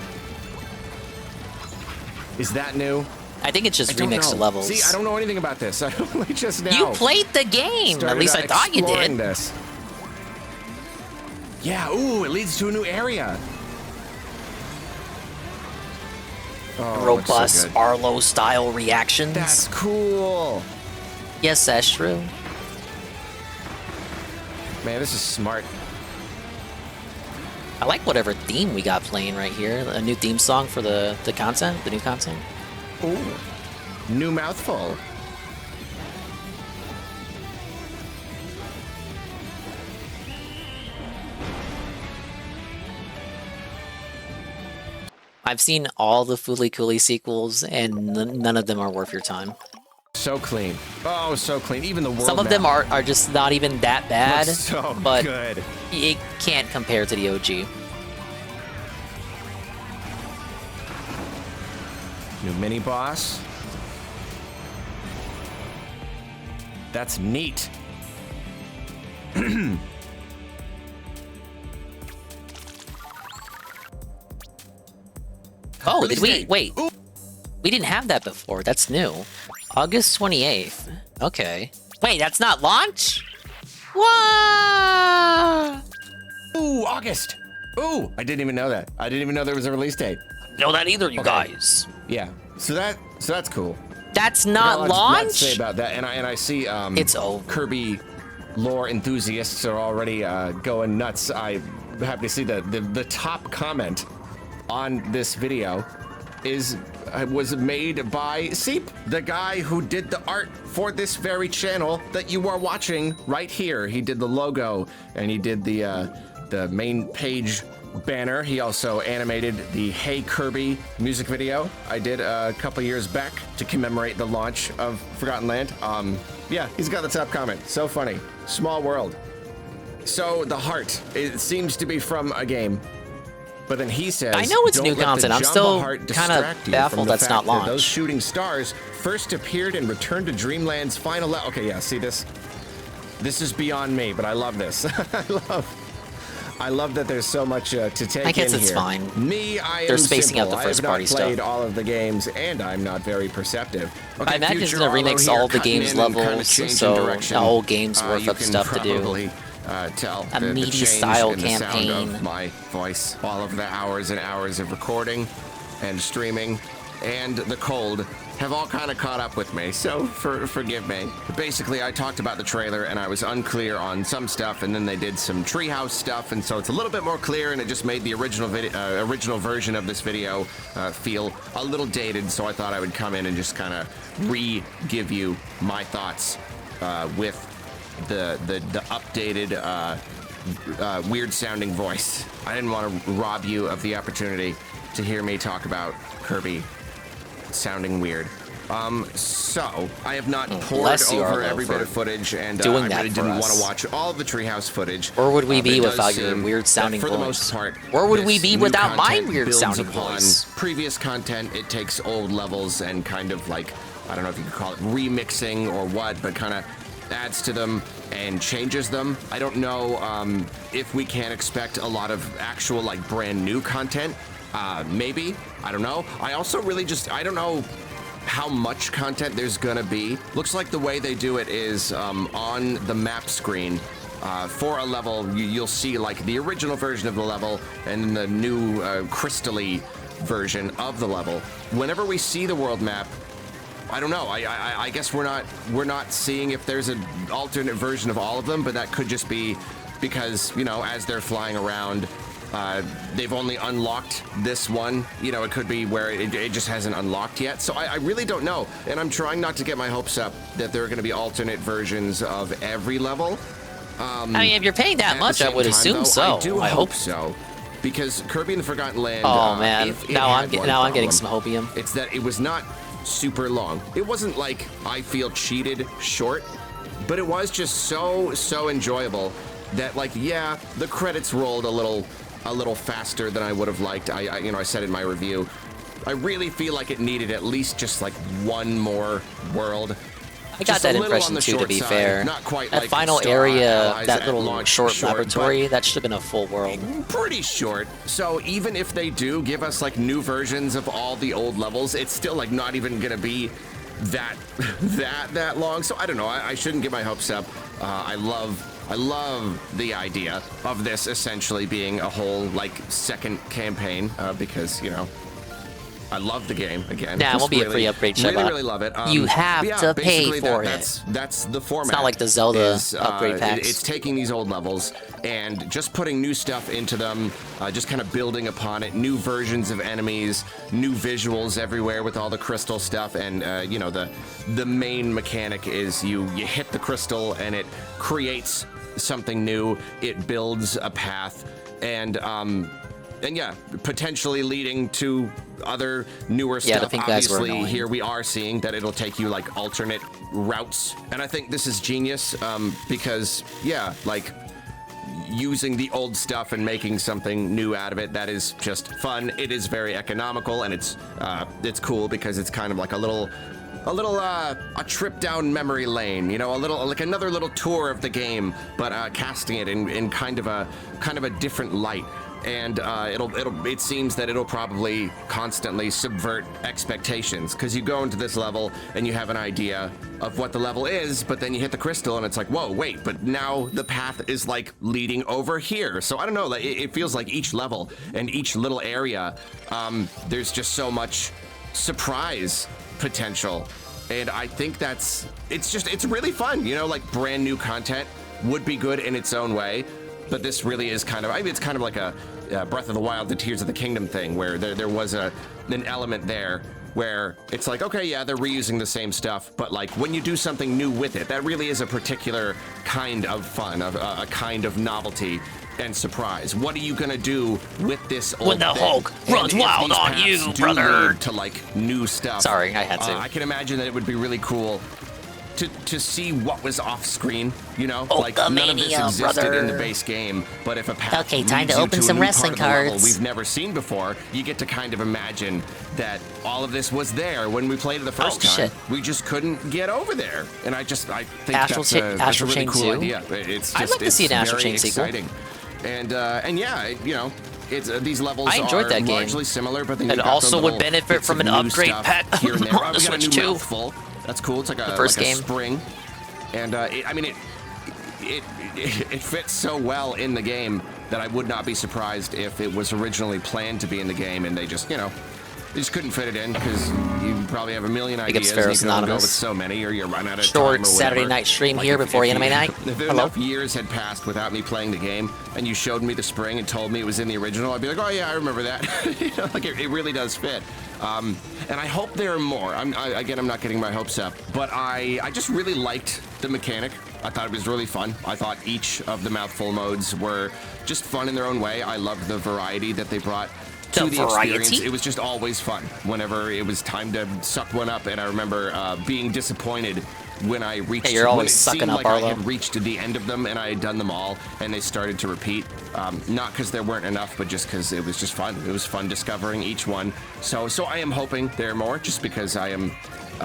Is that new? I think it's just I don't remixed know. levels. See, I don't know anything about this. I only just now. You played the game. At started, least I thought you exploring did. This. Yeah, ooh, it leads to a new area. Oh, it looks so Robust good. Arlo style reactions. That's cool. Yes, that's true. Man, this is smart. I like whatever theme we got playing right here. A new theme song for the content, the new content. Ooh, new mouthful. I've seen all the Fooly Cooly sequels, and none of them are worth your time. So clean. Oh, so clean. Even the world Some of map them are just not even that bad, looks so but good. it can't compare to the OG. New mini boss. That's neat. Oh, Release did we? date. Wait. We didn't have that before. That's new. August 28th. Okay. Wait, that's not launch? What? Ooh, August. Ooh, I didn't even know that. I didn't even know there was a release date. Know that either, you guys. Yeah. So that's cool. That's Got not a lot to say launch? about that, and I see It's over. Kirby lore enthusiasts are already going nuts. I'm happy to see that the top comment on this video is was made by Seep, the guy who did the art for this very channel that you are watching right here. He did the logo and he did the main page banner. He also animated the Hey Kirby music video I did a couple years back to commemorate the launch of Forgotten Land. Yeah, he's got the top comment. So funny. Small world. So the heart, it seems to be from a game. But then he says, I know it's "Don't new let the content. I'm Jumbo still heart kind of distract you baffled from the that's fact not that launched." Those shooting stars first appeared and returned to Dreamland's final okay, yeah, see this? This is beyond me, but I love this. I love that there's so much to take in I guess it's here. fine. Me, I They're am spacing out simple. the first I have party not played stuff. all of the games, and I'm not very perceptive. Okay, I imagine it's Future gonna remix Arlo here, all the cutting game's in and kinda levels, changing so direction. a whole game's worth You of can stuff to do. probably, tell A the meaty change style in the sound campaign. of my voice, all of the hours and hours of recording and streaming, and the cold have all kind of caught up with me, so forgive me. Basically, I talked about the trailer and I was unclear on some stuff, and then they did some treehouse stuff, and so it's a little bit more clear, and it just made the original version of this video feel a little dated, so I thought I would come in and just kind of re-give you my thoughts with the updated weird-sounding voice. I didn't want to rob you of the opportunity to hear me talk about Kirby sounding weird. So I have not poured bless you, over Arlo, every bit for of footage, and doing I that really for didn't want us. to watch all of the treehouse footage. Where would we but be it does without your seem weird that sounding for the voice? most part, Where would we this be new without my content weird builds sounding upon voice? previous content. It takes old levels and kind of like, I don't know if you could call it remixing or what, but kind of adds to them and changes them. I don't know if we can expect a lot of actual like brand new content. Maybe, I don't know. I also really I don't know how much content there's gonna be. Looks like the way they do it is on the map screen. For a level, you'll see like the original version of the level and then the new crystally version of the level. Whenever we see the world map, I don't know. I guess we're not seeing if there's an alternate version of all of them, but that could just be because, you know, as they're flying around, they've only unlocked this one. You know, it could be where it just hasn't unlocked yet. So I really don't know. And I'm trying not to get my hopes up that there are going to be alternate versions of every level. I mean, if you're paying that much, I would assume so. I do I hope hope so. Because Kirby and the Forgotten Land. Oh man, if it now had one I'm getting problem, some hopium. It's that it was not super long. It wasn't like I feel cheated short, but it was just so enjoyable that, like, yeah, the credits rolled a little faster than I would have liked. I said in my review, I really feel like it needed at least just like one more world. I got that impression too, to be fair. Not quite that like final Star area, Allies that at little launch short laboratory, that should have been a full world. Pretty short. So even if they do give us like new versions of all the old levels, it's still like not even gonna be that long. So I don't know. I shouldn't get my hopes up. I love the idea of this essentially being a whole like second campaign because, you know, I love the game again. Nah, it won't be a free upgrade, Sheba. Really love it. You have to pay basically for That's the format. It's not like the Zelda upgrade packs. It's taking these old levels and just putting new stuff into them, just kind of building upon it. New versions of enemies, new visuals everywhere with all the crystal stuff, and you know, the main mechanic is you hit the crystal and it creates something new. It builds a path, and yeah, potentially leading to other newer stuff. the pink guys were Obviously, annoying. here we are seeing that it'll take you like alternate routes, and I think this is genius because, yeah, like using the old stuff and making something new out of it, that is just fun. It is very economical, and it's cool because it's kind of like a trip down memory lane, you know, like another little tour of the game, but casting it in kind of a different light. And it seems that it'll probably constantly subvert expectations, because you go into this level and you have an idea of what the level is, but then you hit the crystal and it's like, whoa, wait, but now the path is like leading over here. So I don't know, like, it feels like each level and each little area, there's just so much surprise potential, and I think it's really fun, you know, like brand new content would be good in its own way. But this really is kind of, I mean, it's kind of like a Breath of the Wild, the Tears of the Kingdom thing, where there was an element there where it's like, okay, yeah, they're reusing the same stuff, but like when you do something new with it, that really is a particular kind of fun, a kind of novelty and surprise. What are you gonna do with this old When the thing? Hulk And runs if wild these on paths you, do brother. lead to like new stuff. Sorry, I had to. I can imagine that it would be really cool to see what was off screen, you know, like none of this Hulkamania, existed in the brother. base game, but if a path Okay, time leads to you open a some new wrestling part of the level cards. we've never seen before, you get to kind of imagine that all of this was there when we played it the first time. shit. We just couldn't get over there, and I think Astral that's, Chain- that's a Astral really Chain cool 2? idea. It's just I'd like to see an it's Astral very Chain sequel. exciting. And yeah, you know, it's these levels I enjoyed are that game. largely similar, but then It you've got also the would little benefit bits from of an new upgrade stuff pack here and there. on the We got a Switch new 2. mouthful. That's cool. It's like a first like game. a spring, and it fits so well in the game that I would not be surprised if it was originally planned to be in the game and they just, you know, they just couldn't fit it in because you probably have a million Big up ideas and you Sparrows can only go with Anonymous. so many or you run out of time or Short whatever. Saturday night stream Like here if before you- anime night. If Hello. enough years had passed without me playing the game and you showed me the spring and told me it was in the original, I'd be like, oh yeah, I remember that. You know, like it really does fit. And I hope there are more. Again, I'm not getting my hopes up, but I just really liked the mechanic. I thought it was really fun. I thought each of the mouthful modes were just fun in their own way. I loved the variety that they brought to the experience. It was just always fun whenever it was time to suck one up, and I remember being disappointed when I reached. Hey, you're always when it sucking seemed up, like I Arlo. had reached the end of them and I had done them all, and they started to repeat. Not because there weren't enough, but just because it was just fun. It was fun discovering each one. So I am hoping there are more, just because I am.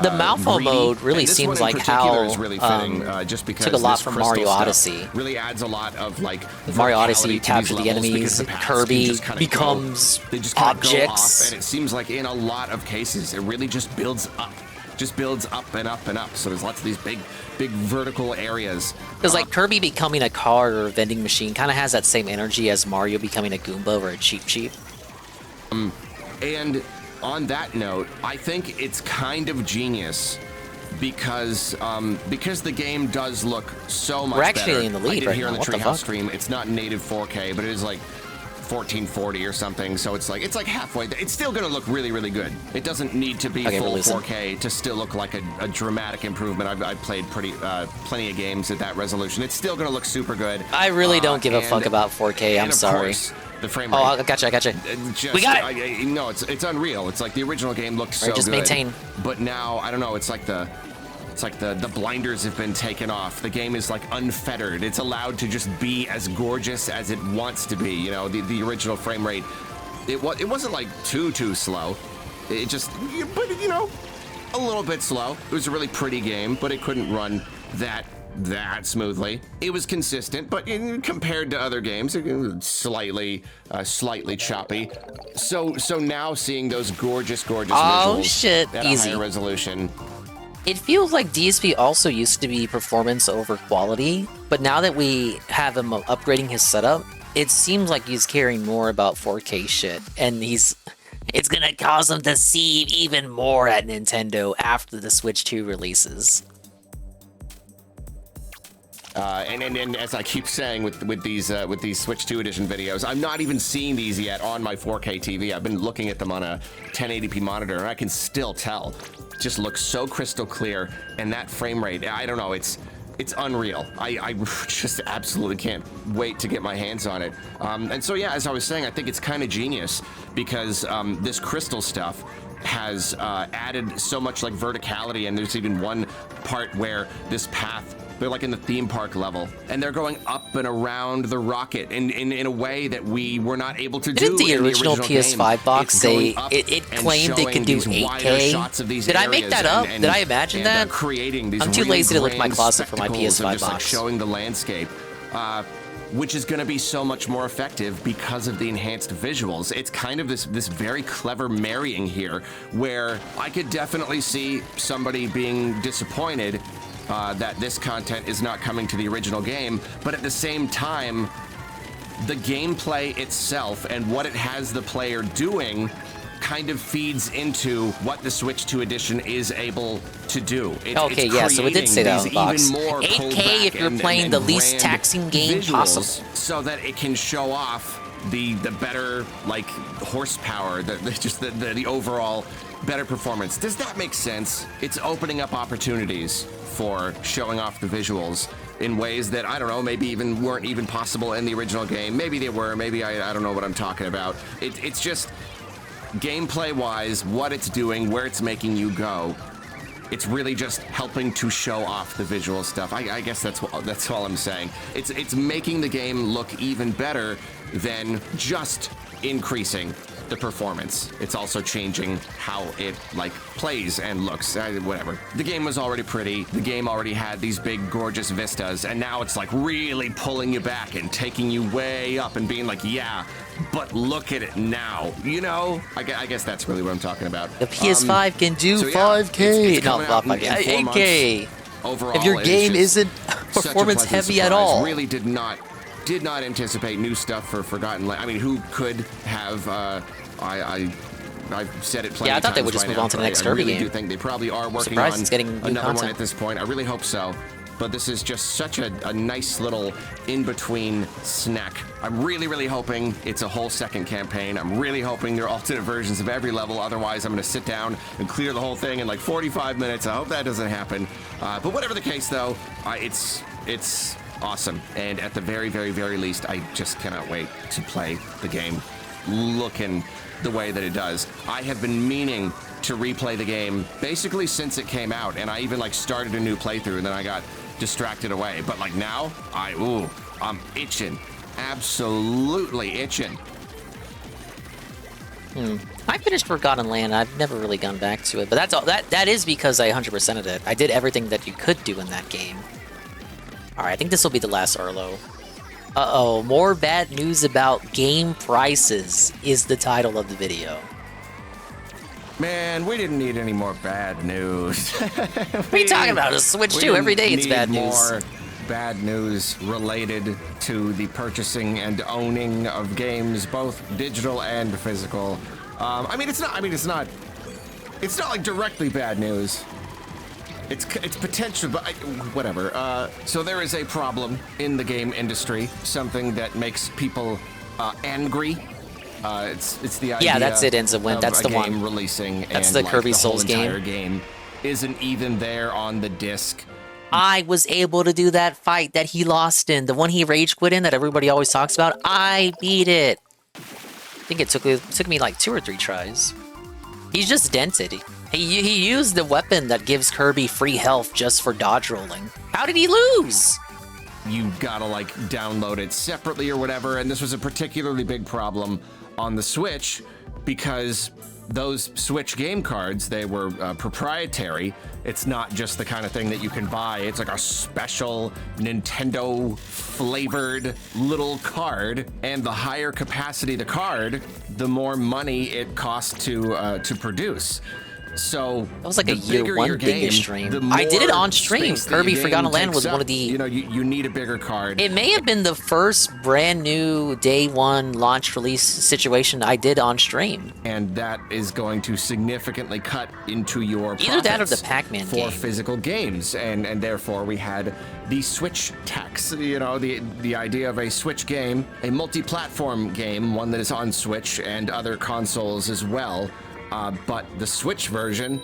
The mouthful greedy. mode really And this seems one in like particular how is really fitting, just because took a lot this from crystal Mario stuff Odyssey. really adds a lot of like Mario Odyssey, you verticality to capture these the levels, enemies, because the paths Kirby can just kinda becomes they just kinda go objects. off, and it seems like in a lot of cases it really just builds up. Just builds up and up and up. So there's lots of these big vertical areas. Because like Kirby becoming a car or a vending machine kind of has that same energy as Mario becoming a Goomba or a Cheep Cheep. And on that note, I think it's kind of genius because the game does look so much We're actually better. in the lead I did right hear now. on the What the Treehouse fuck? stream, it's not native 4K, but it is like 1440 or something, so it's like halfway. It's still gonna look really, really good. It doesn't need to be Okay, full release it. 4K to still look like a dramatic improvement. I've played plenty of games at that resolution. It's still gonna look super good. I really don't give a fuck and- about 4K. I'm and of sorry. course, the frame rate. Oh, I gotcha. Just, We got it. No, it's unreal. It's like the original game looked so Right, just good. maintain. But now I don't know. It's like the blinders have been taken off. The game is like unfettered. It's allowed to just be as gorgeous as it wants to be. You know, the original frame rate. It wasn't like too slow. It just, but you know, a little bit slow. It was a really pretty game, but it couldn't run that smoothly. It was consistent, but compared to other games, it was slightly choppy. So now seeing those gorgeous Oh, visuals shit, at easy. a higher resolution. It feels like DSP also used to be performance over quality, but now that we have him upgrading his setup, it seems like he's caring more about 4K shit, and it's gonna cause him to seed even more at Nintendo after the Switch 2 releases. And as I keep saying with these Switch 2 edition videos, I'm not even seeing these yet on my 4K TV. I've been looking at them on a 1080p monitor, and I can still tell. It just looks so crystal clear, and that frame rate, I don't know, it's unreal. I just absolutely can't wait to get my hands on it. And so yeah, as I was saying, I think it's kind of genius because this crystal stuff has added so much like verticality, and there's even one part where this path, they're like in the theme park level, and they're going up and around the rocket in a way that we were not able to do Didn't the in original the PS5 game. box It's say going up it and claimed it could do showing these wider 8K? shots of these Did I make areas that up? and- Did I imagine and, that? creating these I'm too really lazy to look at my grand closet for my spectacles of PS5 just, like, box. showing the landscape. Which is going to be so much more effective because of the enhanced visuals. It's kind of this very clever marrying here, where I could definitely see somebody being disappointed that this content is not coming to the original game, but at the same time, the gameplay itself and what it has the player doing kind of feeds into what the Switch 2 edition is able to do. Okay, yeah, so it did say that on the box. Even more 8K pulled if back you're playing the least grand taxing game visuals possible. so that it can show off the better like horsepower, just the overall better performance. Does that make sense? It's opening up opportunities for showing off the visuals in ways that, I don't know, maybe even weren't even possible in the original game. Maybe they were, maybe I don't know what I'm talking about. It's just gameplay-wise, what it's doing, where it's making you go. It's really just helping to show off the visual stuff. I guess that's all I'm saying. It's making the game look even better than just increasing the performance. It's also changing how it like plays and looks, whatever. The game was already pretty. The game already had these big gorgeous vistas, and now it's like really pulling you back and taking you way up and being like, yeah, but look at it now. You know, I guess that's really what I'm talking about. The PS5 can do so 5K, it's not 5K, 8K. Overall, If your game isn't such a performance pleasant heavy at surprise. all. Really did not anticipate new stuff for Forgotten Land. I mean, who could have? I've said it plenty Yeah, I thought they times would just by move now, on to the but next I Kirby really game. do think they probably are working Surprised on it's getting new another one content. at this point. I really hope so. But this is just such a nice little in-between snack. I'm really, really hoping it's a whole second campaign. I'm really hoping there are alternate versions of every level. Otherwise, I'm going to sit down and clear the whole thing in like 45 minutes. I hope that doesn't happen. But whatever the case, though, it's awesome. And at the very, very, very least, I just cannot wait to play the game looking the way that it does. I have been meaning to replay the game basically since it came out, and I even like started a new playthrough and then I got distracted away. But like now, I'm itching. Absolutely itching. I finished Forgotten Land. I've never really gone back to it, but that's all. That is because I 100%ed it. I did everything that you could do in that game. All right, I think this will be the last Arlo. Uh-oh, more bad news about game prices is the title of the video. Man, we didn't need any more bad news. What are you talking about? A Switch 2, every day it's bad news. More bad news related to the purchasing and owning of games, both digital and physical. I mean, it's not like directly bad news. It's potential, but whatever. So there is a problem in the game industry, something that makes people angry. It's the idea. Yeah, that's it, Enza. That's the one. Game releasing. That's and the like, Kirby the Souls whole entire game isn't even there on the disc. I was able to do that fight that he lost in, the one he rage quit in that everybody always talks about. I beat it. I think it took me like 2 or 3 tries. He's just dented. He used the weapon that gives Kirby free health just for dodge rolling. How did he lose? You gotta like download it separately or whatever, and this was a particularly big problem on the Switch because those Switch game cards, they were proprietary. It's not just the kind of thing that you can buy. It's like a special Nintendo flavored little card, and the higher capacity the card, the more money it costs to produce. So that was like a year one game, stream. I did it on stream. Kirby Forgotten Land was one of the. You need a bigger card. It may have been the first brand new day one launch release situation I did on stream. And that is going to significantly cut into your either that or the Pac-Man for game. Physical games, and therefore we had the Switch tax. You know, the idea of a Switch game, a multi-platform game, one that is on Switch and other consoles as well. But the Switch version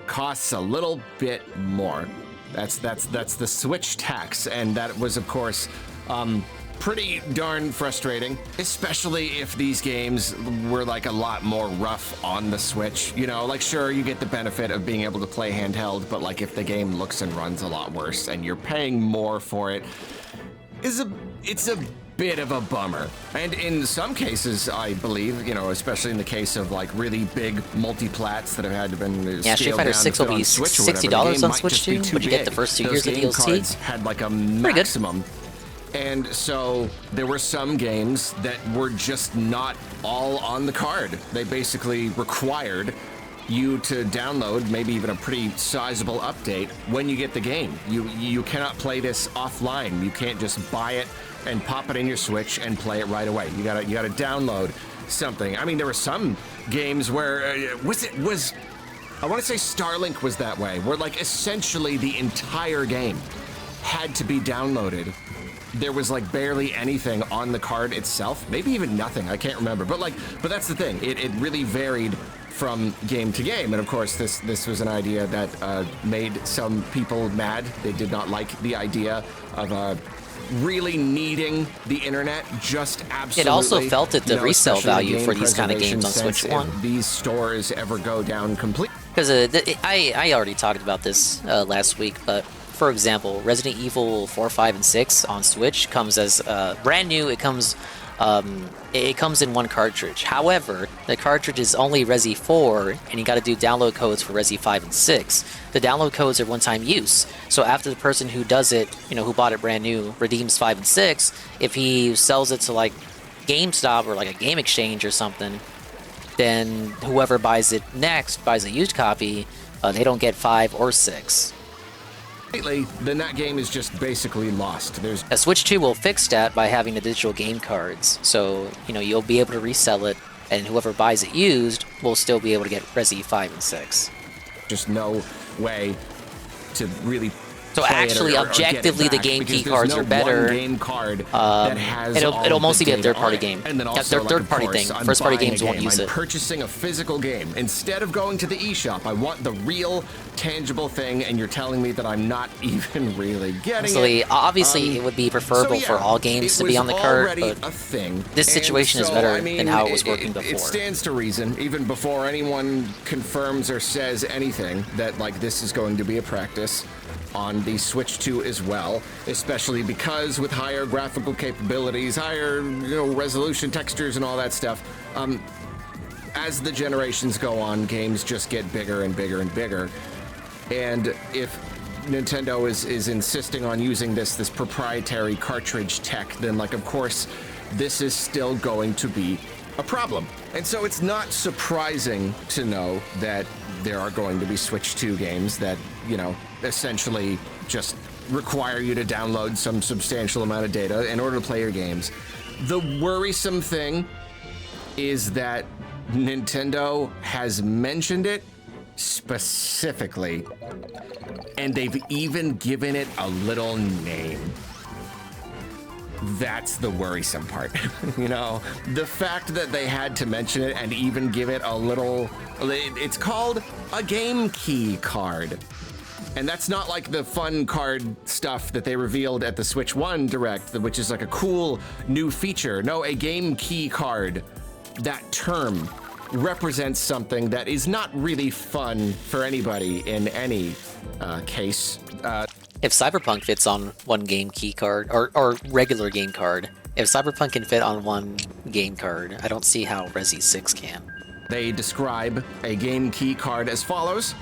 costs a little bit more. That's the Switch tax, and that was, of course, pretty darn frustrating, especially if these games were like a lot more rough on the Switch. You know, like sure, you get the benefit of being able to play handheld, but like if the game looks and runs a lot worse and you're paying more for it, it's a bit of a bummer. And in some cases, I believe, you know, especially in the case of like really big multi-plats that have had to been Street Fighter 6 will be $60 on Switch too, but you get the first 2 years of DLC. Had like a maximum. And so there were some games that were just not all on the card. They basically required you to download maybe even a pretty sizable update when you get the game. You cannot play this offline. You can't just buy it and pop it in your Switch and play it right away. You gotta download something. I mean, there were some games where I want to say Starlink was that way, where like essentially the entire game had to be downloaded. There was like barely anything on the card itself, maybe even nothing. I can't remember, but that's the thing. It really varied from game to game. And of course, this was an idea that made some people mad. They did not like the idea of really needing the internet just absolutely. It also felt that the resale especially value game for these kind of preservation games on sense, Switch 1. if these stores ever go down completely. Because I already talked about this last week, but for example, Resident Evil 4, 5, and 6 on Switch comes as brand new. It comes in one cartridge. However, the cartridge is only Resi 4, and you got to do download codes for Resi 5 and 6. The download codes are one-time use. So after the person who does it, who bought it brand new, redeems 5 and 6, if he sells it to like GameStop or like a game exchange or something, then whoever buys it next buys a used copy. They don't get 5 or 6. Then that game is just basically lost. A Switch 2 will fix that by having the digital game cards. So, you'll be able to resell it, and whoever buys it used will still be able to get Resi 5 and 6. Just no way to really. So actually, objectively, the game key cards are better. Game card that has it'll mostly be a third-party game. And then That's also, their third-party thing. First-party games won't use it. I'm purchasing a physical game instead of going to the eShop. I want the real, tangible thing, and you're telling me that I'm not even really getting it. Obviously, it would be preferable for all games to be on the cart, but a thing. This situation is better than how it was working before. It stands to reason, even before anyone confirms or says anything, that this is going to be a practice on the Switch 2 as well, especially because with higher graphical capabilities, higher resolution, textures, and all that stuff, as the generations go on, games just get bigger and bigger and bigger. And if Nintendo is insisting on using this proprietary cartridge tech, then of course this is still going to be a problem. And so it's not surprising to know that there are going to be Switch 2 games that, essentially just require you to download some substantial amount of data in order to play your games. The worrisome thing is that Nintendo has mentioned it specifically, and they've even given it a little name. That's the worrisome part. The fact that they had to mention it and even give it a little, it's called a game key card. And that's not like the fun card stuff that they revealed at the Switch 1 Direct, which is a cool new feature. No, a game key card. That term represents something that is not really fun for anybody in any case. If Cyberpunk fits on one game key card, or regular game card, if Cyberpunk can fit on one game card, I don't see how Resi 6 can. They describe a game key card as follows.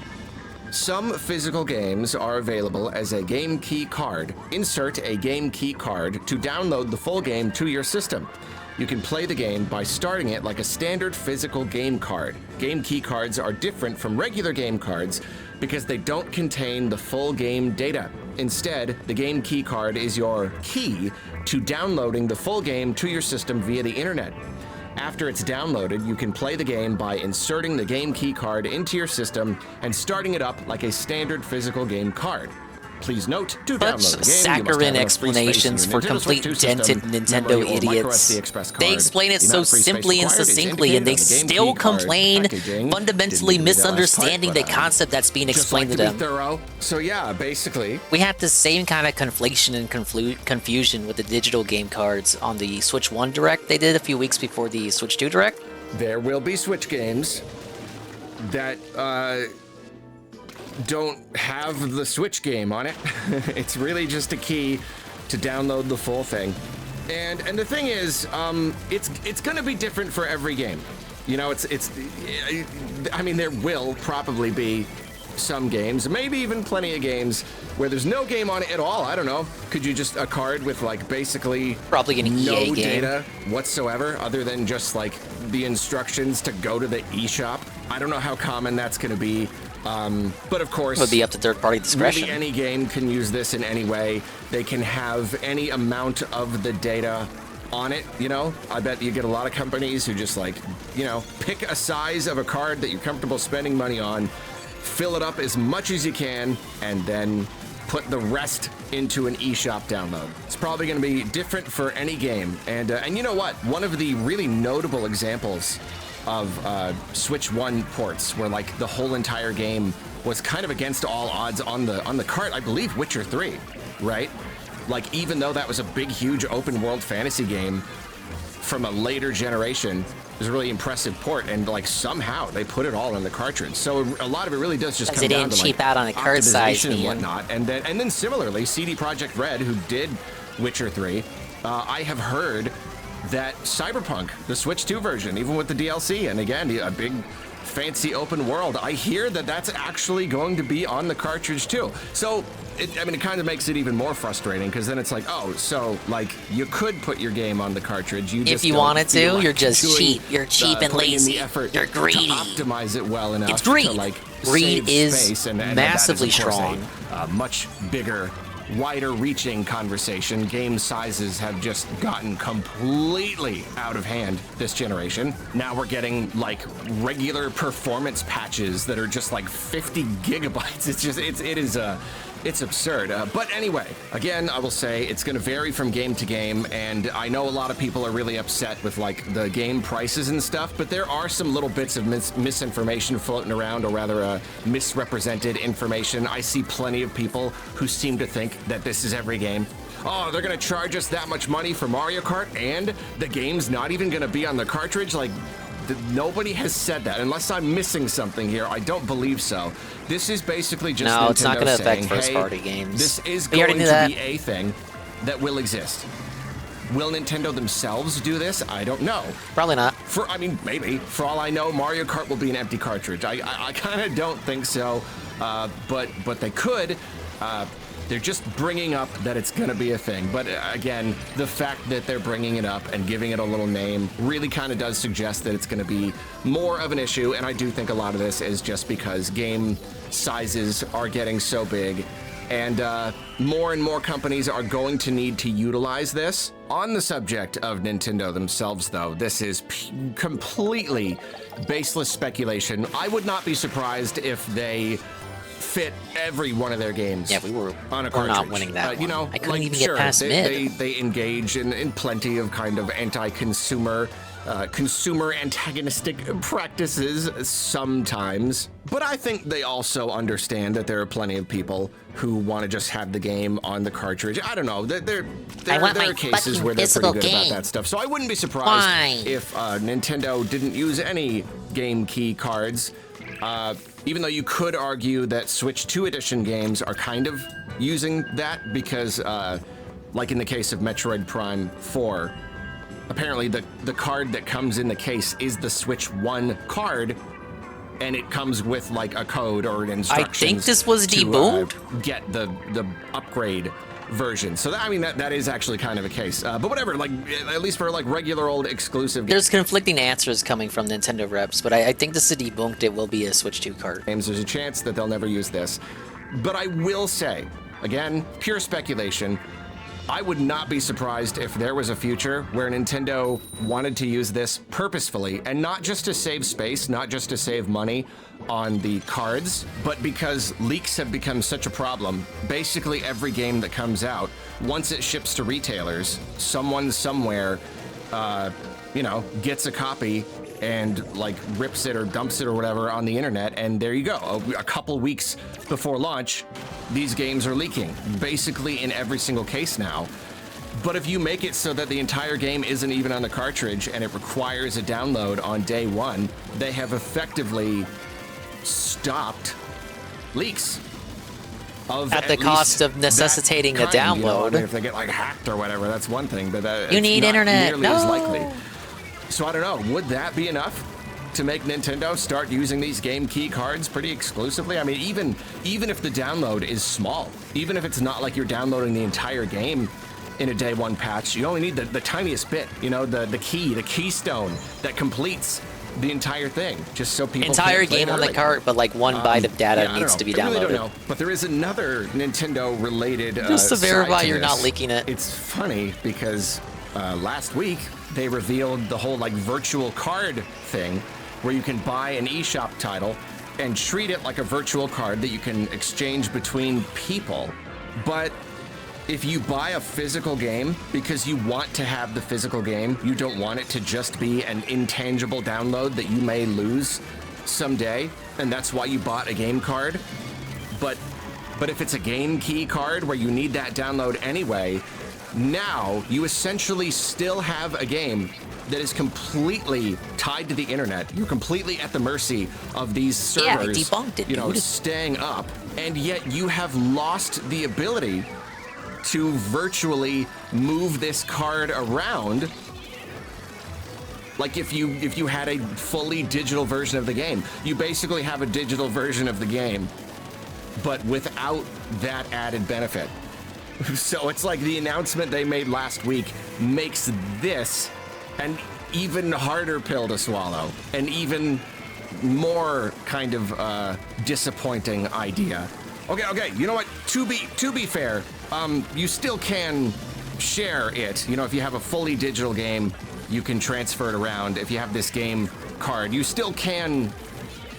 Some physical games are available as a game key card. Insert a game key card to download the full game to your system. You can play the game by starting it like a standard physical game card. Game key cards are different from regular game cards because they don't contain the full game data. Instead, the game key card is your key to downloading the full game to your system via the internet. After it's downloaded, you can play the game by inserting the game key card into your system and starting it up like a standard physical game card. Please note, to download the game, saccharine explanations for complete dented Nintendo idiots. They explain it so simply and succinctly, and they still complain, fundamentally misunderstanding the concept that's being explained to them. So yeah, basically, we had the same kind of conflation and confusion with the digital game cards on the Switch 1 Direct they did a few weeks before the Switch 2 Direct. There will be Switch games that don't have the Switch game on it. It's really just a key to download the full thing. And the thing is, it's going to be different for every game. I mean, there will probably be some games, maybe even plenty of games where there's no game on it at all. I don't know. Could you just a card with basically probably an no data whatsoever other than just the instructions to go to the eShop? I don't know how common that's going to be. But of course, it would be up to third-party discretion. Really, any game can use this in any way. They can have any amount of the data on it. I bet you get a lot of companies who just pick a size of a card that you're comfortable spending money on, fill it up as much as you can, and then put the rest into an eShop download. It's probably going to be different for any game. And you know what? One of the really notable examples of Switch 1 ports, where like the whole entire game was kind of against all odds on the cart. I believe Witcher 3, right? Like, even though that was a big, huge open world fantasy game from a later generation, it was a really impressive port, and like somehow they put it all on the cartridge. So a lot of it really does just come down to cheap like out on the card size and man. whatnot. And then similarly, CD Projekt Red, who did Witcher 3, I have heard that Cyberpunk, the Switch 2 version, even with the DLC, and again, a big fancy open world, I hear that that's actually going to be on the cartridge too. So, it kind of makes it even more frustrating, because then it's like, oh, so like you could put your game on the cartridge. You just if you don't wanted feel to, like you're just doing, cheap. You're cheap and putting in lazy. the effort You're greedy. to optimize it well enough. It's greed. To, like, Greed save is space, and massively that is, of course, strong. a much bigger, wider reaching conversation. Game sizes have just gotten completely out of hand this generation. Now we're getting like regular performance patches that are just like 50 gigabytes. It's absurd. But anyway, again, I will say it's going to vary from game to game, and I know a lot of people are really upset with like the game prices and stuff, but there are some little bits of misinformation floating around, or rather misrepresented information. I see plenty of people who seem to think that this is every game. Oh, they're going to charge us that much money for Mario Kart, and the game's not even going to be on the cartridge? Like, nobody has said that. Unless I'm missing something here, I don't believe so. This is basically just No, Nintendo it's not going to affect saying, first-party hey, games. this is We already going knew to that. be a thing that will exist. Will Nintendo themselves do this? I don't know. Probably not. Maybe. For all I know, Mario Kart will be an empty cartridge. I kind of don't think so, but they could. They're just bringing up that it's going to be a thing. But again, the fact that they're bringing it up and giving it a little name really kind of does suggest that it's going to be more of an issue. And I do think a lot of this is just because game sizes are getting so big, and more and more companies are going to need to utilize this. On the subject of Nintendo themselves, though, this is completely baseless speculation. I would not be surprised if they fit every one of their games on a cartridge. We're not winning that You know, one. I couldn't like, even sure, get past mid. they engage in plenty of kind of anti-consumer, consumer antagonistic practices sometimes. But I think they also understand that there are plenty of people who want to just have the game on the cartridge. I don't know. There are cases where they're pretty good about that stuff. So I wouldn't be surprised if Nintendo didn't use any game key cards. Even though you could argue that Switch 2 edition games are kind of using that, because, like in the case of Metroid Prime 4, apparently the card that comes in the case is the Switch 1 card, and it comes with like a code or an instructions. I think this was debunked. Get the upgrade version. So that is actually kind of a case. But whatever, like at least for like regular old exclusive games. There's conflicting answers coming from Nintendo reps, but I think this is debunked. It will be a Switch 2 card. There's a chance that they'll never use this. But I will say, again, pure speculation, I would not be surprised if there was a future where Nintendo wanted to use this purposefully, and not just to save space, not just to save money on the cards, but because leaks have become such a problem. Basically every game that comes out, once it ships to retailers, someone somewhere, gets a copy and like rips it or dumps it or whatever on the internet, and there you go. A couple weeks before launch, these games are leaking, basically in every single case now. But if you make it so that the entire game isn't even on the cartridge and it requires a download on day one, they have effectively stopped leaks. At the cost of necessitating a download. If they get like hacked or whatever, that's one thing, but you need internet. Nearly as likely. So I don't know, would that be enough to make Nintendo start using these game key cards pretty exclusively? I mean, even if the download is small, even if it's not like you're downloading the entire game in a day one patch, you only need the tiniest bit, the key, the keystone that completes the entire thing, just so people entire can play game it on the early. cart, but like 1 byte of data needs to be downloaded. I really don't know, but there is another Nintendo related just to verify side to you're this. not leaking it. It's funny because last week they revealed the whole like virtual card thing, where you can buy an eShop title and treat it like a virtual card that you can exchange between people. But if you buy a physical game because you want to have the physical game, you don't want it to just be an intangible download that you may lose someday, and that's why you bought a game card. But if it's a game key card where you need that download anyway, now you essentially still have a game that is completely tied to the internet. You're completely at the mercy of these servers, yeah, debunked it, you know, dude. staying up, and yet you have lost the ability to virtually move this card around. Like if you had a fully digital version of the game, you basically have a digital version of the game, but without that added benefit. So it's like the announcement they made last week makes this an even harder pill to swallow, an even more kind of disappointing idea. Okay, you know what? To be fair, you still can share it. You know, if you have a fully digital game, you can transfer it around. If you have this game card, you still can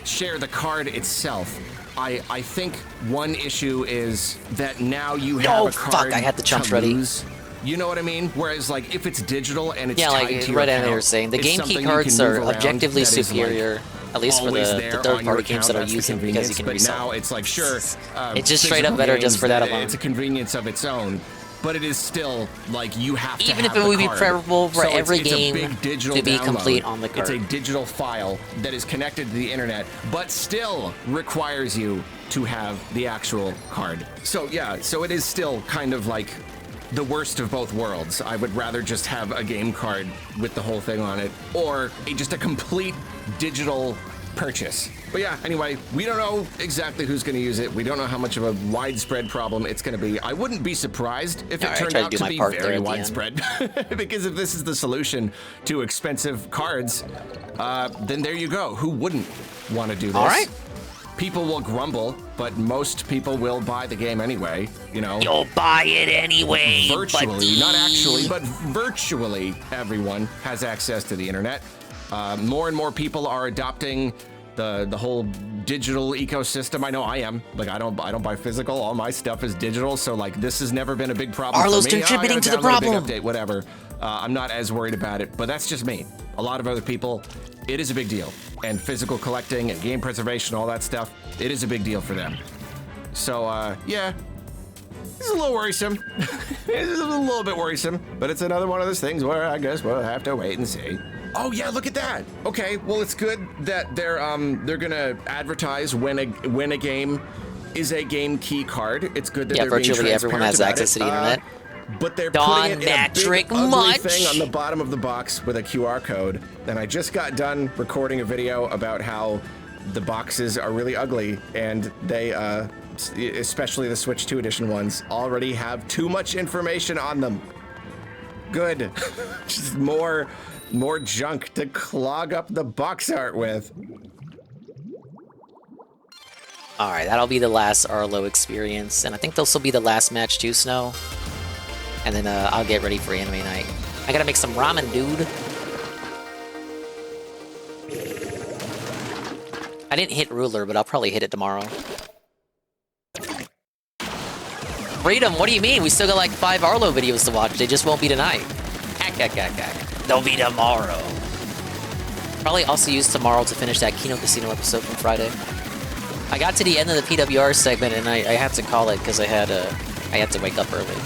share the card itself. I think one issue is that now you have a card fuck, I had the chunks to ready. lose. You know what I mean? Whereas, like, if it's digital and it's Yeah, tied like to your right account, now you're saying the it's game key something you cards can are move around objectively that is, like, superior, at least for always the there on third your party games account. that are That's the using because you convenience. can But resell. now it's like, sure, It's just straight up physical better just games, for that alone. It's a convenience of its own, but it is still like you have to Even have if it the would be card. preferable for So it's- every it's a game big digital to be download. complete on the card. It's a digital file that is connected to the internet, but still requires you to have the actual card. So yeah, so it is still kind of like the worst of both worlds. I would rather just have a game card with the whole thing on it, or just a complete digital purchase. But yeah, anyway, we don't know exactly who's going to use it. We don't know how much of a widespread problem it's going to be. I wouldn't be surprised if it Alright, turned try to out do to my be part there very at the end. widespread. Because if this is the solution to expensive cards, then there you go. Who wouldn't want to do this? All right. People will grumble, but most people will buy the game anyway, you know. You'll buy it anyway, Virtually, buddy. not actually, but virtually everyone has access to the internet. More and more people are adopting the whole digital ecosystem. I know I am. Like I don't buy physical. All my stuff is digital. So like this has never been a big problem Arlo's for me. contributing I to the gotta download a big problem. update, whatever. I'm not as worried about it, but that's just me. A lot of other people, it is a big deal. And physical collecting and game preservation, all that stuff, it is a big deal for them. So yeah, it's a little worrisome. It's a little bit worrisome, but it's another one of those things where I guess we'll have to wait and see. Oh yeah, look at that. Okay, well it's good that they're gonna advertise when a game is a game key card. It's good that Yeah, they're being virtually everyone has transparent access to the about it. internet. But they're Don putting it in a Matrick big, ugly much. thing on the bottom of the box with a QR code. And I just got done recording a video about how the boxes are really ugly, and they, especially the Switch 2 edition ones, already have too much information on them. Good. Just more junk to clog up the box art with. Alright, that'll be the last Arlo experience, and I think this will be the last match too, Snow. And then I'll get ready for anime night. I gotta make some ramen, dude. I didn't hit ruler, but I'll probably hit it tomorrow. Freedom, what do you mean? We still got like 5 Arlo videos to watch. They just won't be tonight. They'll be tomorrow. Probably also use tomorrow to finish that Kino Casino episode from Friday. I got to the end of the PWR segment and I had to call it because I had to wake up early.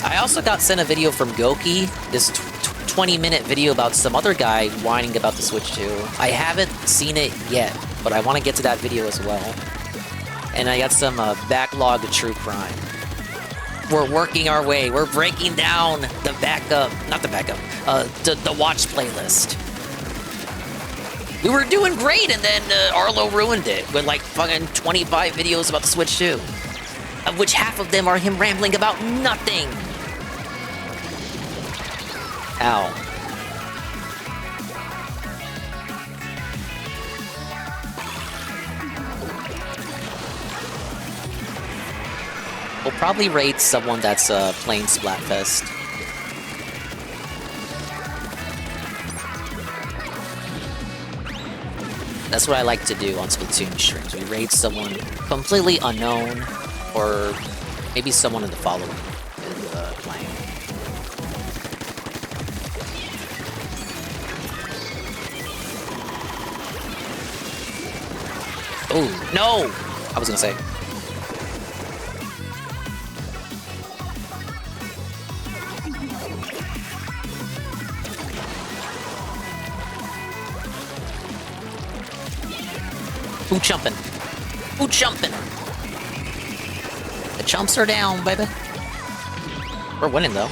I also got sent a video from Goki, this 20-minute video about some other guy whining about the Switch 2. I haven't seen it yet, but I want to get to that video as well. And I got some backlog of true crime. We're working our way. We're breaking down the backup, not the backup, the watch playlist. We were doing great, and then Arlo ruined it with like fucking 25 videos about the Switch 2, of which half of them are him rambling about nothing. Ow. We'll probably raid someone that's playing Splatfest. That's what I like to do on Splatoon streams. We raid someone completely unknown, or maybe someone in the following is playing. Oh, no! I was gonna say. Who jumping? Who jumping? The chumps are down, baby. We're winning, though.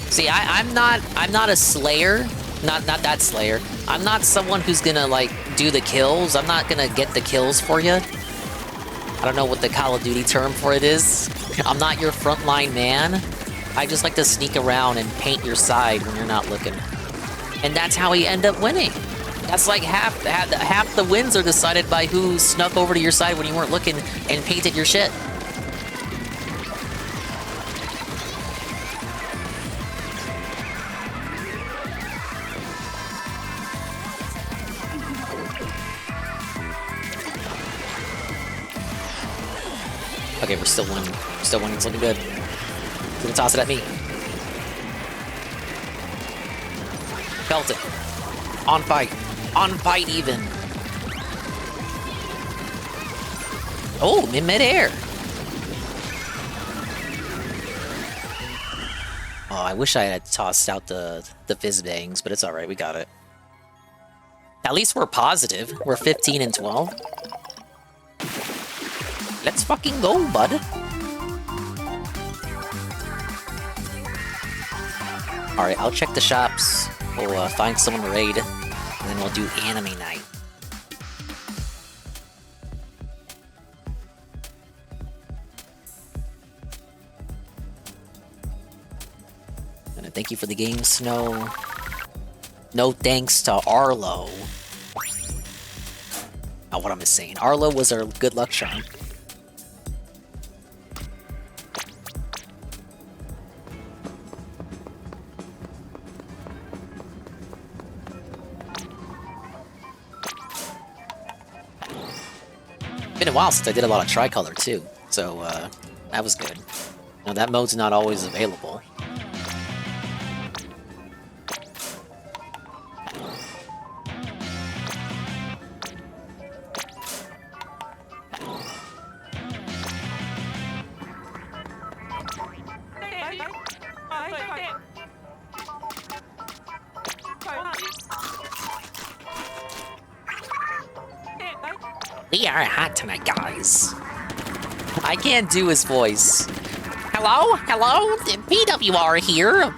See, I'm not a slayer. Not that slayer. I'm not someone who's gonna, like, do the kills. I'm not gonna get the kills for you. I don't know what the Call of Duty term for it is. I'm not your frontline man. I just like to sneak around and paint your side when you're not looking. And that's how we end up winning. That's like half the wins are decided by who snuck over to your side when you weren't looking and painted your shit. Okay, we're still winning. Still winning. It's looking good. He's gonna toss it at me. Felt it. On fight. On fight even. Oh, in midair. Oh, I wish I had tossed out the fizz bangs, but it's alright, we got it. At least we're positive. We're 15 and 12. Let's fucking go, bud. Alright, I'll check the shops. We'll find someone to raid, and then we'll do anime night. And thank you for the game, Snow. No thanks to Arlo. Oh, what am I saying? Arlo was our good luck charm. Been a while since I did a lot of tricolor too, so that was good. Now that mode's not always available. We are hot tonight, guys. I can't do his voice. Hello? Hello? The PWR here.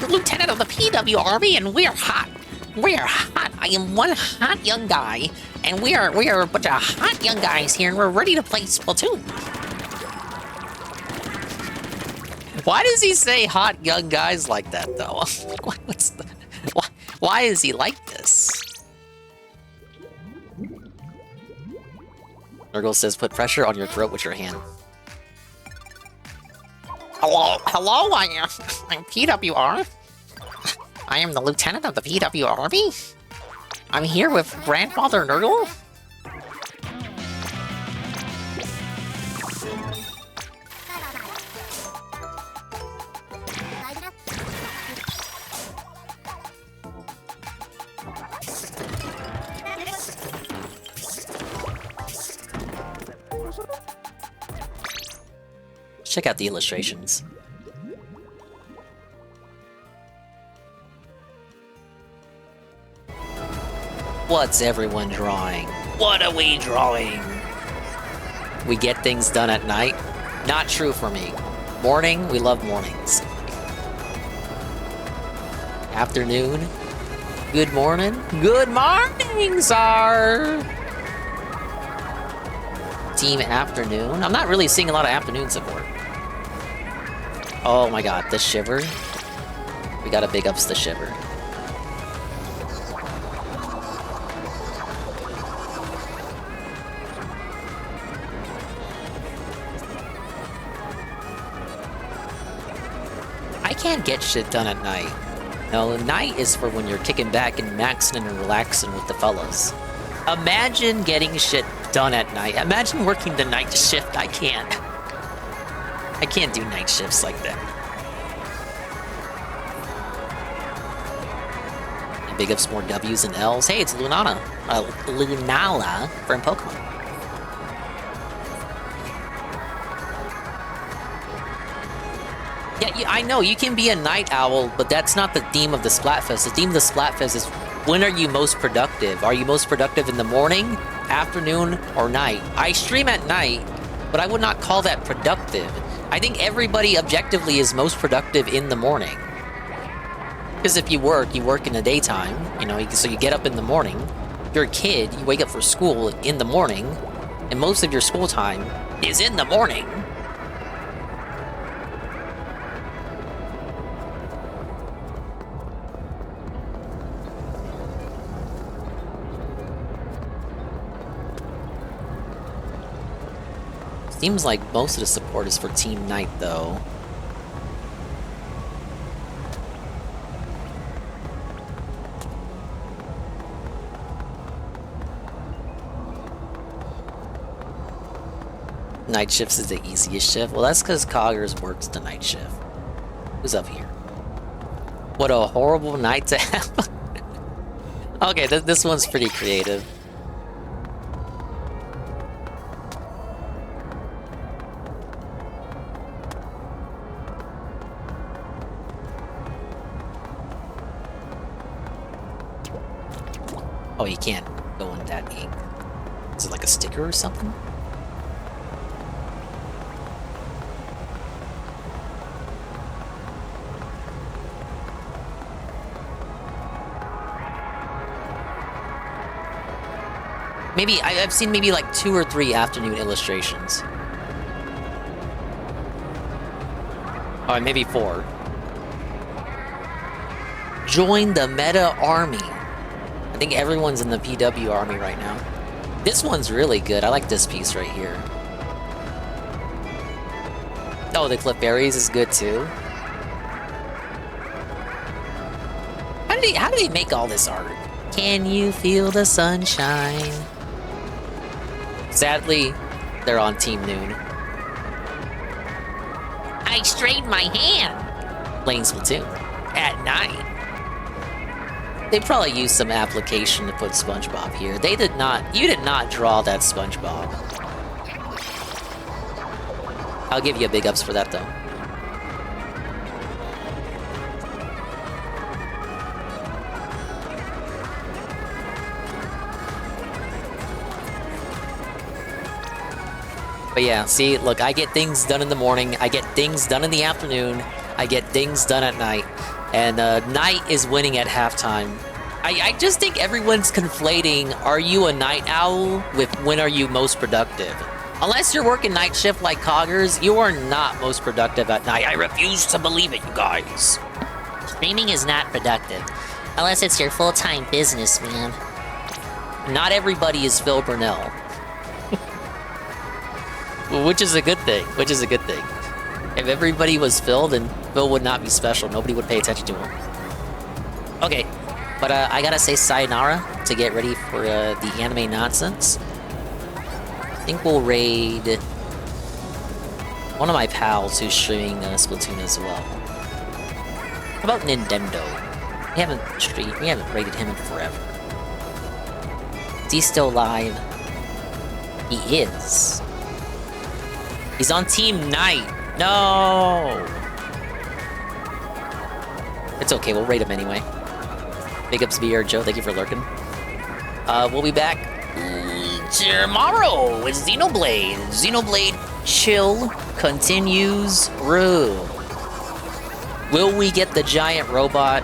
Lieutenant of the PW Army, and we're hot. We're hot. I am one hot young guy, and we are a bunch of hot young guys here, and we're ready to play Splatoon. Why does he say hot young guys like that, though? Why is he like this? Nurgle says, put pressure on your throat with your hand. Hello, I'm PWR. I am the lieutenant of the PW Army. I'm here with Grandfather Nurgle. Check out the illustrations. What's everyone drawing? What are we drawing? We get things done at night? Not true for me. Morning, we love mornings. Afternoon? Good morning? Good morning, sir! Team afternoon? I'm not really seeing a lot of afternoon support. Oh my god, the shiver. We gotta big ups the shiver. can't get shit done at night. No, night is for when you're kicking back and maxing and relaxing with the fellas. Imagine getting shit done at night. Imagine working the night shift. I can't. I can't do night shifts like that. And big ups more W's and L's. Hey, it's Lunala. Lunala from Pokemon. Yeah, I know, you can be a night owl, but that's not the theme of the Splatfest. The theme of the Splatfest is, when are you most productive? Are you most productive in the morning, afternoon, or night? I stream at night, but I would not call that productive. I think everybody objectively is most productive in the morning. Because if you work in the daytime, you know, so you get up in the morning. If you're a kid, you wake up for school in the morning, and most of your school time is in the morning. Seems like most of the support is for Team Night, though. Night shifts is the easiest shift. Well, that's because Coggers works the night shift. Who's up here? What a horrible night to have. Okay, this one's pretty creative. Oh, you can't go in that ink. Is it like a sticker or something? Maybe, I've seen maybe like 2 or 3 afternoon illustrations. Oh, maybe 4. Join the meta army. I think everyone's in the PW army right now. This one's really good. I like this piece right here. Oh, the Cliff Berries is good too. How did he make all this art? Can you feel the sunshine? Sadly, they're on Team Noon. I strained my hand playing Splatoon at night. They probably used some application to put SpongeBob here. They did not. You did not draw that SpongeBob. I'll give you a big ups for that, though. But yeah, see, look, I get things done in the morning, I get things done in the afternoon, I get things done at night. And night is winning at halftime. I just think everyone's conflating, are you a night owl with when are you most productive? Unless you're working night shift like Coggers, you are not most productive at night. I refuse to believe it, you guys. Streaming is not productive. Unless it's your full-time business, man. Not everybody is Phil Burnell. Which is a good thing, which is a good thing. If everybody was Phil, then Phil would not be special. Nobody would pay attention to him. Okay, but I gotta say sayonara to get ready for the anime nonsense. I think we'll raid one of my pals who's streaming Splatoon as well. How about Nintendo? We haven't raided him in forever. Is he still live? He is. He's on Team Night. No! It's okay, we'll raid him anyway. Big ups VR Joe, thank you for lurking. We'll be back tomorrow with Xenoblade. Xenoblade Chill continues through. Will we get the giant robot?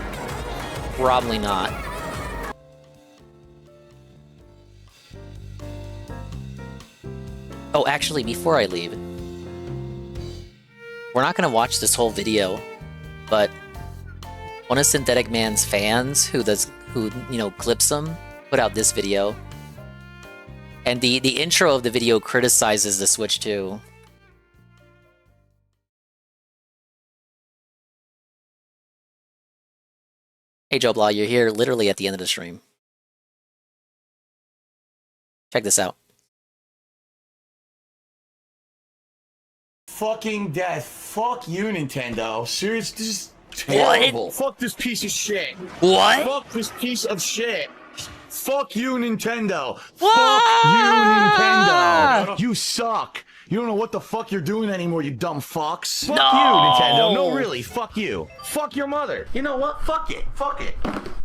Probably not. Oh, actually, before I leave, we're not gonna watch this whole video, but one of Synthetic Man's fans who clips him put out this video, and the intro of the video criticizes the Switch 2. Hey Joe Blah, you're here literally at the end of the stream. Check this out. Fucking death. Fuck you, Nintendo. Seriously, this is What? terrible. Fuck this piece of shit. What? Fuck this piece of shit. Fuck you, Nintendo. What? Fuck you, Nintendo. You suck. You don't know what the fuck you're doing anymore, you dumb fucks. Fuck No. you, Nintendo. No, really, fuck you. Fuck your mother. You know what? Fuck it. Fuck it.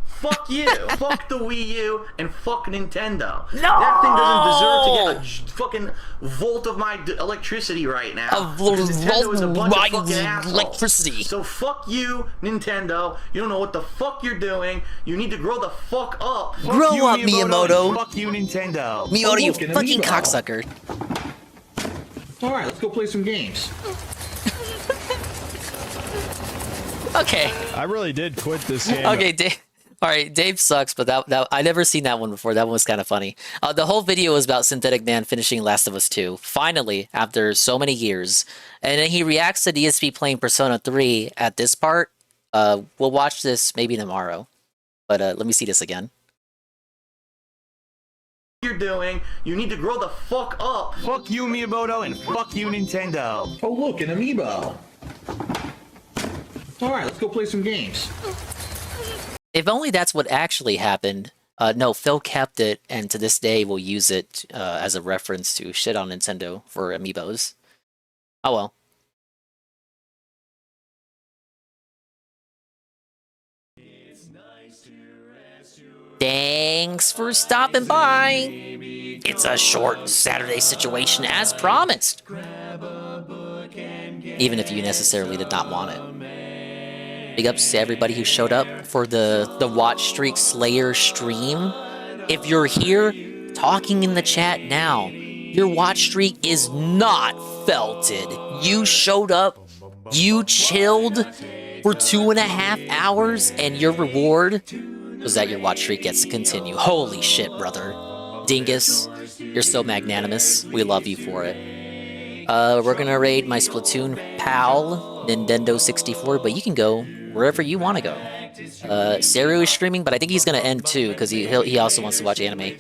Fuck you. Fuck the Wii U and fuck Nintendo. No. That thing doesn't deserve to get a fucking volt of my electricity right now. A volt because Nintendo is a bunch of of fucking assholes. electricity. So fuck you, Nintendo. You don't know what the fuck you're doing. You need to grow the fuck up. Fuck Grow you, up, Miyamoto. and Fuck you, Nintendo. Miyamoto, you look, an fucking amiibo. cocksucker. Alright, let's go play some games. Okay. I really did quit this game. Okay, Dave. All right, Dave sucks, but that I never seen that one before. That one was kind of funny. The whole video was about Synthetic Man finishing Last of Us 2, finally, after so many years. And then he reacts to DSP playing Persona 3 at this part. We'll watch this maybe tomorrow. But let me see this again. You're doing. You need to grow the fuck up. Fuck you, Miyamoto, and fuck you, Nintendo. Oh, look, an amiibo. Alright, let's go play some games. If only that's what actually happened. No, Phil kept it, and to this day we'll use it as a reference to shit on Nintendo for amiibos. Oh well. Thanks for stopping by. It's a short Saturday situation as promised. Even if you necessarily did not want it. Big ups to everybody who showed up for the Watch Streak Slayer stream. If you're here talking in the chat now, your watch streak is not felted. You showed up, you chilled for 2.5 hours, and your reward was that your watch streak gets to continue. Holy shit, brother. Dingus, you're so magnanimous. We love you for it. We're gonna raid my Splatoon pal, Nintendo 64, but you can go wherever you want to go. Seru is streaming, but I think he's gonna end too, because he also wants to watch anime.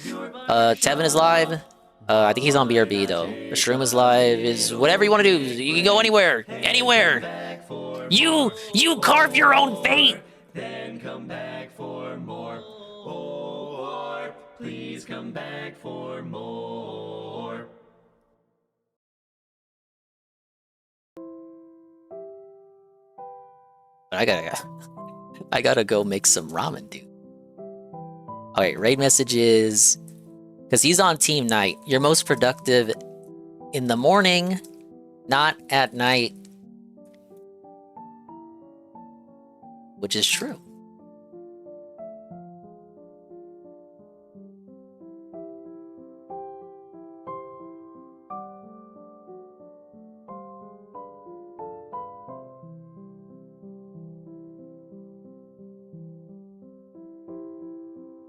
Tevin is live. I think he's on BRB though. The stream is live. Is whatever you want to do. You can go anywhere. Anywhere. You carve your own fate. Then come back for more. Or please come back for more. But I gotta go make some ramen, dude. Alright, raid messages. Because he's on team night. You're most productive in the morning, not at night. Which is true.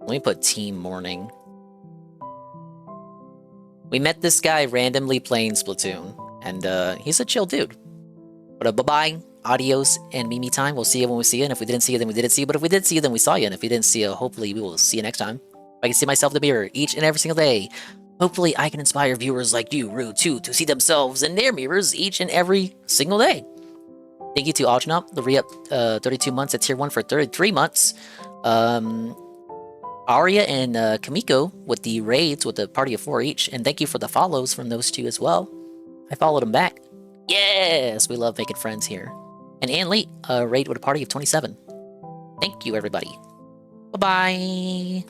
Let me put team morning. We met this guy randomly playing Splatoon, and he's a chill dude. But bye-bye, adios, and Mimi time. We'll see you when we see you, and if we didn't see you, then we didn't see you. But if we did see you, then we saw you, and if we didn't see you, hopefully we will see you next time. I can see myself in the mirror each and every single day. Hopefully I can inspire viewers like you, Rue, too, to see themselves in their mirrors each and every single day. Thank you to Algenop, the re-up 32 months at tier 1 for 33 months. Arya and Kamiko with the raids with a party of 4 each. And thank you for the follows from those two as well. I followed them back. Yes, we love making friends here. And Ann Lee, raid with a party of 27. Thank you, everybody. Bye-bye.